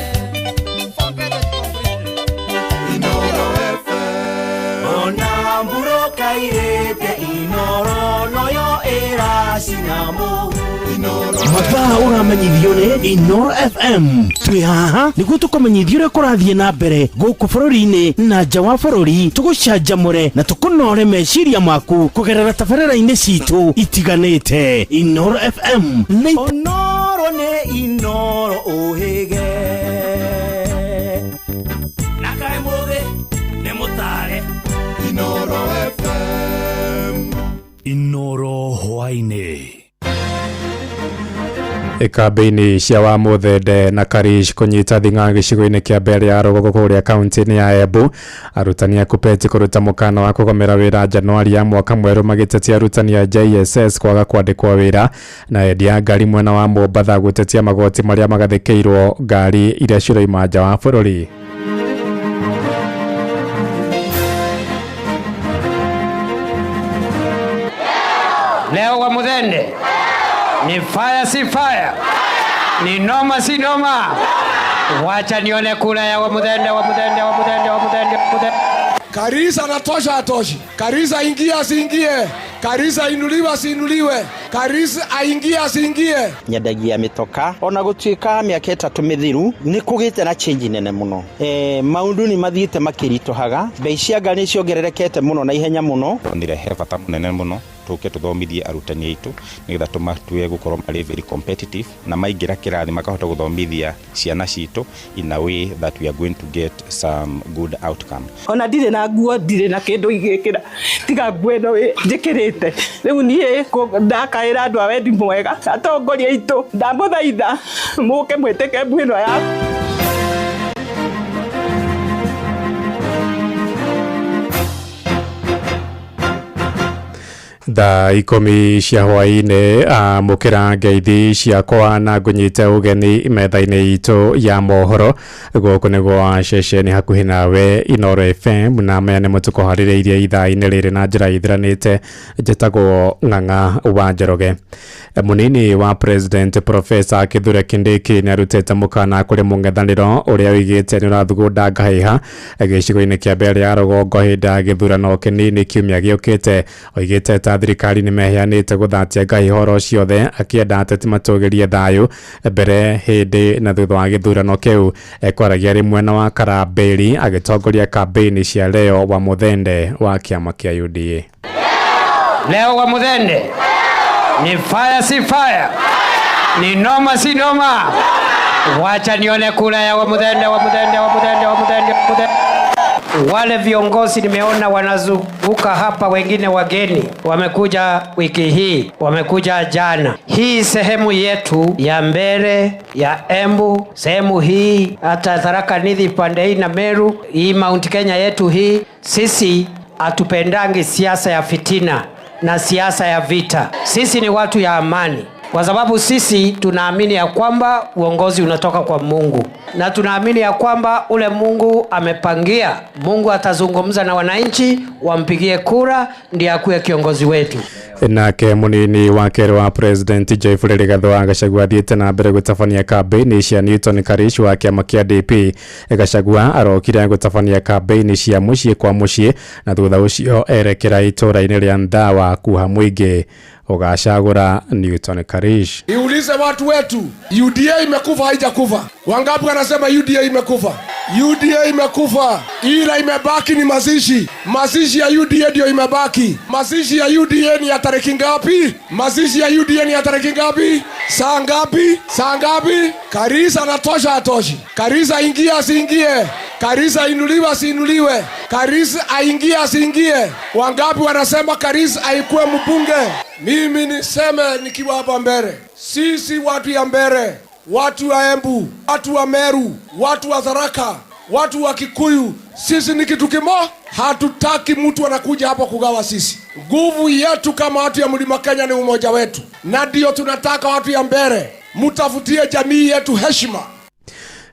Inoro FM Ona mburoka irete Inoro noyo era sinamu. Mathaa uramenyithio ni Inoro FM. Twi haha niguo tukumenyithia uria kurathie na mbere guku bururi-ini na nja wa bururi, tugucanjamure na tukunore meciria maku kugerera tabarĩra-inĩ citu itiganĩte. Inoro FM Onoro ne Inoro ohege Nakae muge ne mutare Inoro FM Inoro hwaine. Ikambĩini cia Wamuthende na Karish kunyita thing'a gĩcigo-inĩ kĩa mbere ya Rũgũkũ kũrĩa kaunti-inĩ ya Embu. Arutani a KUPPET kũruta mũkana wa kũgomera wĩra Januari ya mwaka mwerũ magĩtetia arutani a JSS kwaga kwandĩkwo wĩra, na endia ngari mwena wa Mombatha gũtetia magoti marĩa magathĩkĩirwo ngari iria ciroima nja wa bũrũri. Leo Wamuthende ni fire si fire, ni noma si noma. Wacha nione kula ya Wamuthende. Karisa natosha atoshi. Karisa ingia siingie. Karisa inuliwa siinuliwe. Karisa aingia siingie. Nyendagia mitoka ona gutuika miaka 3 mithiru ni kugite na change nene muno. Maundu ni mathiite makiritohaga, bei cia ngari ciongererekete muno na ihenya muno. Nirehe bata munene muno tuke tuthomithie arutani aitu nigetha tumatue gukorwo mari very competitive na maingira kirathi makahota guthomithia ciana citu in a way that we are going to get some good outcome. Ona ndire na nguo ndire na kindu igikira tiga ngweno njikirite riu nie ndakaira andu a wendi mwega atongoria itu ndamuthaitha muke mwitike mbwino ya Thaa 10 cia hwaĩ-inĩ amũkĩra ngeithi ciakwa na ngũnyite ũgeni metha-inĩ itũ ya mohoro gũkũ nĩguo ceceni hakuhĩ nawe Inoro FM, na maya nĩ mũtũkũharĩrĩirie ithaa-inĩ rĩrĩ na njĩra ithiranĩte. Njĩtagwo Ng'ang'a wa Njoroge. Mũnini wa President Professor Kithure Kindiki nĩ arutĩte mũkana kũrĩ mũng'ethanĩro ũrĩa oigĩte nĩ ũrathugunda ngahĩha gĩcigo-inĩ kĩa mbere ya rũgongo hĩndĩ ya gĩthurano kĩnini kiumia gĩũkĩte. Oigĩte thirikari nĩ meheanĩte gũthatia ngahĩha ciothe, akĩenda ateti matũgĩrie thayũ mbere, hĩndĩ na thutha wa gĩthurano kĩu. Kwaragia arĩ mwena wa Karambĩri agĩtongoria kambĩini cia Leo Wamuthende wa kĩama kĩa UDA. Leo Wamuthende ni fire si fire, ni noma si noma. Wacha nione kula ya Wamuthende. Wale viongozi nimeona wanazunguka hapa, wengine wageni wamekuja wiki hii, wamekuja jana. Hii sehemu yetu ya mbele ya Embu, sehemu hii hata Tharaka Nithi pande hii na Meru, hii Mount Kenya yetu hii, sisi hatupendangi siasa ya fitina na siasa ya vita. Sisi ni watu ya amani. kwa sababu sisi tunaamini ya kwamba uongozi unatoka kwa Mungu, na tunaamini ya kwamba ule Mungu amepangia, Mungu atazungumza na wananchi wampigie kura ndiye akuwe kiongozi wetu. Nake munini wa kero wa president Joyful Gachagua Gachagua thiete na mbere gutabania kampeni cia Newton Karish wa kiama kia DP. Gachagua arokire gutabania kampeni cia mucii kwa mucii na thutha ucio erekera itura-ini ria Ndawa kuha muingi ugacagura Newton Karish. Iulize watu wetu, UDA imekufa haijakufa? Wangapi wanasema UDA imekufa? UDA imekufa, ila imebaki ni mazishi. Mazishi ya UDA ndio imebaki. Mazishi ya UDA ni ya tarehe ngapi? Mazishi ya UDA ni ya tarehe ngapi? Saa ngapi? Saa ngapi? Karisa anatosha atoshi? Karisa aingie asiingie? Karisa inuliwe asiinuliwe? Karisa aingie asiingie? Wangapi wanasema Karisa aikuwe mbunge? Mimi niseme nikiwa hapa mbele, sisi watu ya mbele, watu wa Embu, watu wa Meru, watu wa Tharaka, watu wa Kikuyu, sisi ni kitu kimoja. Hatutaki mtu anakuja hapa kugawa sisi. Nguvu yetu kama watu ya Mlima Kenya ni umoja wetu, na ndio tunataka watu ya mbele mutafutie jamii yetu heshima.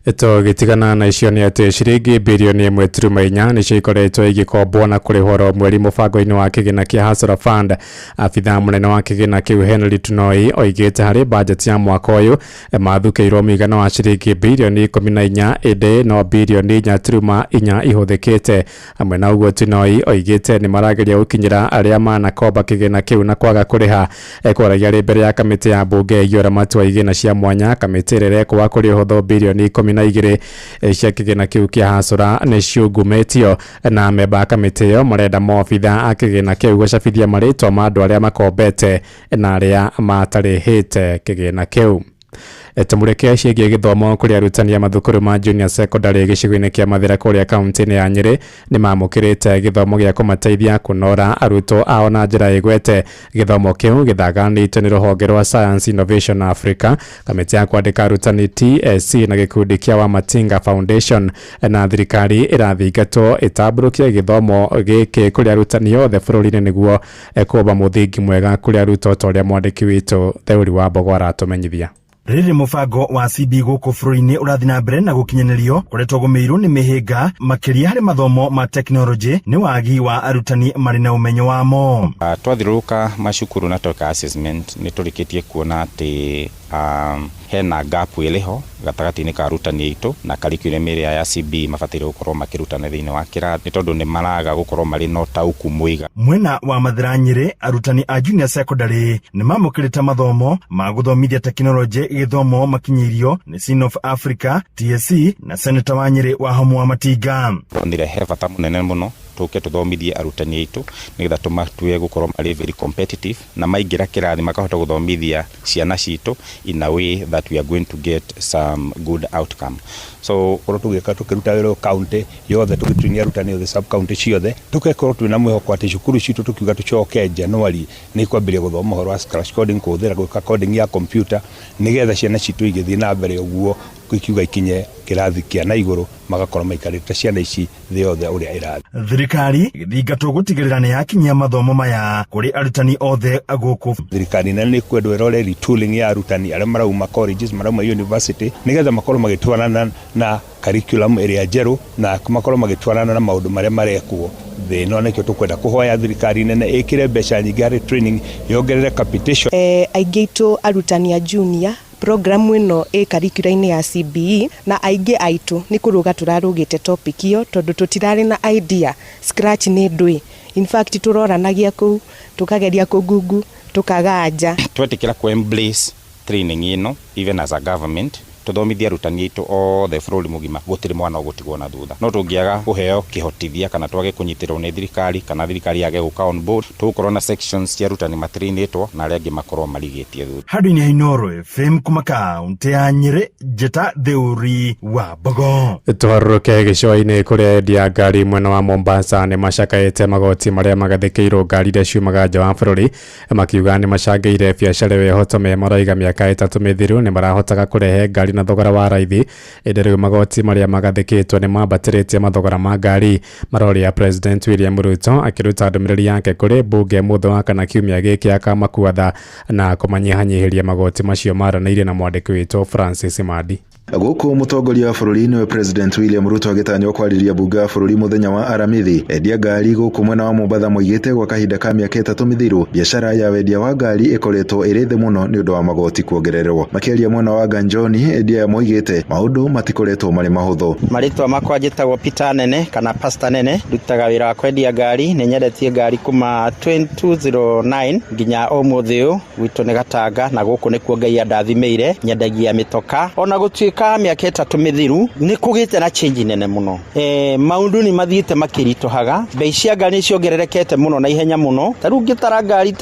Eto gitigana na icio ni ati ciringi bilioni 1.4 nicio ikoretwo igikombwo na kurihoro mweri mubango-ini wa kigina kia Hustler Fund. Afitha munene wa kigina kiu Henry Tunoi oigite hari budget ya mwaka uyu mathukeirwo migana wa ciringi bilioni 14 ende no bilioni 4.4 ihuthikite. Amwe na uguo Tunoi oigite ni marageria gukinyira aria manakomba kigina kiu na kwaga kuriha. Ekwaragia ri mbere ya kamiti ya bunge igora matua igina cia mwanya. Kamiti rere kwa kurihotho bilioni 10 na igire cia kigina kiu kia Hustler ni ciungumitio na memba kamiti yo marenda mobitha akigina kiu gucabithia maritwa ma andu aria makombete na aria matarihite kigina kiu. Etumureke ciĩgiĩ gĩthomo kũrĩ arutani a mathukuru ma junior secondary gĩcigo-inĩ kĩa Mathira kũrĩa kaunti-inĩ ya Nyeri nĩ mamũkĩrĩte gĩthomo gĩa kũmateithia kũnora arutwo ao na njĩra ĩgwete. Gĩthomo kĩu gĩthaganĩtwo nĩ rũhonge rwa Science Innovation Africa, kamĩtĩ ya kwandĩka arutani TSC na gĩkundi kĩa Wamatinga Foundation, na thirikari ĩrathingatwo ĩtambũrũkie gĩthomo gĩkĩ kũrĩ arutani othe bũrũri-inĩ nĩguo kũmba mũthingi mwega kũrĩ arutwo ta ũrĩa mwandĩki witũ Theuri wa Mbogo aratũmenyithia. Rĩrĩ mũbango wa CB gũkũ bũrũri-inĩ ũrathiĩ na mbere na gũkinyanĩrio koretwo gũmĩirwo nĩ mĩhĩnga makĩria harĩ mathomo ma tekinoronjĩ nĩ wagi wa arutani marĩ na ũmenyo wamo. Twathiũrũrũka macukuru na tweka assessment nĩ tũrĩkĩtie kuona atĩ hena gap ĩrĩho gatagatĩ-inĩ ka arutani aitũ na curriculum ĩrĩa ya CB mabataire gũkorwo makĩrutana thĩinĩ wa kĩrathi nĩ tondũ nĩ maraga gũkorwo marĩ na ũtaũku mũiga. Mwena wa Mathira Nyeri, arutani a junior secondary nĩ mamũkĩrĩte mathomo ma gũthomithia tekinoronjĩ gĩthomo makinyĩirio nĩ Sin of Africa, TSC na Senator wa Nyeri wa Homu wa Matinga. Ndire he bata mũnene mũno tuke tuthomithie arutani aitũ nĩgetha tũmatue gũkorwo marĩ very competitive na maingĩra kĩrathi makahota gũthomithia ciana citũ in a way that we are going to get some good outcome. So korwo tũgĩka tũkĩruta wĩra county yothe tũgĩtunia arutani othe sub county ciothe tũkekorwo twĩna mwĩhoko atĩ cukuru citũ tũkiuga tũcoke January nĩ ikwambĩrĩria gũthoma ũhoro wa scratch coding, kũhũthĩra gwĩka coding ya computer nĩgetha ciana citũ igĩthiĩ na mbere ũguo ikiuga ikinye kĩrathi kĩa na igũrũ magakorwo maikarĩte ciana ici thĩ yothe ũrĩa ĩrathi. Thirikari ĩgĩthingatwo gũtigĩrĩra nĩ yakinyia mathomo maya kũrĩ arutani othe gũkũ. Thirikari nene nĩ kwendwo ĩrore retooling ya arutani arĩa marauma colleges marauma university nĩgetha makorwo magĩtwarana na curriculum ĩrĩa njerũ na makorwo magĩtwarana na maũndũ marĩa marekwo thĩ ĩno. Nĩkĩo tũkwenda kũhoya thirikari nene ĩkĩre mbeca nyingĩ harĩ training yongerere capitation. Aingĩ aitũ arutani a junior programu ĩno curriculum-inĩ ya CBE na aingĩ aitũ nĩ kũrũga tũrarũgĩte topic iyo tondũ tũtirarĩ na idea scratch nĩ ndũĩ. In fact tũroranagia kũu tũkageria kũgugu tũkaganja. Twetĩkĩra ku embrace training ĩno even as a government tuthomithia arutani aitũ othe bũrũri mũgima gũtirĩ mwana ũgũtigwo na thutha. No tũngĩaga kũheo kĩhotithia kana twage kũnyitĩrwo nĩ thirikari kana thirikari yage gũka on board tũgũkorwo na sections cia arutani matrainĩtwo na arĩa angĩ makorwo marigĩtie thutha. Handũ-inĩ ha Inooro FM kuma kaunti ya Nyeri, njeta Theuri wa Mbogo. Tũharũrũke gĩcũa-inĩ kũrĩa endia ngari mwena wa Mombasa nĩ macakaĩte magoti marĩa magathĩkĩirwo ngari iria ciumaga nja wa bũrũri, makiuga nĩ macangĩire biacara ĩyo ĩhotome maraiga mĩaka 3 mĩthiru nĩ marahotaga kũrehe ngari na thogora wa raithi ĩndĩ magoti marĩa magathĩkĩtwo nĩ mambatĩrĩtie mathogora ma ngari. Marori ya President William Ruto akĩruta ndũmĩrĩri yake kũrĩ mbunge mũthĩ wa kana kiumia gĩkĩ akamakuatha na kũmanyihanyihĩria magoti macio maranĩirie na mwandĩki witũ Francis Madi. Gũkũ mũtongoria wa bũrũri nĩwe President William Ruto agĩtanywo kwarĩria bunge ya bũrũri mũthenya wa Aramithi. Endia ngari gũkũ mwena wa Mombatha moigĩte gwa kahinda ka mĩaka 3 mĩthiru biacara ya wendia wa ngari ĩkoretwo ĩrĩ thĩ mũno nĩ ũndũ wa magoti kuongererwo. Makĩaria mwena wa Ganjoni, endia moigĩte maũndũ matikoretwo marĩ mahũthũ. Marĩtwa makwa njĩtagwo Peter Nene kana Pastor Nene, ndutaga wĩra wa kwendia ngari, nĩ nyendetie ngari kuma 2009 nginya ũmũthĩ ũyũ. Gwitũ nĩ Gatanga na gũkũ nĩkuo Ngai andathimĩire, nyendagia mĩtoka. Ona gũtuĩka mĩaka 3 mĩthiru nĩ kũgĩte na change nene mũno. Maũndũ nĩ mathiĩte makĩritũhaga, mbei cia ngari ciongererekete mũno na ihenya mũno. Tarĩu ngĩtara ngari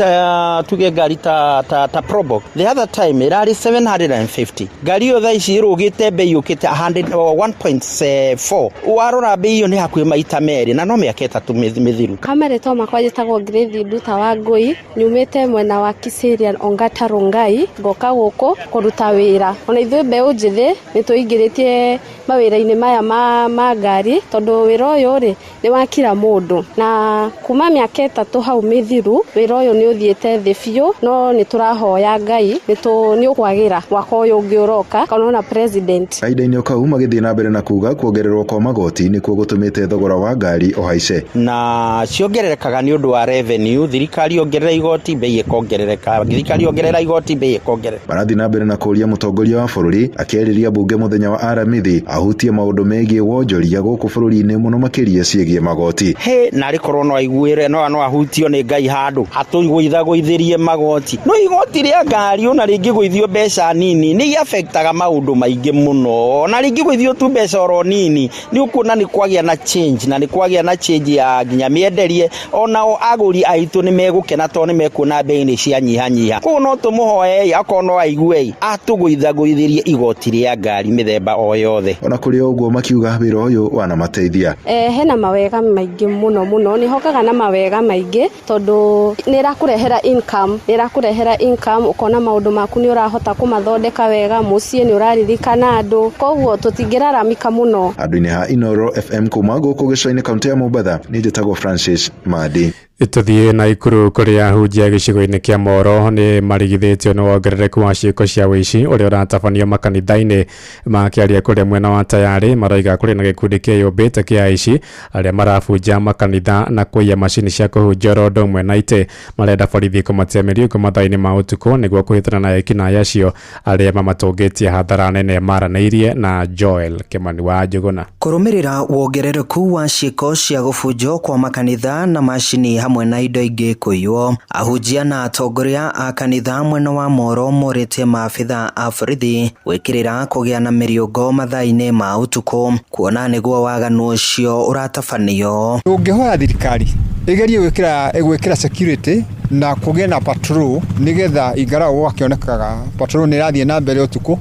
tuge ngari ta Probox the other time ĩrarĩ 750, ngari ĩyo thaa ici ĩrũgĩte bei yũkĩte 1.4. warora bei ĩyo nĩ hakuhĩ maita merĩ na no mĩaka 3 mĩthiru. Kamarĩtwa makwa njĩtagwo Grace Nduta wa Ngũi, nyumĩte mwena wa Kiserian Ongata Rongai, ngoka gũkũ kũruta wĩra. Ona ithuĩ mbeũ njĩthĩ nĩ tũingĩrĩtie mawĩra-inĩ maya ma ngari tondũ wĩra ũyũ rĩ nĩ wa kila mũndũ, na kuma mĩaka 3 hau mĩthiru wĩra ũyũ nĩ ũthiĩte thĩ biũ, no nĩ tũrahoya Ngai nĩ ũkwagĩra mwaka ũyũ ũngĩ ũroka kana na president. Kahinda-inĩ kau magĩthiĩ na mbere na kuuga kuongererwo kwa magoti nĩkuo gũtũmĩte thogora wa ngari ũhaice. Na ciongererekaga nĩ ũndũ wa revenue, thirikari yongerera igoti bei ĩkongerereka, thirikari yongerera igoti bei ĩkongerereka. Marathiĩ na mbere na kũria mũtongoria wa bũrũri akĩarĩria bunge mũthenya wa Aramithi ahutie maũndũ megiĩ wonjoria gũkũ bũrũri-inĩ mũno makĩria ciĩgiĩ magoti. Narĩ korwo no aiguĩre no ahutio nĩ Ngai handũ atũgũithagũithĩrie magoti. No igoti rĩa ngari ona rĩngĩ gũithio mbeca nini nĩ affectaga maũndũ maingĩ mũno, na rĩngĩ gũithio tu mbeca oro nini nĩ ũkuona nĩ kwagĩa na change, na nĩ kwagĩa na change ya nginya mĩenderie. Onao agũri aitũ nĩ megũkena tondũ nĩ mekuona bei nĩ cianyihanyiha. Koguo no tũmũhoe akorwo no aigue atũgũithagũithĩrie igoti rĩa ngari mĩthemba o yothe. Ona kũrĩ ũguo makiuga wĩra ũyũ wanamateithia. Hena mawega maingĩ mũno nĩ hokaga na mawega maingĩ tondũ nĩ ĩrakũrehera income, ũkona maũndũ maku nĩ ũrahota kũmathondeka wega, mũciĩ nĩ ũraririkana andũ, koguo tũtingĩraramika mũno. Andũ-inĩ ha Inoro FM kuma gũkũ gĩcũa-inĩ kaunti ya Mombatha nĩ njĩtagwo Francis Madi. Tuthiĩ Naikuru kũrĩa ahunjia gĩcigo-inĩ kĩa Moro nĩ marigithĩtio nĩ wongerereku wa ciĩko cia wĩici ũrĩa ũratabanio makanitha-inĩ. Makĩaria kũrĩa mwena wa Tayari maroiga kũrĩ na gĩkundi kĩyũmbĩte kĩa aici arĩa marabunja makanitha na kũiya macini cia kũhunjia oro ũndũ ũmwe na itĩ. Marenda borithi kũmatemerio mathaa-inĩ ma ũtukũ nĩguo kũhĩtana na ekinaĩ acio arĩa mamatũngĩtie hathara nene maranĩirie na Joel Kimani wa Njũgũna. Kũrũmĩrĩra wongerereku wa ciĩko cia gũbunjwo kwa makanitha na macini hamwe na indo ingĩ kũiywo, ahunjia na atongoria a kanitha mwena wa Moro morĩtie maabitha a borithi gwĩkĩrĩra kũgĩa na mĩrĩongo mathaa-inĩ ma ũtukũ kuona nĩguo waganu ũcio ũratabanio. Ũngĩhoya thirikari ĩgerie gwĩkĩra security na kũgĩa na patrol nĩgetha ingarao wakĩonekaga patrol nĩ rathiĩ na mbere ũtukũ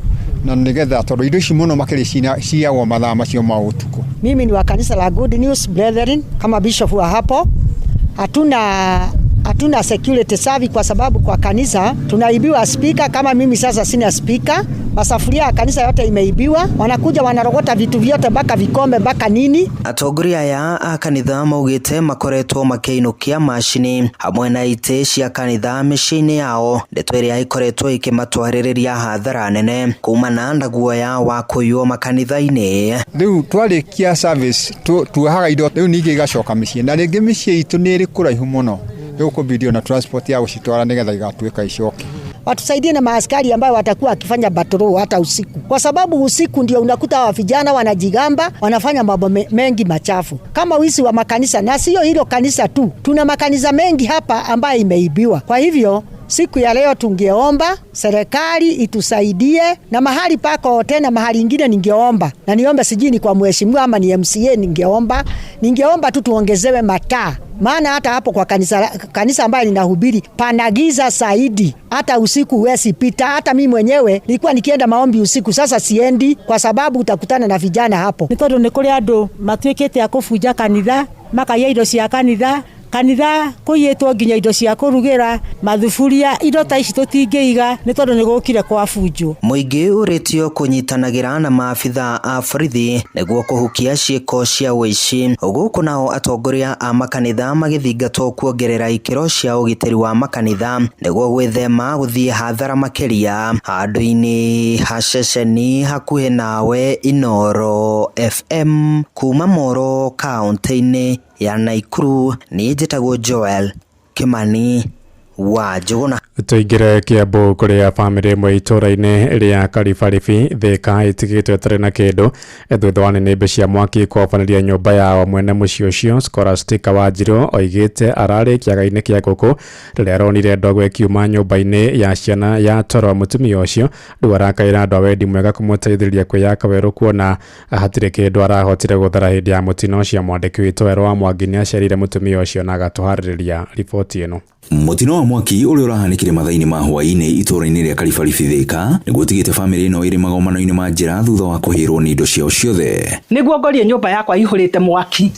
na nigetha tondũ indo ici muno makĩrĩ ciagwo mathaa macio ma ũtukũ. Mimi ni wa kanisa la Good News Brethren kama bishop wa hapo. Hatuna security savi kwa sababu kwa kanisa tunaibiwa speaker. Kama mimi sasa sina speaker, masafuria ya kanisa yote imeibiwa, wanakuja wanarogota vitu vyote baka vikombe baka nini. Atongoria aya a kanitha maugĩte makoretwo makĩinũkia macini hamwe na itĩ cia kanitha mĩciĩ-inĩ yao, ndeto ĩrĩa ikoretwo ikimatwarĩrĩria hathara nene kumana na guoya wa kũiywo makanitha-inĩ. Rĩu twarĩkia service tuohaga indo rĩu ningĩ igacoka mĩciĩ, na rĩngĩ mĩciĩ itũ nĩ ĩrĩ kũraihu mũno, yuko video na transport ya gũcitwara nĩgetha igatuĩka icoke. Watusaidie na maaskari ambao watakuwa wakifanya patrol hata usiku, kwa sababu usiku ndio unakuta wa vijana wanajigamba, wanafanya mambo mengi machafu kama wizi wa makanisa. Na sio hilo kanisa tu, tuna makanisa mengi hapa ambayo imeibiwa. Kwa hivyo siku ya leo tungeomba serikali itusaidie, na mahali pako tena mahali ingine ningeomba, na niombe sijini kwa mheshimiwa ama ni MCA, ningeomba tu tuongezewe mataa, maana hata hapo kwa kanisa ambayo ninahubiri panagiza zaidi, hata usiku huwezi pita. Hata mimi mwenyewe nilikuwa nikienda maombi usiku, sasa siendi kwa sababu utakutana na vijana hapo. Nĩ tondũ nĩ kũrĩ andũ matuĩkĩte a kũbunja kanitha, makaiya indo cia kanitha, kanitha kũiyĩtwo nginya indo cia kũrugĩra mathuburia indo ta ici tũtingĩiga nĩ tondũ nĩ gũkire kwa bunjo. Mũingĩ ũrĩtio kũnyitanagĩra na maabitha a borithi nĩguo kũhukia ciĩko cia ũici. Gũkũ nao atongoria a makanitha magĩthingatwo kuongerera ikĩro cia ũgitĩri wa makanitha nĩguo gwĩthema gũthiĩ hathara makĩria. Handũ-inĩ ha ceceni hakuhĩ nawe Inoro FM kuma Moro kaunti-inĩ ya Naikuru, nĩ njĩtagwo Joel Kimani wa Njuguna. Tuingire Kiambu kũrĩa bamĩrĩ ĩmwe itũũra-inĩ rĩa Karibaribi Thika ĩtigĩtwo ĩtarĩ na kĩndũ thutha wa nĩnĩmbĩ cia mwaki kũhobanĩria nyũmba yao. Mwene mũciĩ ũcio Scholastica Wanjiru oigĩte ararĩ kĩaga-inĩ kĩa ngũkũ rĩrĩa aronire ndogo ĩkiuma nyũmba-inĩ ya ciana ya toro. Mũtumia ũcio rĩu arakaĩra andũ a wendi mwega kũmũteithĩrĩria kwĩyaka werũ kuona hatirĩ kĩndũ arahotire gũthara hĩndĩ ya mũtino ũcio. Mwandĩki witũ Werũ wa Mwangi nĩ acerire mũtumia ũcio na agatũharĩrĩria riboti ĩno. Mũtino wa mwaki ũrĩa ũrahanĩkire mathaa-inĩ ma hwaĩ-inĩ itũũra-inĩ rĩa Karibaribi Thika nĩguo ũtigĩte bamĩrĩ ĩno ĩrĩ magomano-inĩ ma njĩra thutha wa kũhĩrwo nĩ indo ciao ciothe. Nĩguo ngorie nyũmba yakwa ihũrĩte mwaki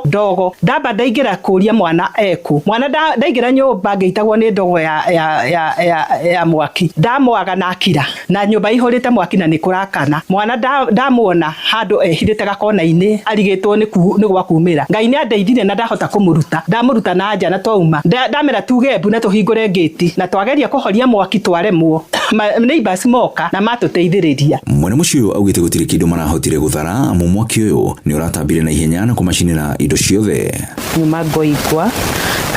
ndogo ndamba ndaingĩra kũria mwana eku mwana ndaingĩra nyũmba ngĩitagwo nĩ ndogo ya mwaki ndamwaga na akira na nyũmba ihũrĩte mwaki na nĩkũrakana. Mwana ndamuona handũ ehithĩte gakona-inĩ arigĩtwo nĩ gwa kumĩra. Ngai nĩ andeithire na ndahota ndamũruta na nja na twauma ndamera tuge mbu na tuhingũre ngĩti na twageria kũhoria mwaki twaremwo. Neighbors moka na matũteithĩrĩria. Mwene mũciĩ ũyũ augĩte gũtirĩ kĩndũ marahotire gũthara amu mwaki ũyũ nĩ ũratambire na ihenya na kũmacinĩra indo ciothe. Nyuma ngoigwa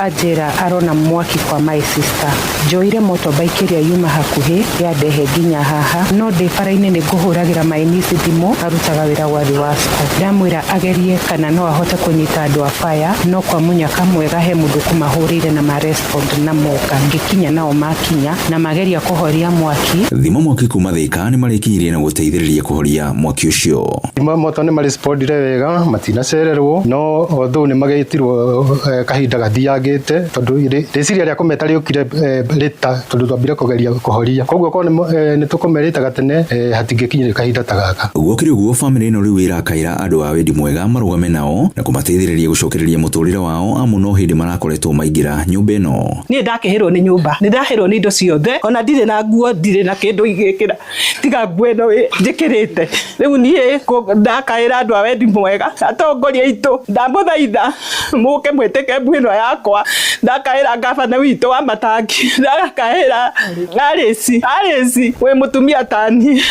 ajira arona mwaki kwa my sister njoire motorbike ĩrĩa yuma hakuhĩ yandehe nginya haha no ndĩ bara-inĩ nĩ ngũhũragĩra mainisi thimũ arutaga wĩra gwa Riwasco. Ndamwĩra agerie kana no ahote kũnyita andũ a fire no kwa mũnyaka mwega he mũndũ kũmahũrĩire na marespond na moka ngĩkinya nao makinya na mageria kũhoria mwaki. Thima mwaki kuma Thika nĩ marĩkinyirie na gũteithĩrĩria kũhoria mwaki ũcio. Moto nĩ marespondire wega matinacererwo no although nĩ magĩtirwo kahinda gathiyagĩte tondũ rĩciria rĩa kũmeta rĩũkire rĩta tondũ twambire kũgeria kũhoria koguo ko nĩ tũkũmerĩta gatene hatingĩkinyire kahinda ta gaka. Gũkĩrĩ ũguo bamĩrĩ ĩno rĩu ĩrakaĩra andũ a wendi mwega marũgame nao na kũmateithĩrĩria gũcokereria mũtũrĩre wao amu no hĩndĩ marakoretwo maingĩra nyũmba ĩno. Niĩ ndakĩhĩrwo nĩ nyũmba nĩ ndahĩrwo nĩ indo ciothe ona ndirĩ na nguo ndirĩ na kĩndũ igĩkĩra tiga nguo ĩno njĩkĩrĩte. Rĩu niĩ ndakaĩra andũ a wendi mwega atongoria aitũ ndamũthaitha mũke mwĩtĩke mbu ĩno yakwa. Ndakaĩra ngabana witũ wa Matangi ndakaĩra Alice we mũtumia tani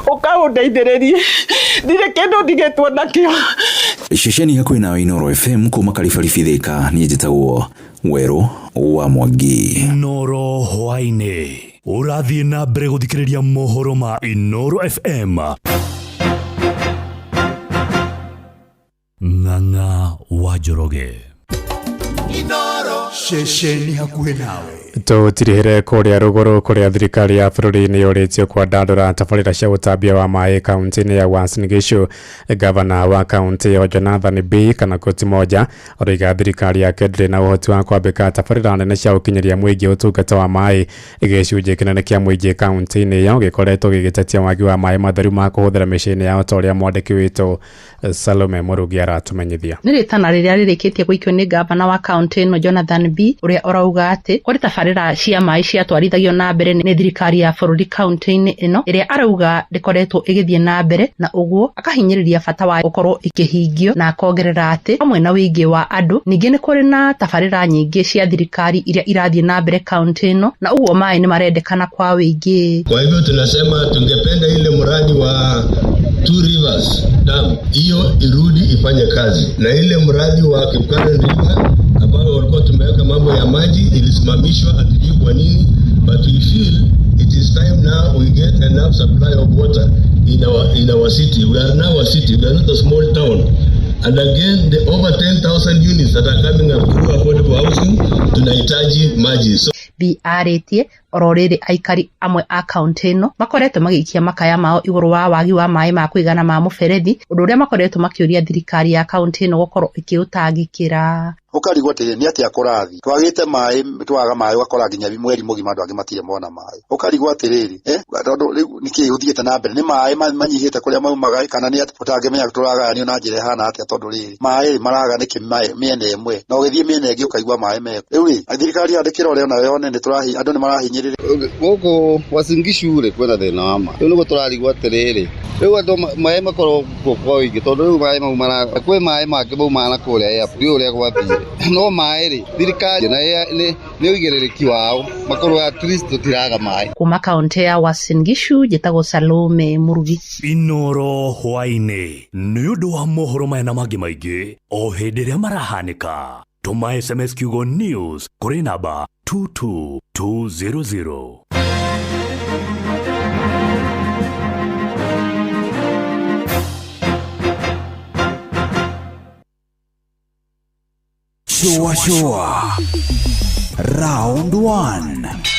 ũkaũndeithĩrĩrie ndirĩ kĩndũ ndigĩtwo nakĩo. Ceceni hakuhĩ nawe Inoro FM kuma Karibaribi Thika niĩ njĩtagwo Werũ wa Mwangi. Inoro hwainĩ ũrathiĩ na mbere gũthikĩrĩria mohoro ma Inoro FM. Ng'ang'a wa Njoroge Inoro ceceni hakuhĩ nawe. Tũtirĩhĩre kũrĩa rũgũrũ kũrĩa thirikari ya bũrũri nĩ yũrĩtio kwandandũra tabarĩra cia ũtambia wa maĩ kaunti-inĩ ya Uasin Gishu. Gavana wa kaunti ĩyo Jonathan B kana koti moja oiga thirikari yake ndĩrĩ na ũhoti wa kwambĩka tabarĩra nene cia gũkinyĩria mũingĩ ũtungata wa maĩ. Gĩcunjĩ kĩnene kĩa mũingĩ kaunti-inĩ ĩyo gĩkoretwo gĩgĩtetia wagi wa maĩ matheru ma kũhũthĩra mĩciĩ-inĩ yao ta ũrĩa mwandĩki witũ Salome Mũrugi aratũmenyithia. Nĩ rĩtana rĩrĩa rĩrĩkĩtie gũikio nĩ gavana wa kaunti ĩno Jonathan B ũrĩa orauga atĩ kũrĩ tabarĩra cia maĩ ciatwarithagio na mbere nĩ thirikari ya bũrũri kaunti-inĩ ĩno ĩrĩa arauga ndĩkoretwo ĩgĩthiĩ na mbere na ũguo akahinyĩrĩria bata wa gũkorwo ikĩhingio na akongerera atĩ hamwe na wĩingĩ wa andũ ningĩ nĩ kũrĩ na tabarĩra nyingĩ cia thirikari iria irathiĩ na mbere kaunti ĩno na ũguo maĩ nĩ marendekana kwa wĩingĩ. Kwa hivyo tunasema tungependa ile mradi wa Two Rivers Dam hiyo irudi ifanye kazi, na ile mradi wa Kipkaren River ambao walikuwa tumeweka mambo ya maji ilisimamishwa, hatujui kwa nini, but we feel it is time now we get enough supply of water in our city. We are now a city, we are not a small town. And again, the over 10,000 units that are coming up through affordable housing tunahitaji maji. Bi arĩtie ororiri aikari amwe a kaunti ino makoretwo magiikia makaya mao iguru wa wagi wa maĩ ma kuigana ma muberethi undu uria makoretwo makiuria thirikari ya kaunti ino gukorwo ikiutangikira. Ukarigwo atiri ni atia kurathi twagite maĩ twaga maĩ wakora nginya mweri mugima andu angi matire mona maĩ. Ukarigwo atiriri tondu riu niki uthiite na mbere ni maĩ manyihite kuria maumaga kana ni utangimenya turagayanio na njira hana atia tondu riri maĩ maraga niki miene imwe no githie miene ingi ukaigwa maĩ meko. Riu ri thirikari yandikira uria ona yone ni turahi andu ni marahinyirira guku Uasin Gishu ri kwena thina wa maĩ. Riu niguo turarigwo atiriri riu andu maĩ makorwo kwa wingi tondu riu maĩ mau mara kwi maĩ mangĩ mauma na kuria airport riu uria gwathire no maĩ ri thirikari na ni uigiririki wao makorwo at least tutiraga maĩ. Kuma kaunti ya Uasin Gishu njitagwo Salome Murugi. Inoro hwaine ni undu wa mohoro maya na mangi maingi o hindi iria marahanika. Tuma SMS kiugo news kuri namba 22200. Shua Round 1.